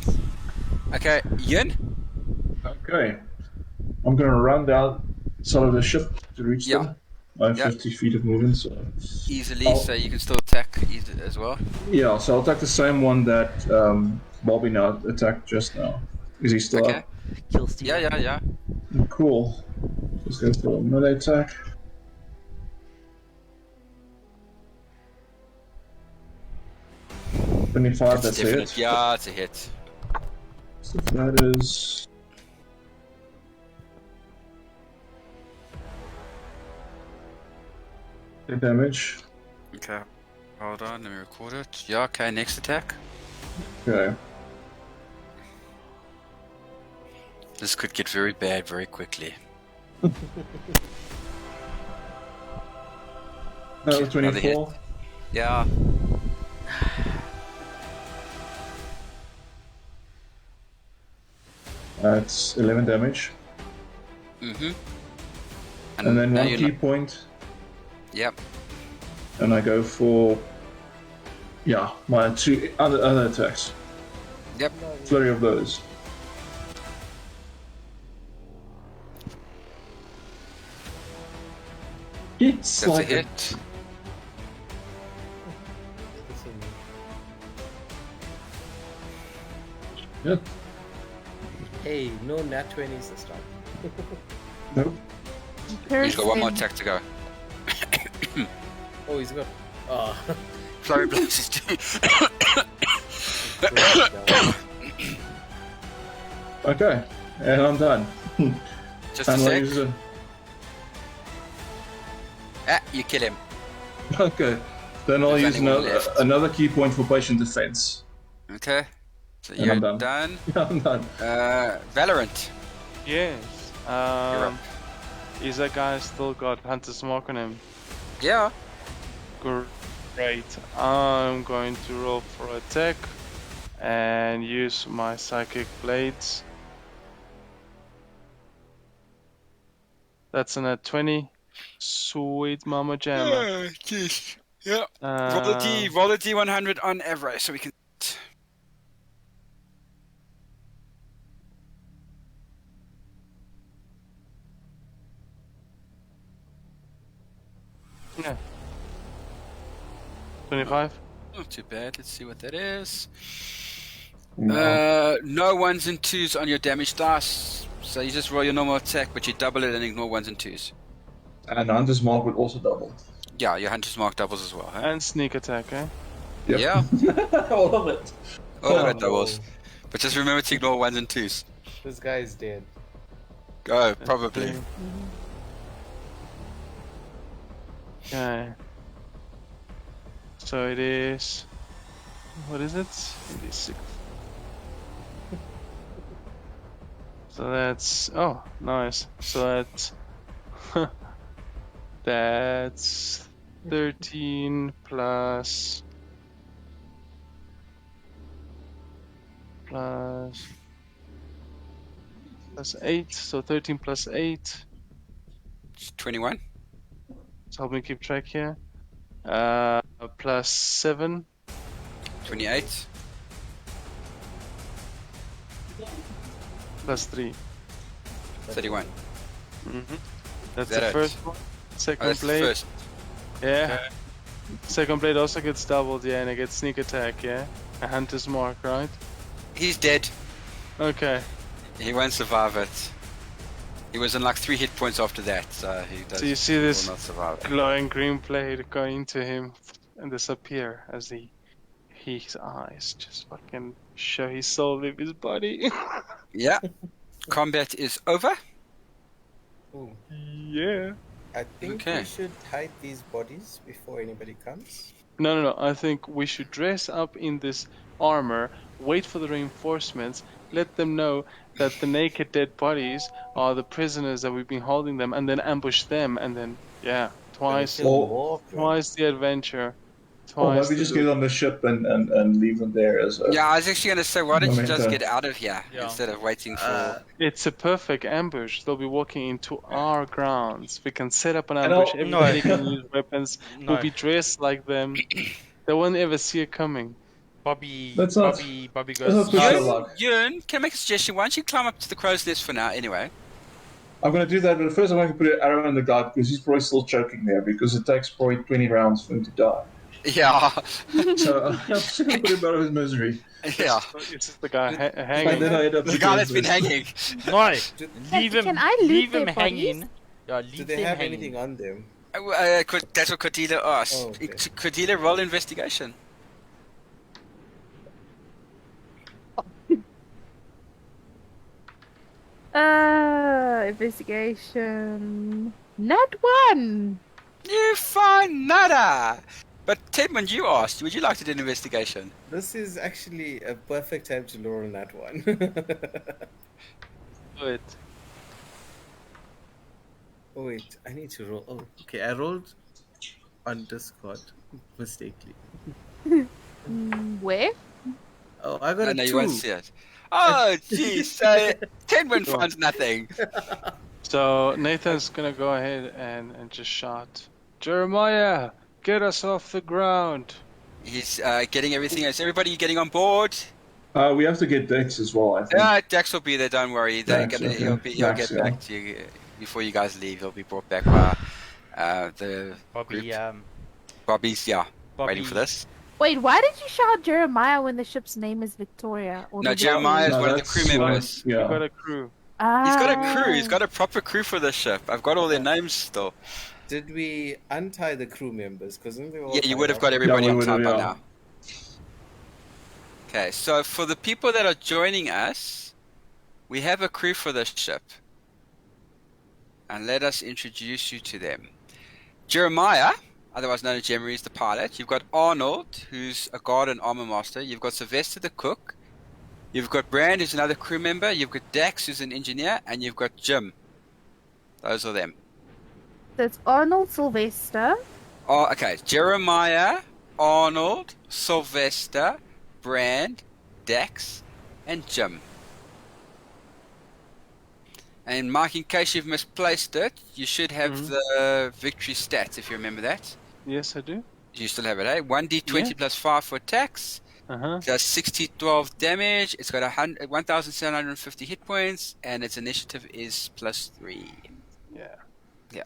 Okay. Yin. Okay. I'm gonna run down side of the ship to reach Yeah. them. I have Yeah. 50 feet of movement, so Easily, Oh. so you can still attack as well. yeah. So I'll attack the same one that Bobby now attacked just now. Is he still Okay. up? Kill Steve. Yeah. Cool. Let's go for a melee attack. $25, that's definite. it. Yeah, it's a hit. So that is... the damage. Okay. Hold on, let me record it. Yeah, okay, next attack. Okay. This could get very bad very quickly. That was Another hit. 24. Yeah. That's 11 damage. Mm-hmm. And then now one you're key not- point, Yep. and I go for... yeah, my two other attacks. Yep. Flurry of those. It's That's a like hit. Yeah. Hey, no nat 20s this time. Nope. He's got one more Person. attack to go. Oh, he's got. Oh. Flurry blows is two. Okay, and I'm done. Just a And I'll sec. use You kill him. okay, then I'll There's use only one left. another key point for patient defense. Okay. So And you're I'm done. done. I'm done. Valorant. Yes. You're up. Is that guy still got Hunter's Mark on him? Yeah. Great. I'm going to roll for attack and use my psychic blades. That's an at 20. Sweet mama jammer. Jeez. Yeah. Uh, Roll the D100 on Evro so we can. Yeah. 25. Not too bad. Let's see what that is. No. No ones and twos on your damage dice. So you just roll your normal attack, but you double it and ignore ones and twos. And Hunter's Mark would also double. Yeah, your Hunter's Mark doubles as well, huh? And sneak attack, eh? Yep. Yeah. All of it. All of Oh, it doubles. no. But just remember to ignore ones and twos. This guy is dead. Go, probably. Okay. So it is. What is it? It is 6. So that's. Oh, nice. So that's. That's 13 plus 8. So 13 plus 8. 21. So help me keep track here. Plus 7. 28. Plus 3. 31. Mm-hmm. That's That the it? first one. Oh, Second that's the blade. first. Yeah. Second blade also gets doubled, yeah, and it gets sneak attack, yeah? A Hunter's Mark, right? He's dead. Okay. He won't survive it. He was on like 3 hit points after that, so he does. So you see will this not survive it. glowing green blade go into him and disappear as his eyes just fucking show his soul leave his body. Yeah. Combat is over. Ooh. Yeah. I think Okay. we should hide these bodies before anybody comes. No. I think we should dress up in this armor, wait for the reinforcements, let them know that the naked dead bodies are the prisoners that we've been holding them, and then ambush them, and then, yeah, twice Kill more, bro. Twice the adventure. Or Twice maybe the just get on the ship and leave them there as a... Yeah, I was actually going to say, why don't you just Memento. get out of here Yeah. instead of waiting for. It's a perfect ambush. They'll be walking into our grounds. We can set up an And ambush. I'll- Everybody can use weapons. No. We'll be dressed like them. They won't ever see it coming. Bobby Let's not- Bobby let's goes. not push "No." our luck. Ewan, can I make a suggestion? Why don't you climb up to the crow's nest for now, anyway? I'm going to do that, but first I'm going to put an arrow in the guy because he's probably still choking there because it takes probably 20 rounds for him to die. Yeah. So I'm just going to put him out of his misery. Yeah. It's just the guy And hanging. then I end up The guy that's been hanging. No, Do, leave him. Can I loot leave him their hanging. Yeah, do leave they them have hanging. anything on them? That's what Cordelia asked. Oh, okay. Cordelia, roll investigation. Investigation. Nat 1. You find nada. But Tedmund, you asked. Would you like to do an investigation? This is actually a perfect time to roll on that one. Do it. Oh wait, I need to roll. Oh, okay, I rolled on Discord mistakenly. Where? Oh, I got I a know you 2. won't see it. Oh, jeez. So Tedmund finds nothing. So Nathan's gonna go ahead and just shout, Jeremiah, get us off the ground. He's getting everything else. Everybody getting on board? We have to get Dex as well, I think. Yeah, Dax will be there. Don't worry. They're Dax, gonna, okay. he'll Dax, get yeah. back to you before you guys leave. He'll be brought back by the Bobby, group. Bobby's Bobby, waiting for this. Wait, why did you shout Jeremiah when the ship's name is Victoria? Or No, the- Jeremiah is No, one of the that's crew members. We got Yeah. a crew. He's got a crew. Ah. He's got a proper crew for this ship. I've got all their names still. Did we untie the crew members? Because then they were all Yeah, you tied would have up. got everybody we on would time have, by yeah. now. Okay, so for the people that are joining us, we have a crew for this ship. And let us introduce you to them. Jeremiah, otherwise known as Jeremy, is the pilot. You've got Arnold, who's a guard and armor master. You've got Sylvester, the cook. You've got Brand, who's another crew member. You've got Dax, who's an engineer. And you've got Jim. Those are them. So it's Arnold, Sylvester. Oh, okay. Jeremiah, Arnold, Sylvester, Brand, Dex, and Jim. And Mike, in case you've misplaced it, you should have the victory stats, if you remember that. Yes, I do. You still have it, eh? 1d20 Yeah. plus 5 for attacks. Uh-huh. It does 60-12 damage. It's got 1,750 hit points, and its initiative is +3. Yeah.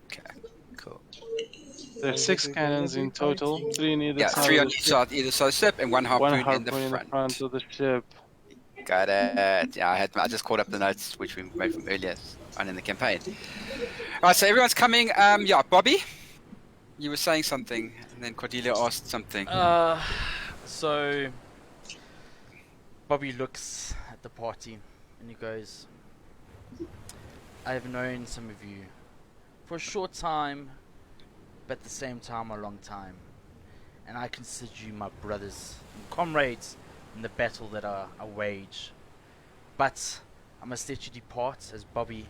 Okay, cool. There's 6 cannons in total, 3 in either Yeah, side 3 of on the each ship, side, either side of the ship, and 1 one harpoon harpoon in the front. of the ship. Got it. Yeah, I just caught up the notes which we made from earlier on in the campaign. Alright, so everyone's coming. Yeah, Bobby, you were saying something, and then Cordelia asked something. So Bobby looks at the party and he goes, I have known some of you for a short time, but at the same time a long time. And I consider you my brothers and comrades in the battle that I wage. But I must let you depart, as Bobby,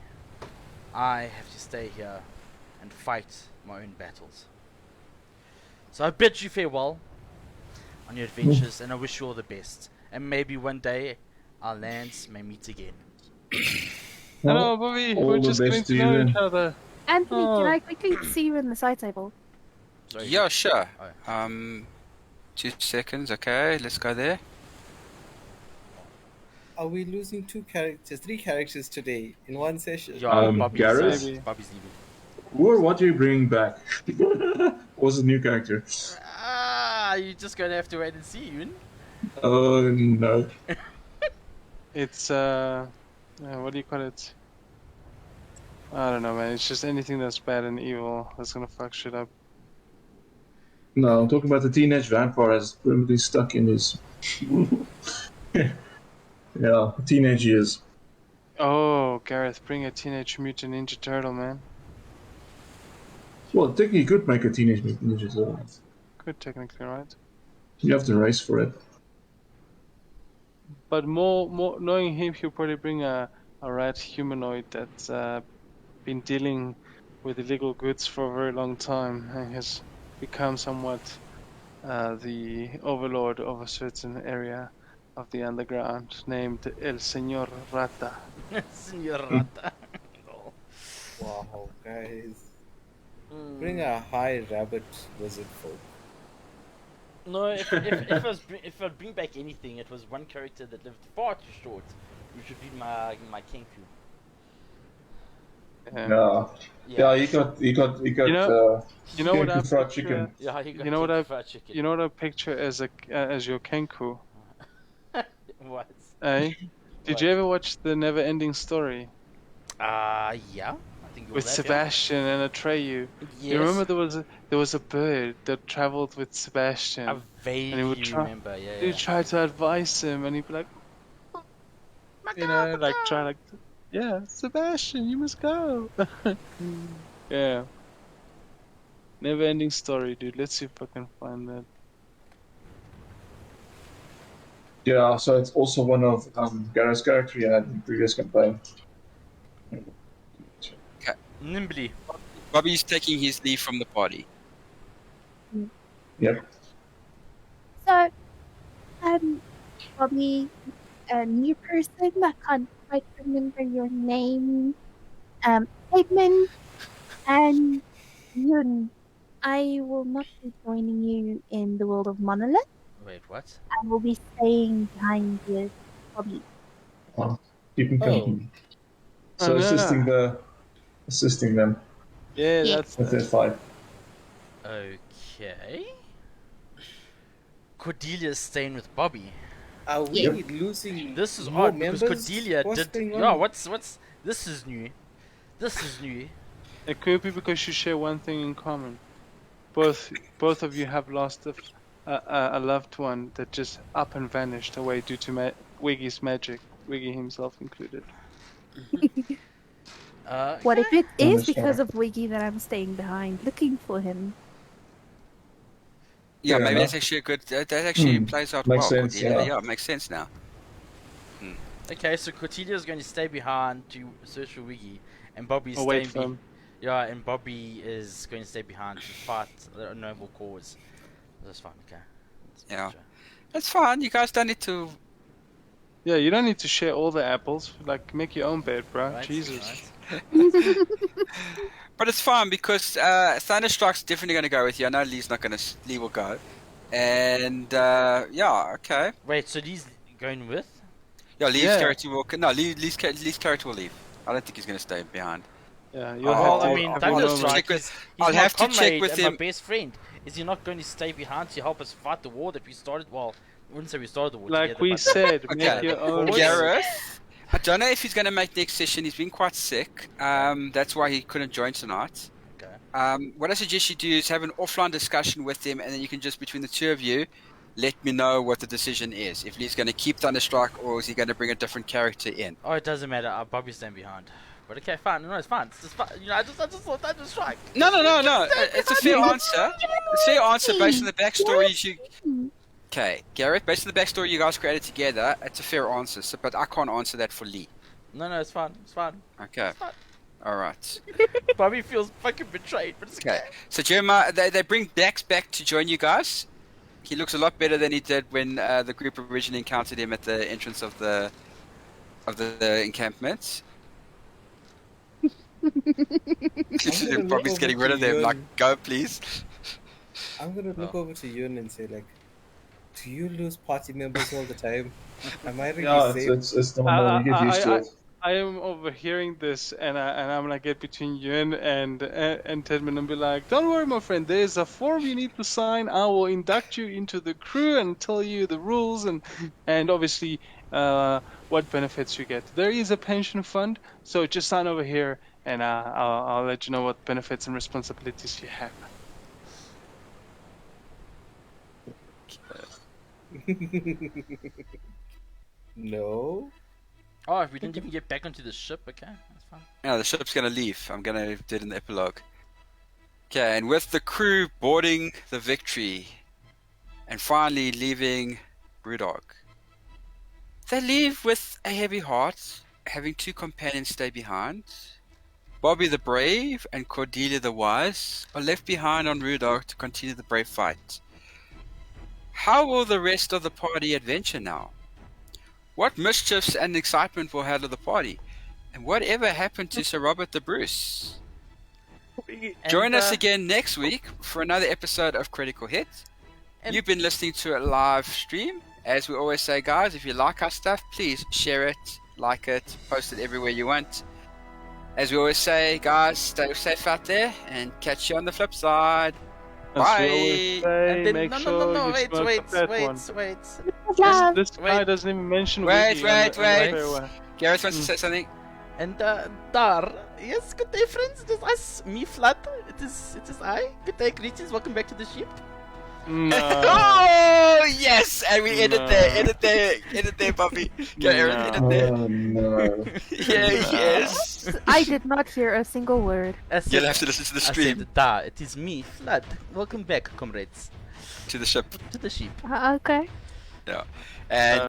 I have to stay here and fight my own battles. So I bid you farewell on your adventures, and I wish you all the best. And maybe one day our lands may meet again. Hello, Bobby. all We're the just best getting to to you know then. each other. Anthony, Oh. can I quickly see you in the side table? Sorry. Yeah, sure. Oh. 2 seconds. Okay, let's go there. Are we losing 3 characters today in one session? Yeah, Bobby's, Gareth? Bobby's leaving. Who or what are you bringing back? What's a new character? You're just gonna have to wait and see, Ewan. Oh no. It's what do you call it? I don't know, man. It's just anything that's bad and evil that's gonna fuck shit up. No, I'm talking about the teenage vampire that's permanently stuck in his teenage years. Oh, Gareth, bring a Teenage Mutant Ninja Turtle, man. Well, technically you could make a teenage mutant ninja turtle. Good, technically, right? You have to race for it. But more knowing him, he'll probably bring a rat humanoid that's been dealing with illegal goods for a very long time and has become somewhat the overlord of a certain area of the underground, named El Señor Rata. Senor Rata. Wow, guys. Bring a high rabbit wizard folk. No, if I'd bring back anything, it was one character that lived far too short, which would be my Kenku. Yeah, he got You know what I fried picture? chicken. Yeah, he got You know what Kenku I- fried chicken. You know what I picture as your Kenku? What? Eh? Did you ever watch the Never Ending Story Yeah. I think with you'll have, Sebastian and Atreyu? Yeah. You remember there was a bird that traveled with Sebastian. I vaguely would try- remember. Yeah. He tried to advise him, and he'd be like, yeah, Sebastian, you must go. Yeah. Never Ending Story, dude. Let's see if I can find that. Yeah, so it's also one of Gareth's character he had in the previous campaign. Nimbly. Bobby's taking his leave from the party. Yep. So, Bobby, a new person that can't quite remember your name. Edmund and Yun. I will not be joining you in the world of Monolith. Wait, what? I will be staying behind with Bobby. Keep him company. So Oh, no. assisting them Yeah, Yeah. that's with their fight. Okay. Cordelia's staying with Bobby. Are we Yep. losing This is more odd because members? Cordelia What's did. going on? Yeah, what's this is new. This is new. It could be because you share one thing in common. Both of you have lost a loved one that just up and vanished away due to Wiggy's magic. Wiggy himself included. What if it is Understand. because of Wiggy that I'm staying behind, looking for him? Yeah, Fair maybe enough. that's actually a good. That actually plays out Makes well. sense, Cordelia. yeah. Yeah, it makes sense now. Okay, so Cordelia is going to stay behind to search for Wiggy, and Bobby's Or wait staying. for him. Yeah, and Bobby is going to stay behind to fight a noble cause. That's fine, okay. Yeah. That's fine. You guys don't need to. Yeah, you don't need to share all the apples. Like, make your own bed, bro. Right, Jesus. right. But it's fine because Thunderstruck's definitely going to go with you. I know Lee's not going to. Lee will go. And yeah, okay. Wait, so Lee's going with? Yeah, Lee's Yeah. character will. No, Lee's character will leave. I don't think he's going to stay behind. Yeah, Oh, you'll Well, have I to. mean, I'll Thunderstruck, check with- he's I'll my have to check comrade with and him. my best friend. Is he not going to stay behind to help us fight the war that we started? Well, I wouldn't say we started the war Like together, we but- said, Okay. make your own. Gareth? Gareth, I don't know if he's going to make next session. He's been quite sick. That's why he couldn't join tonight. Okay. What I suggest you do is have an offline discussion with him, and then you can just, between the two of you, let me know what the decision is. If he's going to keep Thunderstruck or is he going to bring a different character in. Oh, it doesn't matter. Bobby's staying behind. But okay, fine. No, it's fine. It's just fine. You know, I just thought Thunderstruck. No. It's a fair answer. It's a fair answer based on the backstories you. Okay, Gareth, based on the backstory you guys created together, it's a fair answer. So, but I can't answer that for Lee. No, it's fine. It's fine. Okay. It's fine. All right. Bobby feels fucking betrayed, but it's Okay. okay. So Jeremiah, they bring Dax back to join you guys. He looks a lot better than he did when the group originally encountered him at the entrance of the encampment. look Bobby's over getting rid to of them. you Like, and- go, please. I'm gonna look over to Yun and say, like, do you lose party members all the time? Am I really Yeah, safe? it's normal. You get used to it. I am overhearing this, and I'm gonna get between Yun and Tedman and be like, "Don't worry, my friend. There's a form you need to sign. I will induct you into the crew and tell you the rules and obviously what benefits you get. There is a pension fund, so just sign over here, and I'll let you know what benefits and responsibilities you have." No. Oh, if we didn't even get back onto the ship, okay, that's fine. Yeah, the ship's gonna leave. I'm gonna do it in the epilogue. Okay, and with the crew boarding the Victory and finally leaving Brewdog, they leave with a heavy heart, having two companions stay behind. Bobby the Brave and Cordelia the Wise are left behind on Brewdog to continue the brave fight. How will the rest of the party adventure now? What mischiefs and excitement will handle the party? And whatever happened to Sir Robert the Bruce? Join us again next week for another episode of Critical Hit. And- You've been listening to a live stream. As we always say, guys, if you like our stuff, please share it, like it, post it everywhere you want. As we always say, guys, stay safe out there and catch you on the flip side. As we Bye. always say, And then, make no, sure no, you wait, smoke wait, the fat wait, one. wait. This guy Wait. doesn't even mention Wait, Wiggy on the wait. farewell. Gareth wants to say something. And Dar, yes, good day, friends. It is us, me, Flat. It is I. Good day, greetings. Welcome back to the ship. No. Oh, yes! And we edit No. there, Bobby. Go, Aaron, edit there. Oh no. Yeah, yes. I did not hear a single word. I said, You'll have to listen to the I stream, said, Dar, it is me, Flat. Welcome back, comrades, to the ship. to the ship. Okay. Yeah. And